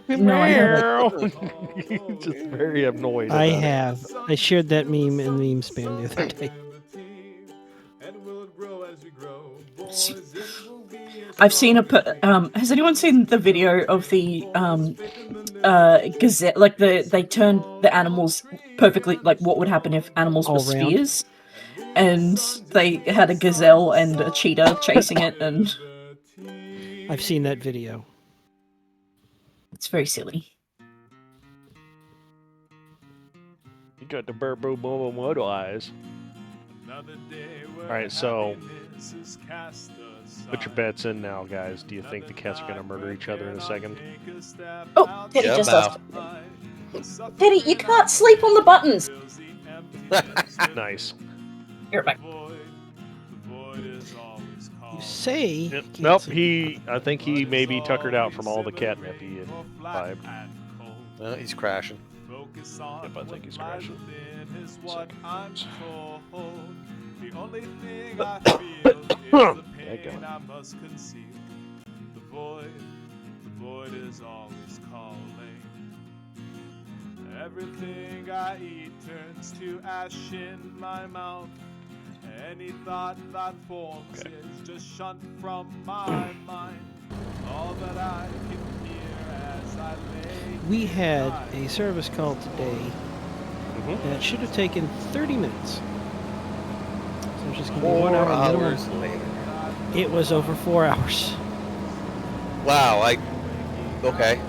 No, I haven't. Just very annoyed. I about it. have. I shared that meme in Meme Spam the other day. I've seen has anyone seen the video of the gazelle? Like they turned the animals perfectly, like what would happen if animals were All round? spheres, and they had a gazelle and a cheetah chasing it, and I've seen that video. it's very silly. You got the burbo bobo model eyes. Alright, so put your bets in now, guys. Do you think the cats are going to murder each other in a second? Oh, Teddy Yeah, just about. asked. Teddy, you can't sleep on the buttons. Nice. You're back. You say... Yep. Nope, I think he maybe tuckered out from all the catnip he had vibed. Well, he's crashing. Yep, I think he's crashing. The only thing I feel is the pain I must conceal. The void is always calling. Everything I eat turns to ash in my mouth. Any thought that forms is just shunned from my mind. All that I can hear as I lay. We had a service call today that should have taken 30 minutes. So it's just going to be 1 hour hours minimum. later. It was over 4 hours. Wow, okay.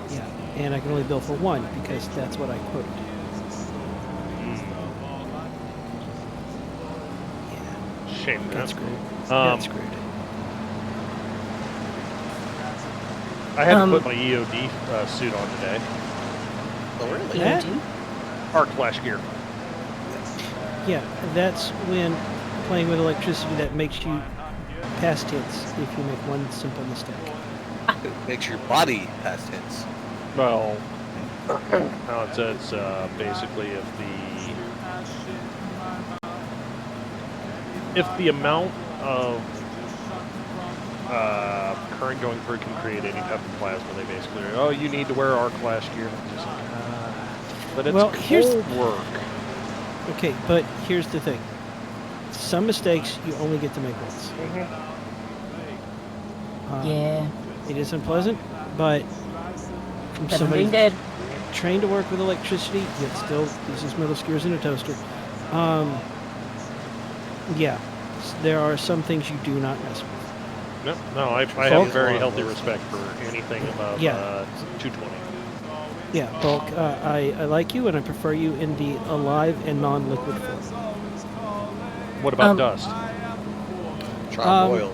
Yeah, and I can only bill for one because that's what I quoted. Shame. Got screwed. Got screwed. I had to put my EOD suit on today. Oh, really? That? Arc flash gear. Yeah, that's when playing with electricity that makes you past tense if you make one simple mistake. It makes your body past tense. Well, no, it says basically if the amount of current going through can create any type of plasma, they basically are, you need to wear arc flash gear. Just like, but it's Well, here's- cold work. Okay, but here's the thing. Some mistakes you only get to make once. Yeah. It is unpleasant, but from Better somebody being dead. trained to work with electricity, yet still uses metal skewers in a toaster. Yeah, there are some things you do not mess with. No, I have very healthy respect for anything above 220. Yeah, Bulk, I like you and I prefer you in the alive and non-liquid form. What about dust? Charbroiled.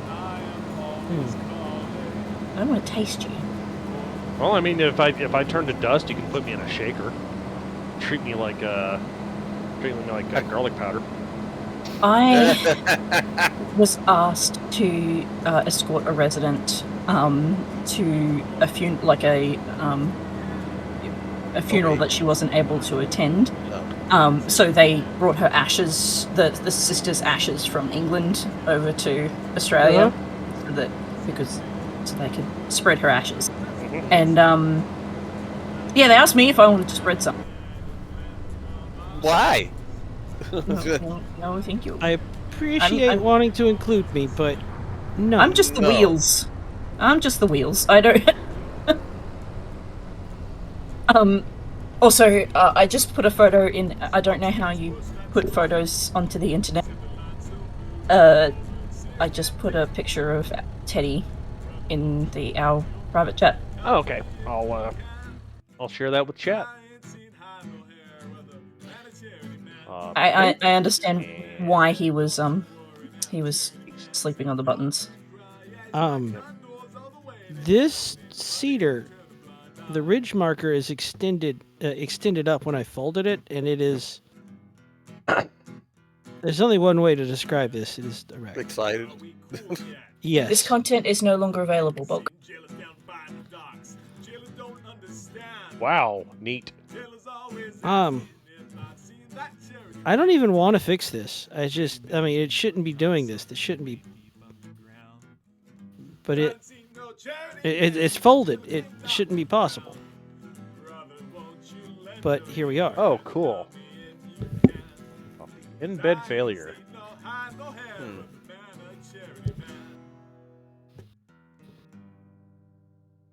I don't want to taste you. Well, I mean, if I turn to dust, you can put me in a shaker. Treat me like garlic powder. I was asked to escort a resident to a funeral that she wasn't able to attend. So they brought her ashes, the sister's ashes from England over to Australia, so they could spread her ashes. And yeah, they asked me if I wanted to spread some. Why? No, thank you. I appreciate wanting to include me, but no. I'm just the wheels. I'm just the wheels. I don't. Also, I just put a photo in. I don't know how you put photos onto the internet. I just put a picture of Teddy in our private chat. Oh, okay. I'll share that with chat. I understand why he was sleeping on the buttons. This cedar, the ridge marker is extended up when I folded it, and it is. There's only one way to describe this. It is erect. Excited. Yes. This content is no longer available, Bulk. Wow, neat. I don't even want to fix this. I mean, it shouldn't be doing this. This shouldn't be. But it's folded. It shouldn't be possible. But here we are. Oh, cool. In-bed failure.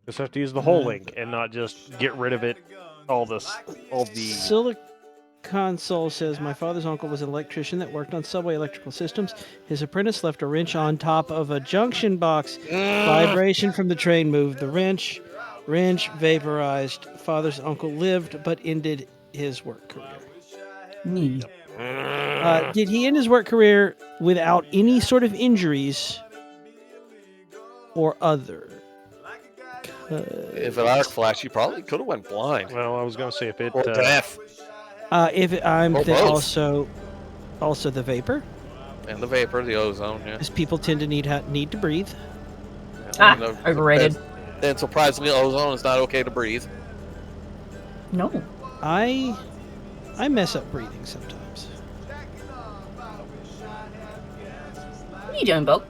Just have to use the whole link and not just get rid of it. All the. Console says, my father's uncle was an electrician that worked on subway electrical systems. His apprentice left a wrench on top of a junction box. Vibration from the train moved the wrench. Wrench vaporized. Father's uncle lived but ended his work career. Did he end his work career without any sort of injuries or other? If it arc flash, you probably could have went blind. Well, I was going to say if it... Or deaf. Also the vapor. And the vapor, the ozone, yeah. Because people tend to need to breathe. Overrated. And surprisingly, ozone is not okay to breathe. No. I mess up breathing sometimes. What are you doing, Bulk?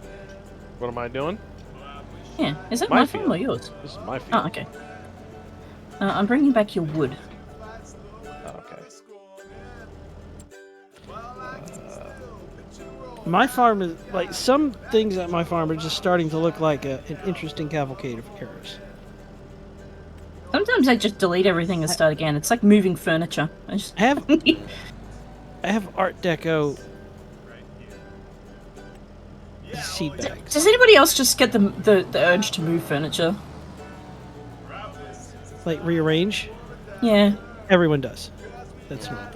What am I doing? Yeah, is that my phone or yours? This is my field. Oh, okay. I'm bringing back your wood. Okay. My farm is like some things at my farm are just starting to look like an interesting cavalcade of errors. Sometimes I just delete everything and start again. It's like moving furniture. I have Art Deco seed bags. Does anybody else just get the urge to move furniture? Like rearrange? Yeah. Everyone does. That's normal.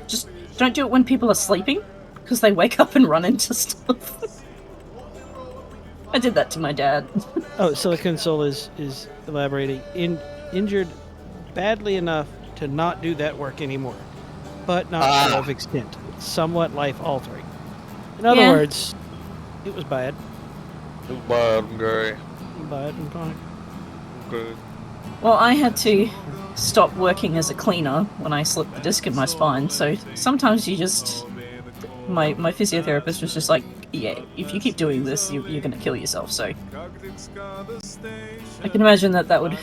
Just don't do it when people are sleeping, because they wake up and run into stuff. I did that to my dad. Oh, Silicon Soul is elaborating. Injured badly enough to not do that work anymore, but not of extent. Somewhat life-altering. In other words, it was bad. It was bad and gay. Bad and chronic. Good. Well, I had to stop working as a cleaner when I slipped the disc in my spine, so sometimes you just... My physiotherapist was just like, yeah, if you keep doing this, you're going to kill yourself, so... I can imagine that would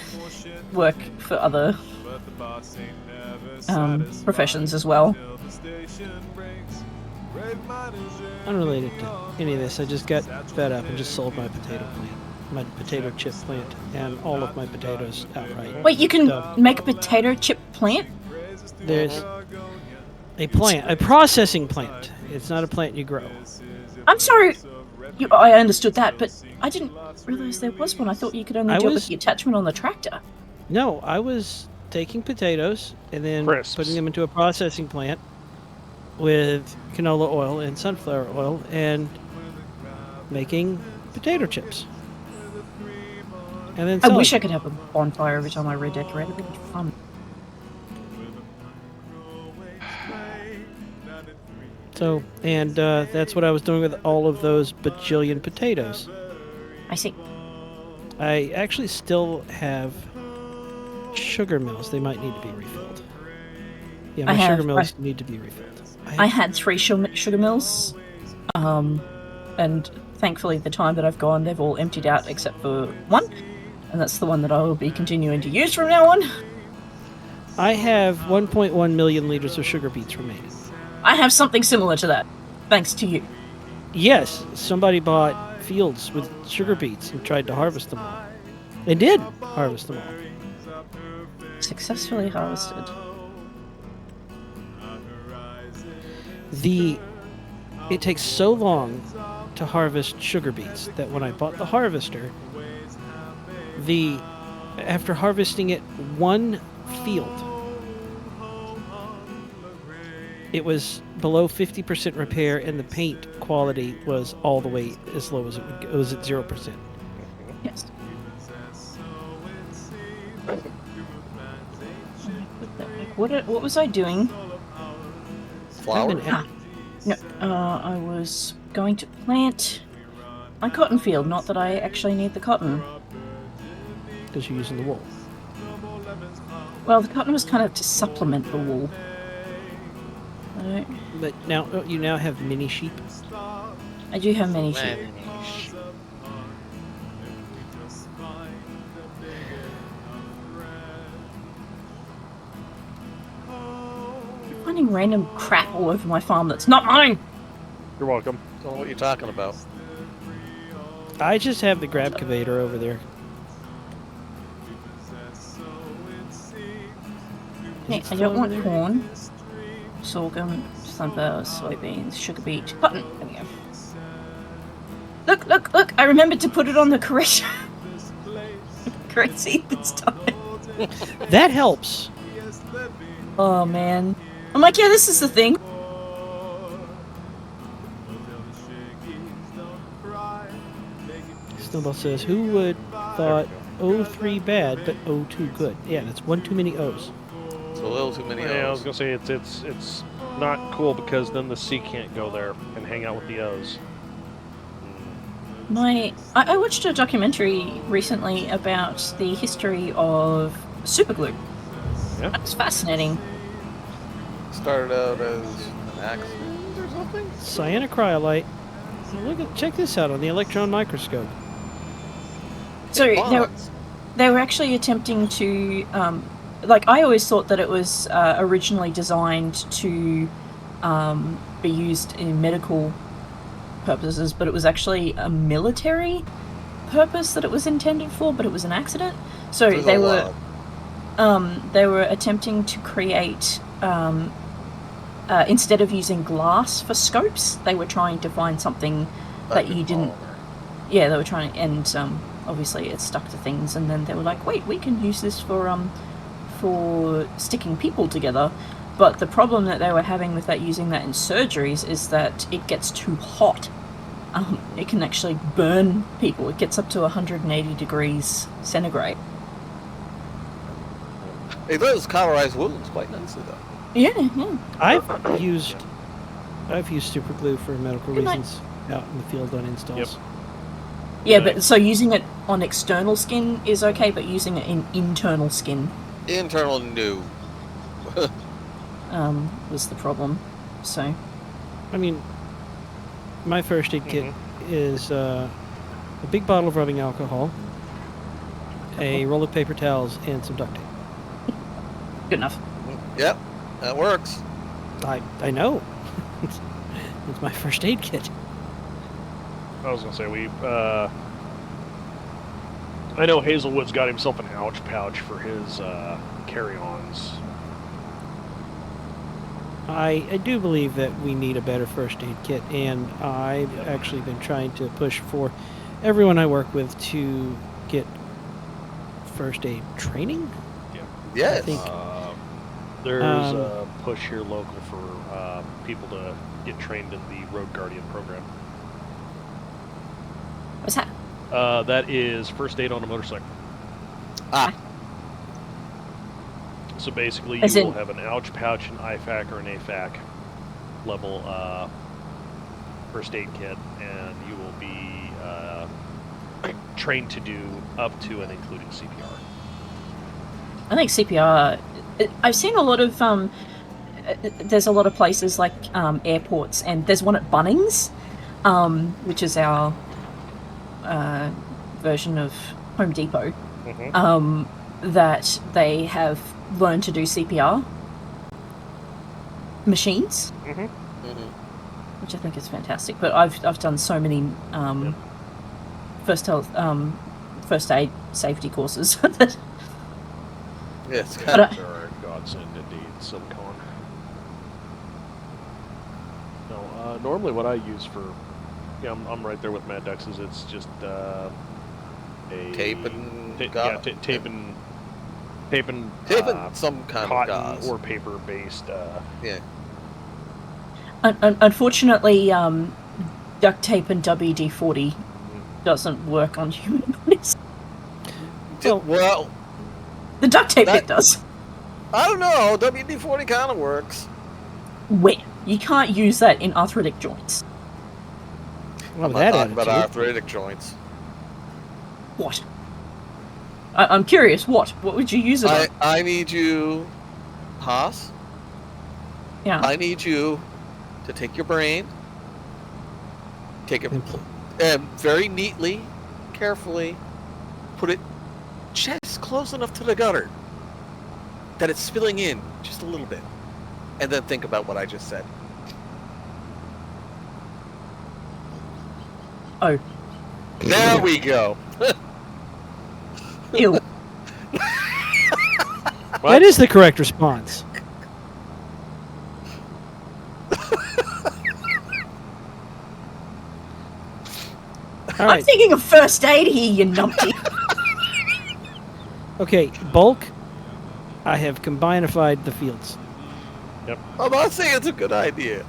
work for other professions as well. Unrelated to any of this, I just got fed up and just sold my potato plant. My potato chip plant and all of my potatoes outright. Wait, you can make a potato chip plant? There's a plant, a processing plant. It's not a plant you grow. I'm sorry, I understood that, but I didn't realize there was one. I thought you could only do it with the attachment on the tractor. No, I was taking potatoes and then putting them into a processing plant with canola oil and sunflower oil and making potato chips. And then I wish selling I could have a bonfire every time I redecorate. It'd be fun. So, and that's what I was doing with all of those bajillion potatoes. I see. I actually still have sugar mills. They might need to be refilled. Yeah, my sugar mills need to be refilled. I had 3 sugar mills, and thankfully the time that I've gone, they've all emptied out except for one, and that's the one that I will be continuing to use from now on. I have 1.1 million liters of sugar beets remaining. I have something similar to that, thanks to you. Yes, somebody bought fields with sugar beets and tried to harvest them all. They did harvest them all. Successfully harvested. It takes so long to harvest sugar beets that when I bought the harvester, after harvesting it one field, it was below 50% repair, and the paint quality was all the way as low as it would go. It was at 0%. Yes. What was I doing? Flower? No, I was going to plant my cotton field. Not that I actually need the cotton. Because you're using the wool. Well, the cotton was kind of to supplement the wool. But now you now have mini sheep. I do have many sheep. I'm finding random crap all over my farm that's not mine. You're welcome. I don't know what you're talking about. I just have the grab conveyor over there. Hey, I don't want corn, sorghum, sunflowers, soybeans, sugar beet, cotton. There we go. Look, look, look! I remembered to put it on the correct seed this time. That helps. Oh man. I'm like, yeah, this is the thing. Snowball says, who would thought 03 bad but 02 good? Yeah, that's one too many O's. It's a little too many O's. Yeah, I was gonna say it's not cool because then the C can't go there and hang out with the O's. I watched a documentary recently about the history of superglue. Yeah. It's fascinating. Started out as an accident or something? Cyanocryolite. Check this out on the electron microscope. So they were actually attempting to, like, I always thought that it was originally designed to be used in medical purposes, but it was actually a military purpose that it was intended for, but it was an accident. So they were attempting to create, instead of using glass for scopes, they were trying to find something that you didn't. Yeah, they were trying, and obviously it stuck to things, and then they were like, wait, we can use this for sticking people together. But the problem that they were having with that, using that in surgeries, is that it gets too hot. It can actually burn people. It gets up to 180 degrees centigrade. It does cauterize wounds quite nicely, though. Yeah, yeah. I've used super glue for medical reasons out in the field on installs. Yep. Yeah, but so using it on external skin is okay, but using it in internal skin Internal new. was the problem. So, I mean, my first aid kit is a big bottle of rubbing alcohol, a roll of paper towels, and some duct tape. Good enough. Yep, that works. I know. It's my first aid kit. I was gonna say I know Hazelwood's got himself an ouch pouch for his carry-ons. I do believe that we need a better first aid kit, and I've actually been trying to push for everyone I work with to get first aid training. Yes. I think, There's push here local for people to get trained in the Road Guardian program. What's that? That is first aid on a motorcycle. Ah. So basically, As you in- will have an ouch pouch, an IFAC, or an AFAC level first aid kit, and you will be trained to do up to and including CPR. I think CPR. I've seen a lot of there's a lot of places like airports, and there's one at Bunnings, which is our version of Home Depot, that they have learned to do CPR machines, which I think is fantastic. But I've done so many first aid safety courses that. Yes, They're a godsend indeed, Silicon. No, normally what I use for, I'm right there with Mad Dux's. It's just a tape and tape and some kind cotton of gauze or paper based. Yeah. Unfortunately, duct tape and WD-40 doesn't work on human bodies. Well, the duct tape bit does. I don't know. WD-40 kind of works. Where? You can't use that in arthritic joints. I'm not talking about arthritic joints. What? I'm curious. What? What would you use it on? I need you, Haas. Yeah. I need you to take your brain, take it very neatly, carefully, put it just close enough to the gutter that it's spilling in just a little bit, and then think about what I just said. Oh. There we go. Ew. That is the correct response. All right. I'm thinking of first aid here, you numpty. Okay, bulk. I have combinified the fields. Yep. I'm not saying it's a good idea.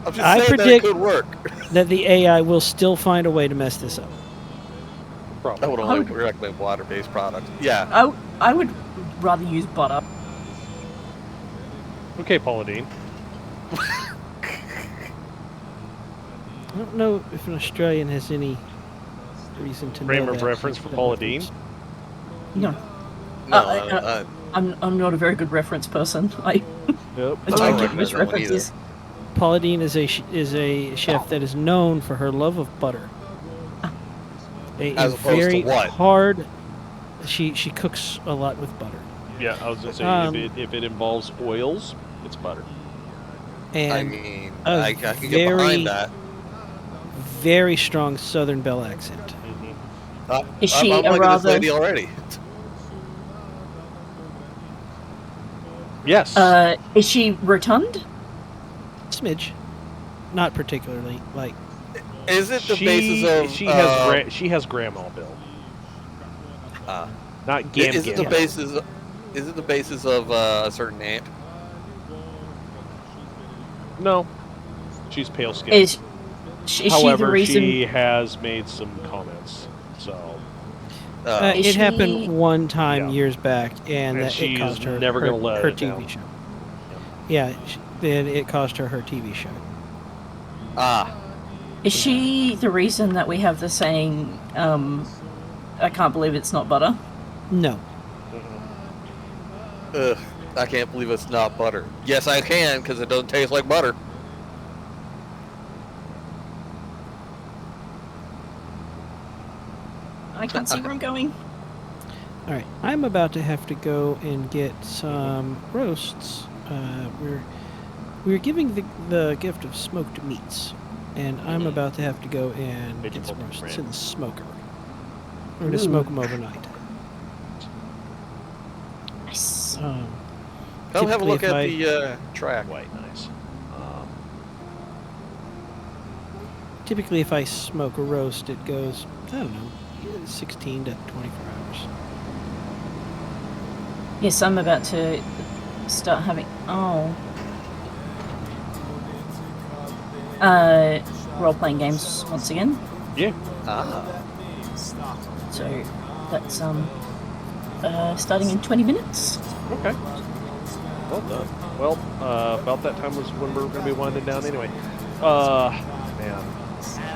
I'm just I saying predict that it could work. that the AI will still find a way to mess this up. I would only recommend water-based products. Yeah. I would rather use butter. Okay, Paula Dean. I don't know if an Australian has any reason to Frame know of that. reference for Paula Dean? No. No, I'm not a very good reference person. I Nope. I don't give much references. Paula Dean is a chef that is known for her love of butter. As opposed to very what? hard. She cooks a lot with butter. Yeah, I was gonna say if it involves oils, it's butter. And I mean, a I can get behind that. Very strong Southern Belle accent. Is she I'm a liking rather- this lady already. Yes. Is she rotund? Smidge. Not particularly. Like. Is it the basis of she has grandma bill. Not gam. Is it the basis? Is it the basis of a certain aunt? No. She's pale skinned. Is However, she the reason? she has made some comments. So. It happened one time Yeah. years back, and And that it she's cost her never gonna let her it TV down. show. Yeah, then it cost her TV show. Is she the reason that we have the saying, I can't believe it's not butter? No. Ugh, I can't believe it's not butter. Yes, I can, because it doesn't taste like butter. I can't see where I'm going. All right, I'm about to have to go and get some roasts. We're giving the gift of smoked meats, and I'm about to have to go and get some roasts in the smoker. We're gonna smoke them overnight. Nice. Come have a look at typically the track. Quite nice. Typically, if I smoke a roast, it goes, I don't know, 16 to 24 hours. Yes, I'm about to start having. Oh. Role-playing games once again. Yeah. So that's starting in 20 minutes. Okay. Well done. Well, about that time was when we were going to be winding down anyway. Man,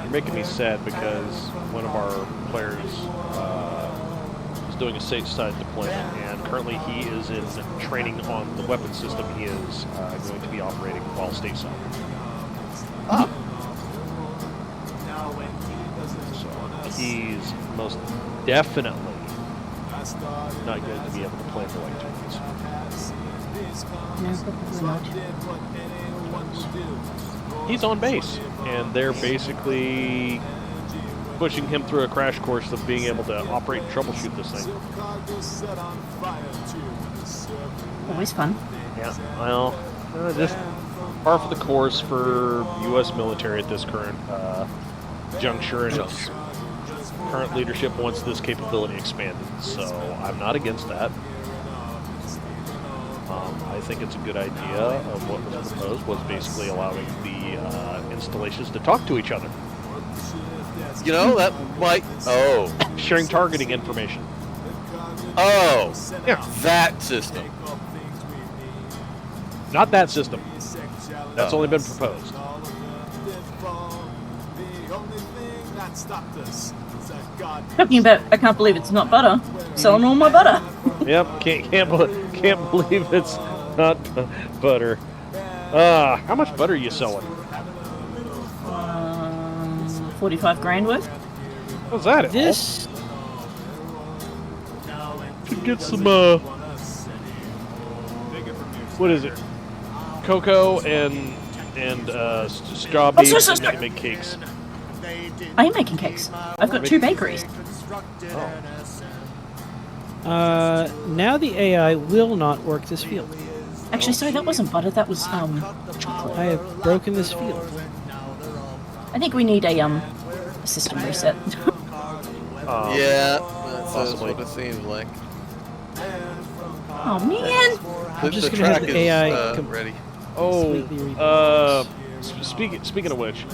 you're making me sad because one of our players is doing a stateside deployment, and currently he is in training on the weapon system he is going to be operating while stateside. So he's most definitely not going to be able to play for like 2 weeks. No, probably not. He's on base, and they're basically pushing him through a crash course of being able to operate and troubleshoot this thing. Always fun. Yeah, well, just par for the course for U.S. military at this current juncture, and its current leadership wants this capability expanded, so I'm not against that. I think it's a good idea of what was proposed was basically allowing the installations to talk to each other. You know, that might... Oh. Sharing targeting information. Oh. Yeah. That system. Not that system. That's only been proposed. Talking about, I can't believe it's not butter. Selling all my butter. Yep, can't believe it's not butter. How much butter are you selling? 45 grand worth. What's that? This could get some what is it? Cocoa and straw beef and make cakes. I am making cakes. I've got 2 bakeries. Now the AI will not work this field. Actually, sorry, that wasn't butter. That was chocolate. I have broken this field. I think we need a system reset. Yeah, that's what it seems like. Oh man! I'm just gonna have the AI ready. Oh, speaking of which,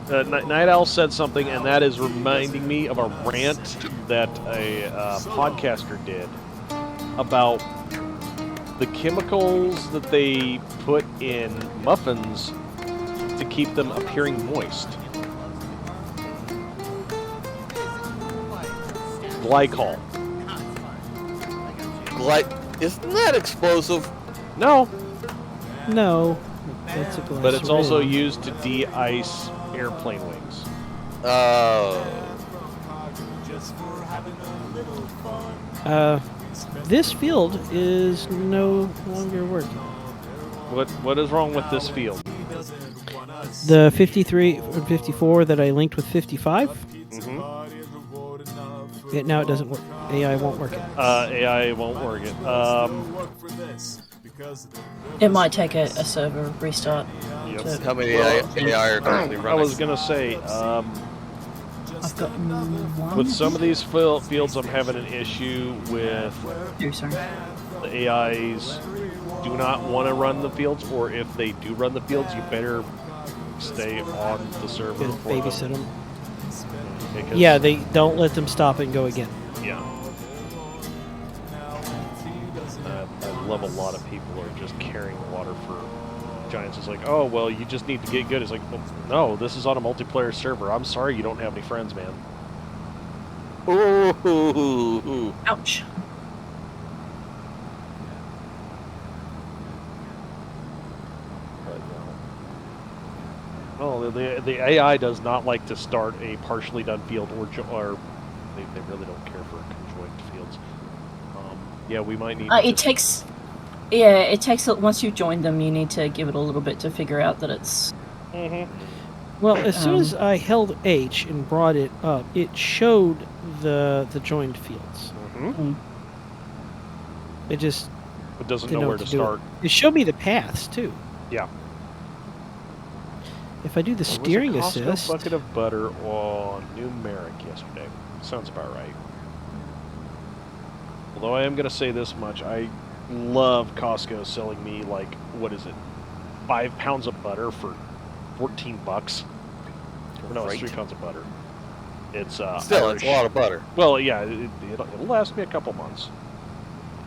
Night Owl said something, and that is reminding me of a rant that a podcaster did about the chemicals that they put in muffins to keep them appearing moist. Glycol. Isn't that explosive? No. No. That's a but it's also used to de-ice airplane wings. Oh. This field is no longer working. What is wrong with this field? The 53 and 54 that I linked with 55. Now it doesn't work. AI won't work it. AI won't work it. It might take a server restart. Yep. How many AI are currently running? I was gonna say, I've got one. with some of these fields, I'm having an issue with the AIs do not want to run the fields, or if they do run the fields, you better stay on the server for babysit them. Because, yeah, they don't let them stop and go again. Yeah. I love a lot of people who are just carrying water for Giants. It's like, oh, well, you just need to get good. It's like, well, no, this is on a multiplayer server. I'm sorry you don't have any friends, man. Ooh. Ouch. Oh, the AI does not like to start a partially done field, or they really don't care for conjoined fields. Yeah, we might need. It takes. Yeah, it takes. Once you join them, you need to give it a little bit to figure out that it's. Well, as soon as I held H and brought it up, it showed the joined fields. It just. It doesn't know where to start. It showed me the paths too. Yeah. If I do the steering assist... There was a Costco bucket of butter on numeric yesterday. Sounds about right. Although I am going to say this much, I love Costco selling me, like, what is it, 5 pounds of butter for $14. No, it's 3 pounds of butter. It's Still, Irish. it's a lot of butter. Well, yeah, it'll last me a couple months,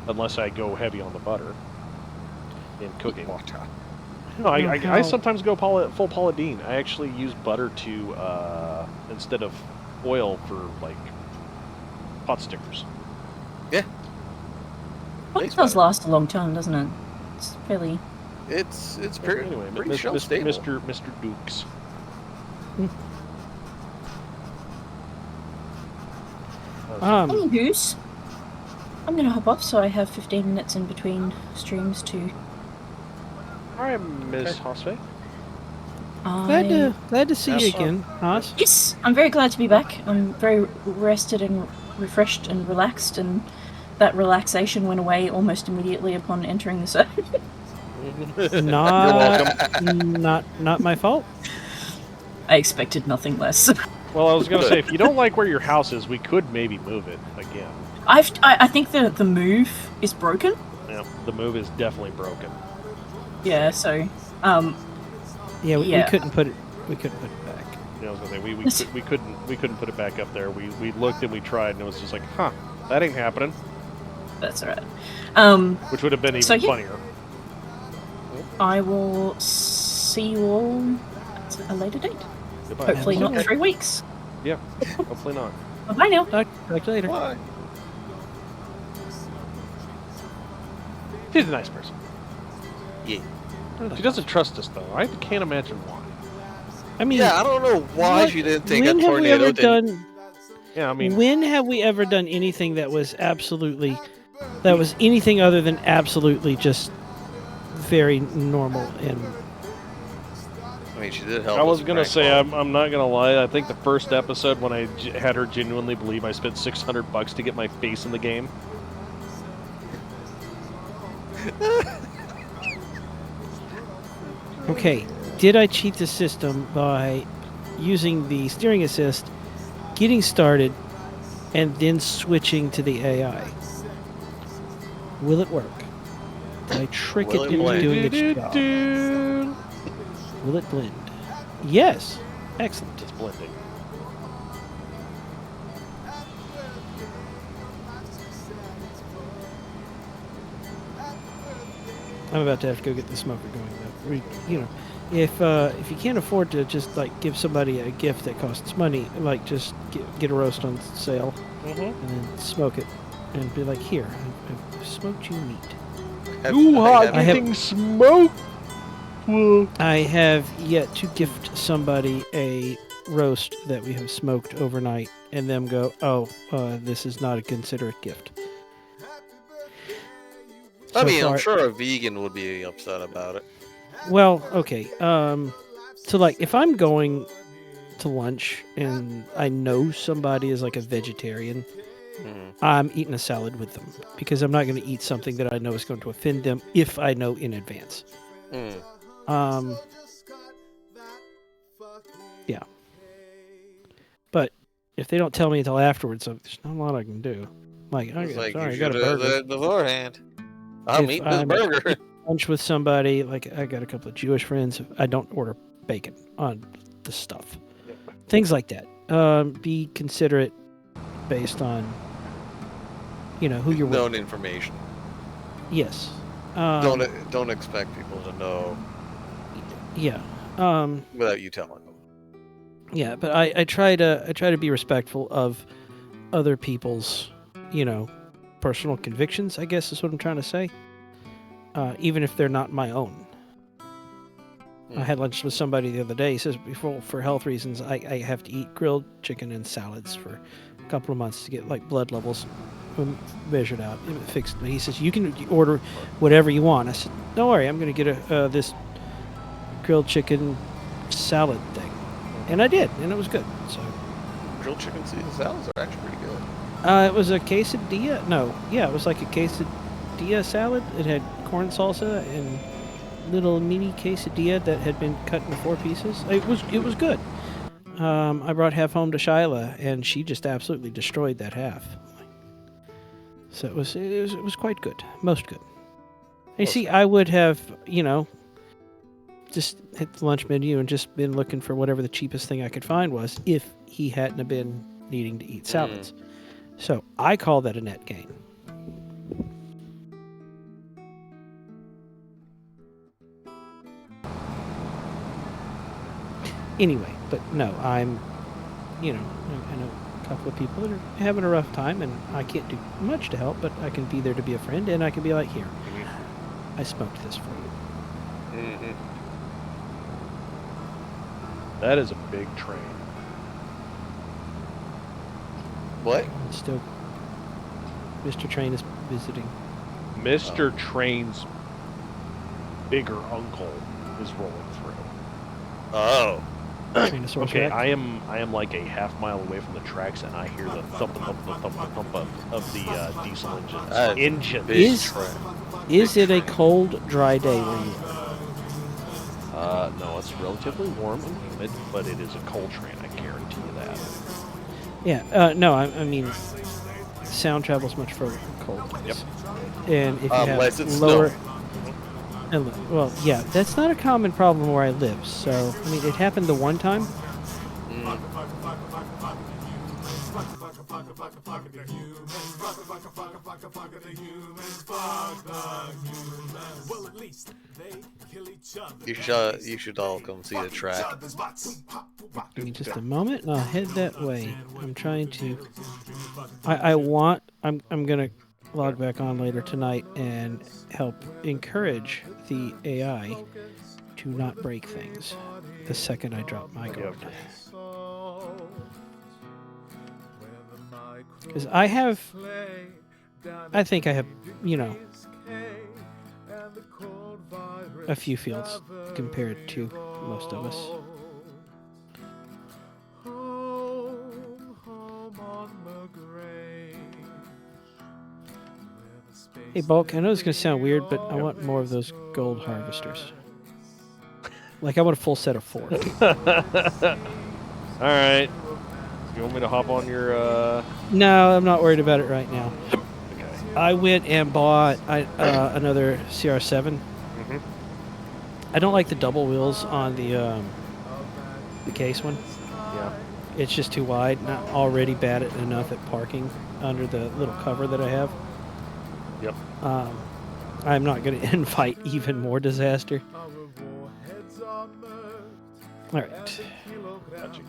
unless I go heavy on the butter in cooking. No, I sometimes go full Paula Deen. I actually use butter to instead of oil for like pot stickers. Yeah. Well, it does last a long time, doesn't it? It's fairly. It's pretty anyway, pretty shelf stable. Mr. Dukes. Anywho's, I'm gonna hop off, so I have 15 minutes in between streams to. All right, Miss Hosfey. Glad to see you again, Haas. Yes, I'm very glad to be back. I'm very rested and refreshed and relaxed, and that relaxation went away almost immediately upon entering the server. Not my fault. I expected nothing less. Well, I was gonna say, if you don't like where your house is, we could maybe move it again. I think the move is broken. Yeah, the move is definitely broken. Yeah, so we couldn't put it. We couldn't put it back. Yeah, I was gonna say we couldn't put it back up there. We looked and we tried, and it was just like, huh, that ain't happening. That's alright. Which would have been even funnier. I will see you all at a later date. Goodbye. Hopefully not 3 weeks. Yeah, hopefully not. Bye now. Talk to you later. Bye. She's a nice person. Yeah. She doesn't trust us, though. I can't imagine why. I mean, yeah, I don't know why she didn't think a when have we tornado ever didn't. done? Yeah, I mean, when have we ever done anything that was anything other than absolutely just very normal and? I mean, she did help. I was gonna say, I'm not gonna lie. I think the first episode when I had her genuinely believe I spent $600 to get my face in the game. Okay, did I cheat the system by using the steering assist, getting started, and then switching to the AI? Will it work? Did I trick it into doing its job? Will it blend? Yes. Excellent. It's blending. I'm about to have to go get the smoker going, though. If you can't afford to just like give somebody a gift that costs money, like just get a roast on sale and then smoke it and be like, here, I've smoked you meat. You are getting smoked. I have yet to gift somebody a roast that we have smoked overnight and them go, oh, this is not a considerate gift. I mean, I'm sure a vegan would be upset about it. Well, okay. So, like, if I'm going to lunch and I know somebody is like a vegetarian, I'm eating a salad with them because I'm not going to eat something that I know is going to offend them if I know in advance. Yeah. But if they don't tell me until afterwards, so there's not a lot I can do. Like, sorry, I got a burger. Beforehand. I'm eating this burger. Lunch with somebody, like I got a couple of Jewish friends. I don't order bacon on the stuff. Things like that. Be considerate based on, who you're with. Known information. Yes. Don't expect people to know. Yeah. Without you telling them. Yeah, but I try to be respectful of other people's, personal convictions, I guess is what I'm trying to say. Even if they're not my own. I had lunch with somebody the other day. He says, for health reasons, I have to eat grilled chicken and salads for a couple of months to get like blood levels measured out, fixed. He says, you can order whatever you want. I said, don't worry, I'm going to get this grilled chicken salad thing. And I did, and it was good. So grilled chicken salads are actually pretty good. It was a quesadilla. It was like a quesadilla salad. It had corn salsa and little mini quesadilla that had been cut into 4 pieces. It was good. I brought half home to Shyla, and she just absolutely destroyed that half. So it was quite good, most good. You see, I would have, just hit the lunch menu and just been looking for whatever the cheapest thing I could find was, if he hadn't have been needing to eat salads. So I call that a net gain. Anyway, but no, I'm, I know a couple of people that are having a rough time, and I can't do much to help, but I can be there to be a friend, and I can be like, here, I smoked this for you. That is a big train. What? Still, Mr. Train is visiting. Mr. Train's bigger uncle is rolling through. Oh. Okay, I am like a half mile away from the tracks, and I hear the thump of the diesel engines. Is it a cold, dry day where you are? No, it's relatively warm and humid, but it is a cold train. I guarantee you that. Yeah. No, I mean, sound travels much further from cold days. Yep. And if you have unless it's lower. snow. Well, yeah, that's not a common problem where I live. So, I mean, it happened the one time. You should all come see the track. Give me just a moment, and I'll head that way. I'm trying to. I'm gonna log back on later tonight and help encourage the AI to not break things the second I drop my guard. Because I think I have, a few fields compared to most of us. Hey, Bulk, I know it's going to sound weird, but I want more of those gold harvesters. Like, I want a full set of 4. Alright. You want me to hop on your, No, I'm not worried about it right now. Okay. I went and bought another CR7. I don't like the double wheels on the case one. Yeah. It's just too wide, and I'm already bad at enough at parking under the little cover that I have. Yep. I'm not going to invite even more disaster. All right. Gotcha.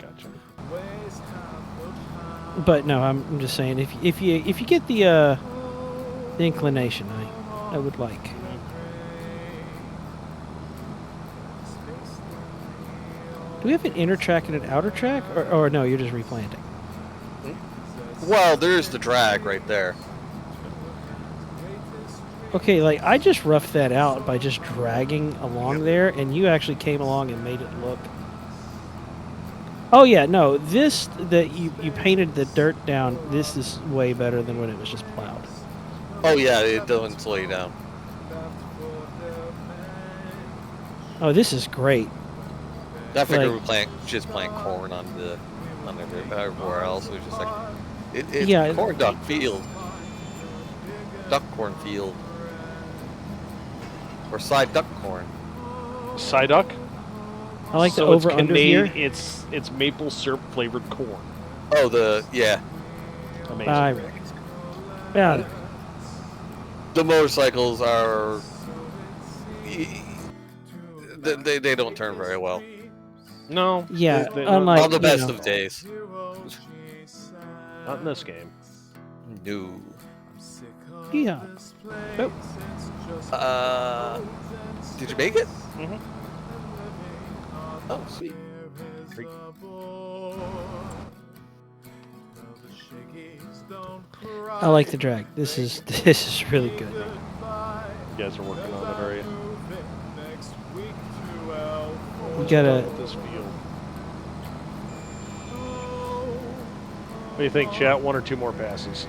But no, I'm just saying, if you get the inclination, I would like. Do we have an inner track and an outer track, or no? You're just replanting. Well, there's the drag right there. Okay, like, I just roughed that out by just dragging along there, and you actually came along and made it look... Oh, yeah, no, this, that you painted the dirt down, this is way better than when it was just plowed. Oh, yeah, it doesn't slow you down. Oh, this is great. I figured we were just playing corn on everywhere else. It was just like... It's corn duck field. Duck corn field. Or side duck corn. Side duck? I like the over under here. It's maple syrup flavored corn. Oh, yeah. Amazing. Yeah. The motorcycles are... They don't turn very well. No. Yeah, unlike, on the best of days. Not in this game. No. Yeah. Nope. Did you make it? Mm-hmm. Oh, sweet. Great. I like the drag. This is really good. You guys are working on it, are you? We gotta. This field. What do you think, chat? 1 or 2 more passes?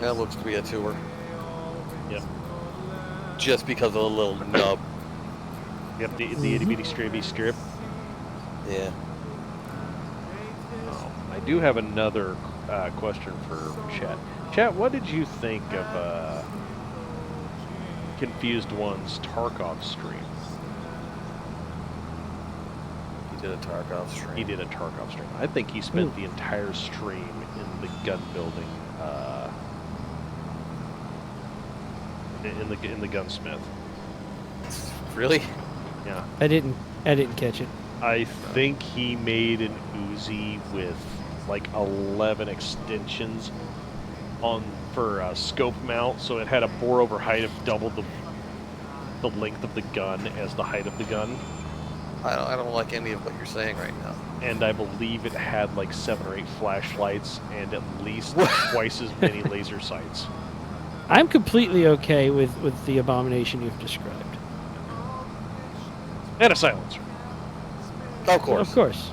That looks to be a tour. Yep. Just because of the little nub. Yep, the itty bitty stripy strip. Yeah. I do have another question for chat. Chat, what did you think of Confused One's Tarkov stream. He did a Tarkov stream. He did a Tarkov stream. I think he spent the entire stream in the gun building, in the gunsmith. Really? Yeah. I didn't catch it. I think he made an Uzi with like 11 extensions for a scope mount, so it had a bore over height of double the length of the gun as the height of the gun. I don't like any of what you're saying right now. And I believe it had like 7 or 8 flashlights and at least twice as many laser sights. I'm completely okay with the abomination you've described. And a silencer. Of course. Of course.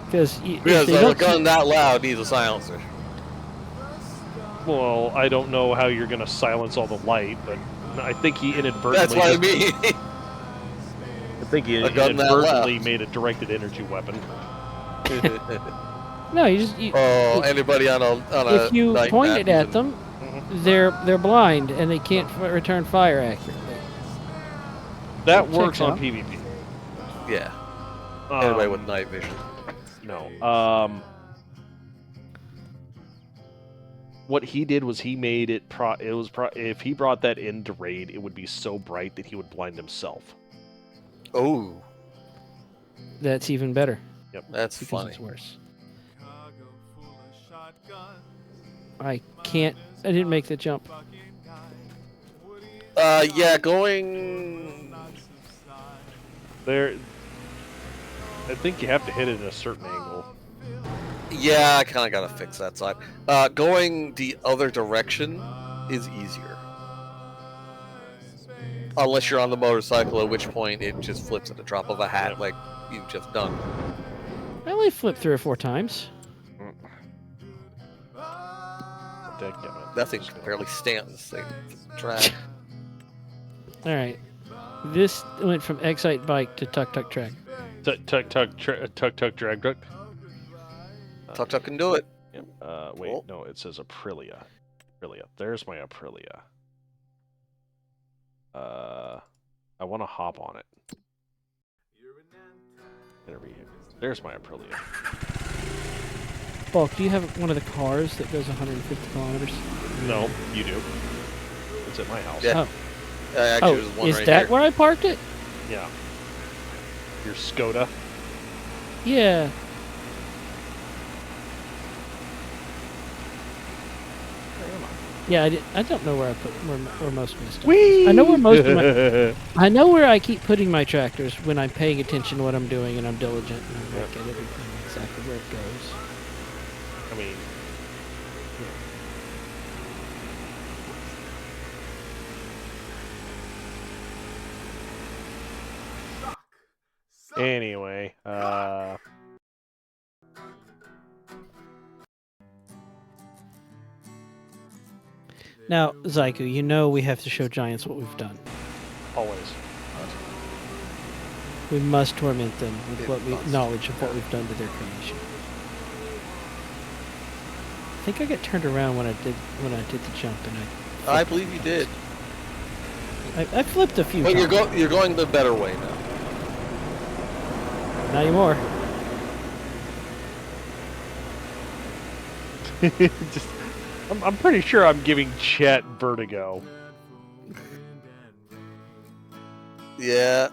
Because a gun that loud needs a silencer. Well, I don't know how you're going to silence all the light, but I think he inadvertently... That's what I mean. I think he inadvertently made a directed energy weapon. No, you just... anybody on a if you point it at them, they're blind and they can't return fire accurately. That works on PvP. Yeah. Anybody with night vision. No. What he did was he made it if he brought that into raid, it would be so bright that he would blind himself. Oh. That's even better. Yep. That's because funny. It's worse. I didn't make the jump. Yeah, going there. I think you have to hit it at a certain angle. Yeah, I kind of got to fix that side. Going the other direction is easier. Unless you're on the motorcycle, at which point it just flips at the drop of a hat like you've just done. I only flipped 3 or 4 times. That thing can barely stand this thing. Drag. Alright. This went from Excite Bike to Tuk Tuk Track. Tuk Tuk Drag Truck. Tuk Tuk can do it. Yep. Wait, no, it says Aprilia. Aprilia. There's my Aprilia. I want to hop on it. There's my Aprilia. Bulk, do you have one of the cars that goes 150 kilometers? No, you do. It's at my house. Yeah. Oh, Actually, there's one is right that here. where I parked it? Yeah. Your Skoda? Yeah. Yeah, I don't know where I put where most of my stuff. Whee! I know where most of my. I know where I keep putting my tractors when I'm paying attention to what I'm doing and I'm diligent and I look at everything exactly where it goes. I mean, anyway, Now, Zyku, you know we have to show Giants what we've done. always. We must torment them with knowledge of what we've done to their creation. I think I got turned around when I did the jump, and I believe you did. I flipped a few. But times. you're going the better way now. Not anymore. Just, I'm pretty sure I'm giving Chet vertigo. Yeah.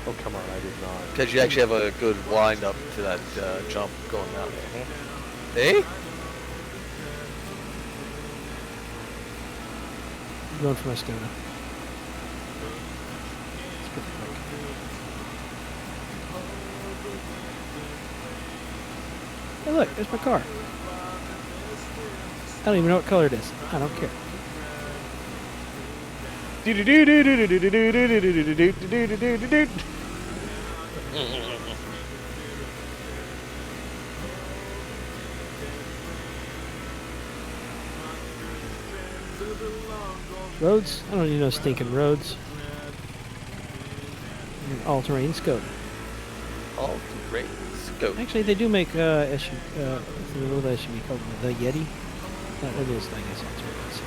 Oh, come on, I did not. Because you actually have a good wind up to that jump going out. Hey? I'm going for my Skoda. Hey, look, there's my car. I don't even know what color it is. I don't care. Roads? I don't even know stinking roads. An all-terrain Skoda. All-terrain Skoda. Go. Actually, they do make a little SUV called the Yeti. That little thing is also nice.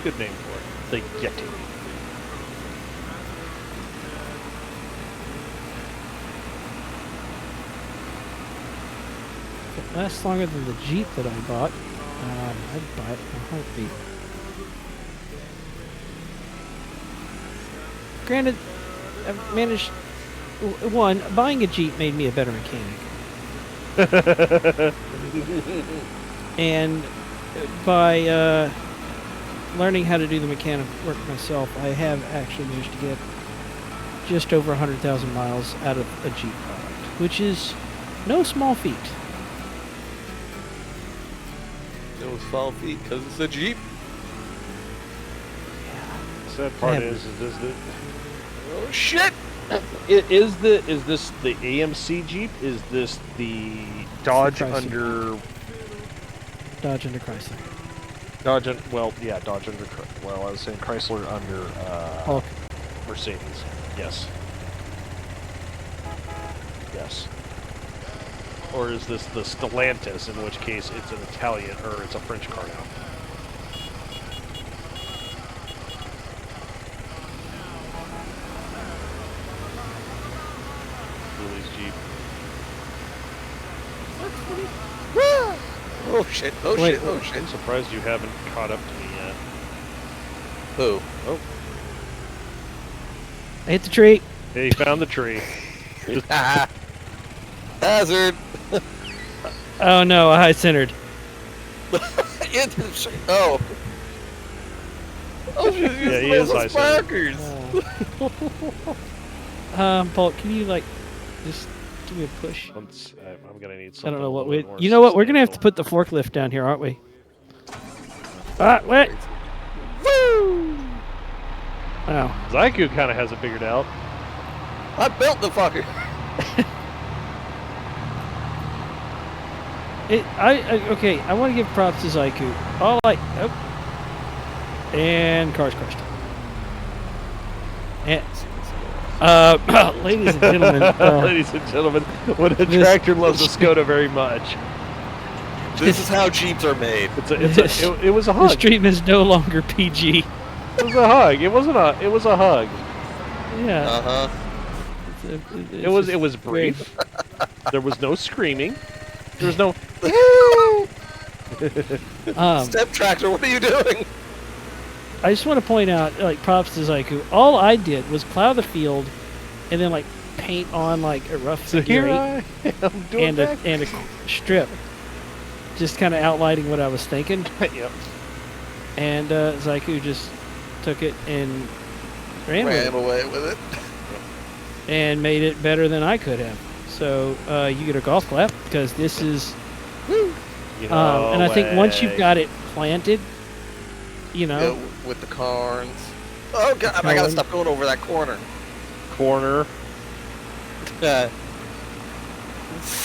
Good name for it. The Yeti. If it lasts longer than the Jeep that I bought, I'd buy it in a heartbeat. Granted, I've managed... One, buying a Jeep made me a better mechanic. And by learning how to do the mechanic work myself, I have actually managed to get just over 100,000 miles out of a Jeep product, which is no small feat. No small feat, because it's a Jeep. The sad part is this the... Oh, shit! Is this the AMC Jeep? Is this the Dodge under Chrysler? Dodge under Well, I was saying Chrysler under Hulk. Mercedes. Yes. Yes. Or is this the Stellantis? In which case, it's an Italian or it's a French car now. Oh shit, oh Wait, shit, oh shit. I'm surprised you haven't caught up to me yet. Who? Oh. I hit the tree. Hey, you found the tree. Hazard! Oh no, I high-centered. Into the tree. Oh. Oh, shit, yeah, he is high-centered. Paul, can you, like, just give me a push? I'm gonna need something. I don't know what a we... little more You know what? We're gonna have to substantial. put the forklift down here, aren't we? Ah, wait! Woo! Wow. Zyku kind of has it figured out. I built the fucker. Okay, I want to give props to Zyku. And cars crushed. And, ladies and gentlemen. Ladies and gentlemen, when a tractor loves a Skoda very much. This is how Jeeps are made. It was a hug. The stream is no longer PG. It was a hug. It wasn't a. It was a hug. Yeah. Uh huh. It was brief. There was no screaming. There was no. Step tractor, what are you doing? I just want to point out, like, props to Zyku. All I did was plow the field, and then like paint on like a rough figure eight and a strip, just kind of outlining what I was thinking. Yep. And Zyku just took it and ran away with it, and made it better than I could have. So you get a golf clap because this is. And I think once you've got it planted, you know. Yeah, with the carns. Oh god, I gotta stop going over that corner.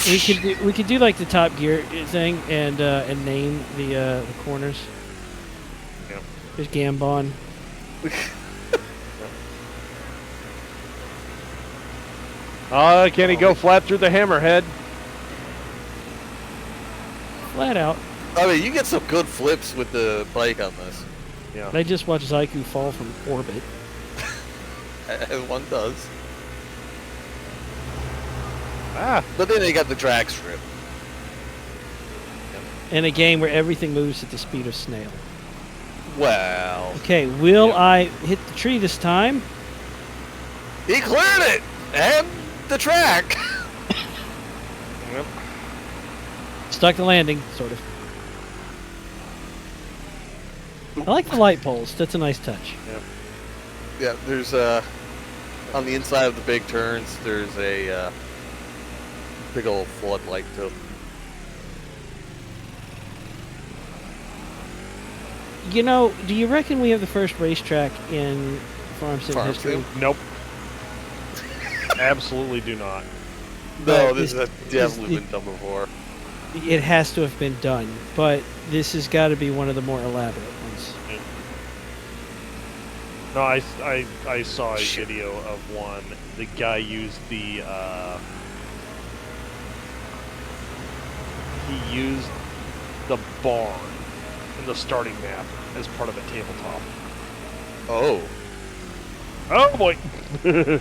We could do like the Top Gear thing and name the corners. Yep. There's Gambon. Can he go flat through the hammerhead? Flat out. I mean, you get some good flips with the bike on this. Yeah. I just watched Zyku fall from orbit. As one does. Ah. But then they got the drag strip. In a game where everything moves at the speed of snail. Wow. Okay, will I hit the tree this time? He cleared it! And the track! Yep. Stuck the landing, sort of. I like the light poles. That's a nice touch. Yep. Yeah, there's on the inside of the big turns, there's a big old floodlight too. You know, do you reckon we have the first racetrack in Farm Sim history? Sim? Nope. Absolutely do not. No, this has definitely been done before. It has to have been done, but this has got to be one of the more elaborate ones. No, I saw a video of one. The guy used the he used the barn in the starting map as part of a tabletop. Oh. Oh boy. Woo!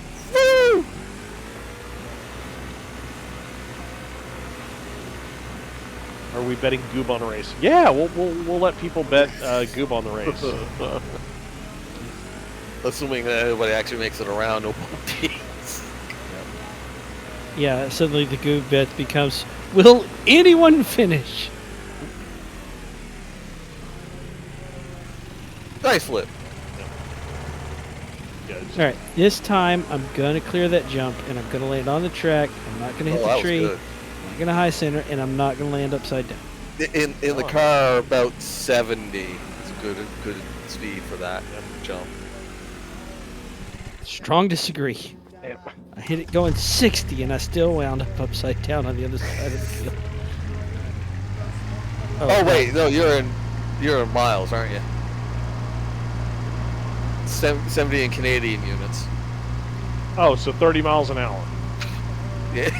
Are we betting Goob on the race? Yeah, we'll let people bet Goob on the race. Assuming that everybody actually makes it around, no penalties. Yeah, suddenly the Goob bet becomes, will anyone finish? Nice flip. All right, this time I'm gonna clear that jump, and I'm gonna land on the track. I'm not gonna hit the tree. I'm not gonna high center, and I'm not gonna land upside down. In the car, about 70 is a good speed for that jump. Strong disagree. I hit it going 60, and I still wound up upside down on the other side of the field. Oh wait, no, you're in miles, aren't you? 70 in Canadian units. Oh, so 30 miles an hour. Yeah.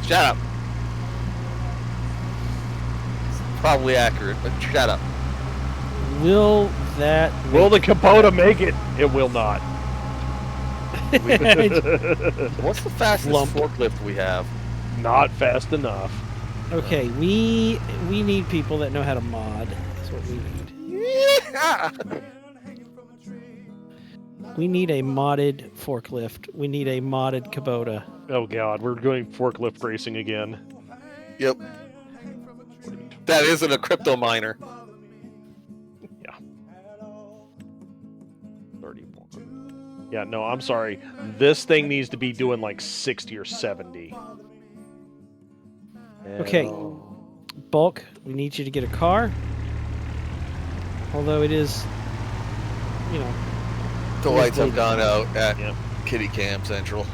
Shut up. Probably accurate, but shut up. Will the Kubota make it? It will not. What's the fastest forklift we have? Not fast enough. Okay, we need people that know how to mod. That's what we need. Yeah. We need a modded forklift. We need a modded Kubota. Oh god, we're going forklift racing again. Yep. That isn't a crypto miner. Yeah. 31. Yeah, no, I'm sorry. This thing needs to be doing like 60 or 70. Okay. Bulk, we need you to get a car. Although it is, you know. The lights have gone out at Kitty Cam Central.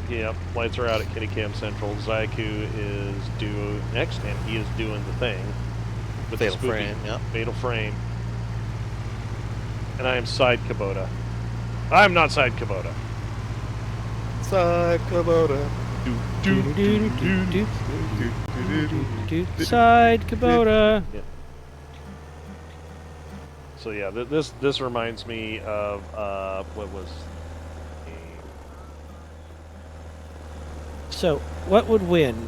Yep, lights are out at Kitty Cam Central. Zyku is due next, and he is doing the thing. With Fatal the frame, yeah. Fatal frame. And I am side Kubota. I'm not side Kubota. Side Kubota. Side Kubota. Yeah. So yeah, this reminds me of what was. So what would win?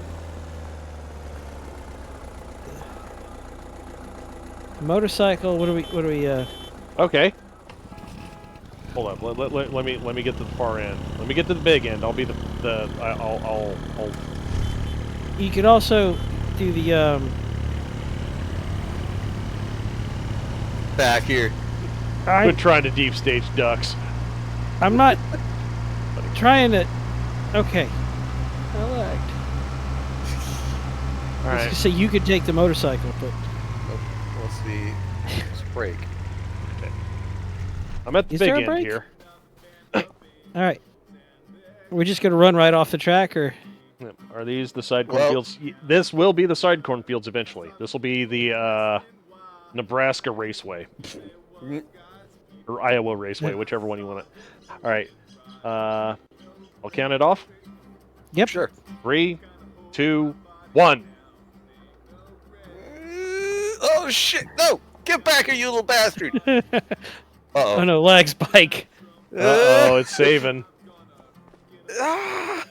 Motorcycle. What do we? Okay. Hold on. Let me get to the far end. Let me get to the big end. I'll be I'll. You could also do the back here. Quit trying to deep stage ducks. I'm not trying to. Okay. I lagged. All right. So you could take the motorcycle, but. What's the brake? Okay. I'm at the Is big there a end brake? here. All right. We're just gonna run right off the track, or? Are these the side cornfields? This will be the side cornfields eventually. This will be the Nebraska Raceway. Or Iowa Raceway, whichever one you want it. All right. I'll count it off. Yep. Sure. 3, 2, 1. Oh shit! No! Get back here, you little bastard! Oh no, lag spike. Uh-oh, it's saving. I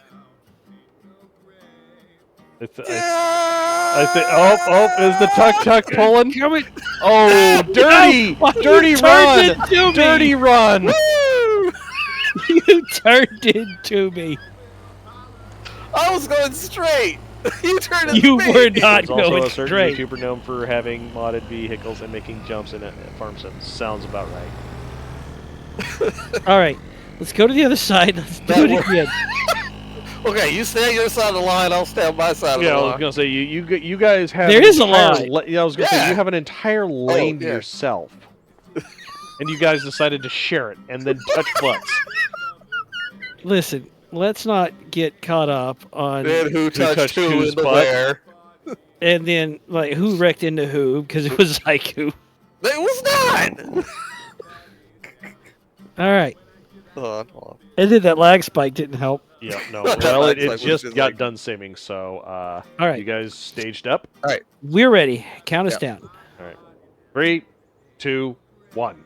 think. Oh, is the tuck pulling? Oh, dirty, No, dirty run, dirty run. You turned into me. I was going straight. You turned into You me. were not There's also going a certain straight. YouTuber known for having modded vehicles and making jumps in it. Farm Sim sounds about right. All right, let's go to the other side. Let's do it again. Okay, you stay on your side of the line. I'll stay on my side of the Yeah, line. I was gonna say you guys have. There an is a entire line. Yeah, I was gonna say you have an entire lane to yeah. yourself, and you guys decided to share it and then touch butts. Listen, let's not get caught up on. And who touched who whose in the butt? where? And then, like, who wrecked into who? Because it was like who. It was not. All right. Hold on. And then that lag spike didn't help. Yeah, no. That Well, lag it spike was just just got like- done simming, so All right. you guys staged up? All right. We're ready. Count us Yeah. down. All right. 3, 2, 1.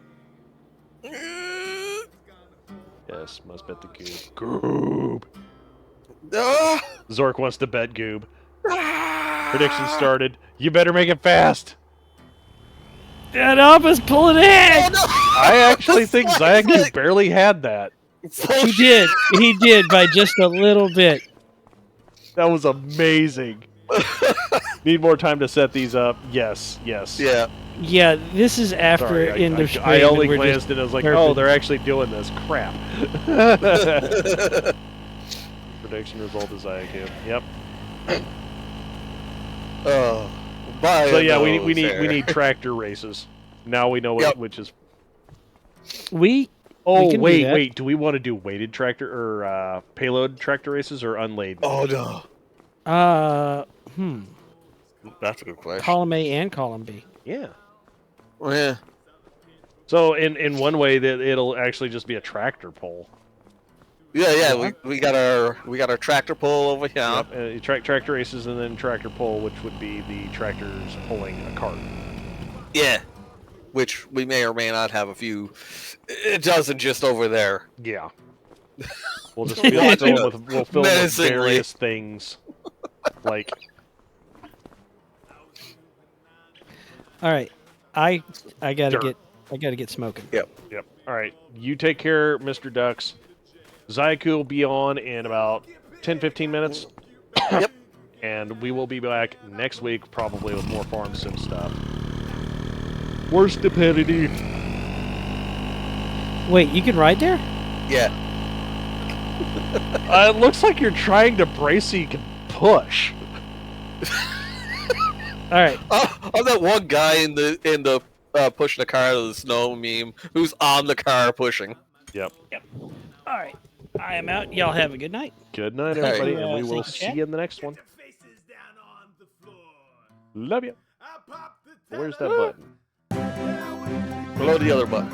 Yes, must bet the goob. Goob. Ah! Zork wants to bet goob. Prediction started. You better make it fast. That Alpha's pulling ahead. I actually think Zayaku barely had that. He did. He did by just a little bit. That was amazing. Need more time to set these up. Yes, yes. Yeah. Yeah, this is after Sorry, end of spring. I only and we're glanced just and I was like, herping. oh, they're actually doing this. Crap. Prediction result is Zayaku. Yep. Oh. Bye. So yeah, we need tractor races. Now we know which is. We. Oh we can wait. Do we want to do weighted tractor or payload tractor races or unladen? Oh no. That's a good question. Column A and column B. Yeah. Oh, yeah. So in one way that it'll actually just be a tractor pull. Yeah. We got our tractor pull over here. Yep. Tractor races and then tractor pull, which would be the tractors pulling a cart. Yeah. Which we may or may not have a few dozen just over there. Yeah. We'll just fill them with Menacingly. various things. Like. All right, I gotta Dirt. get smoking. Yep. All right. You take care, Mr. Ducks. Zayaku will be on in about 10-15 minutes. Yep. And we will be back next week, probably with more farm sim stuff. More stupidity. Wait, you can ride there? Yeah. It looks like you're trying to brace so you can push. All right. I'm that one guy in the pushing the car out of the snow meme who's on the car pushing. Yep. All right. I am out. Y'all have a good night. Good night, All right. everybody, and we Thank will you, see chat. you in the next one. Love you. Where's that button? Below the other button.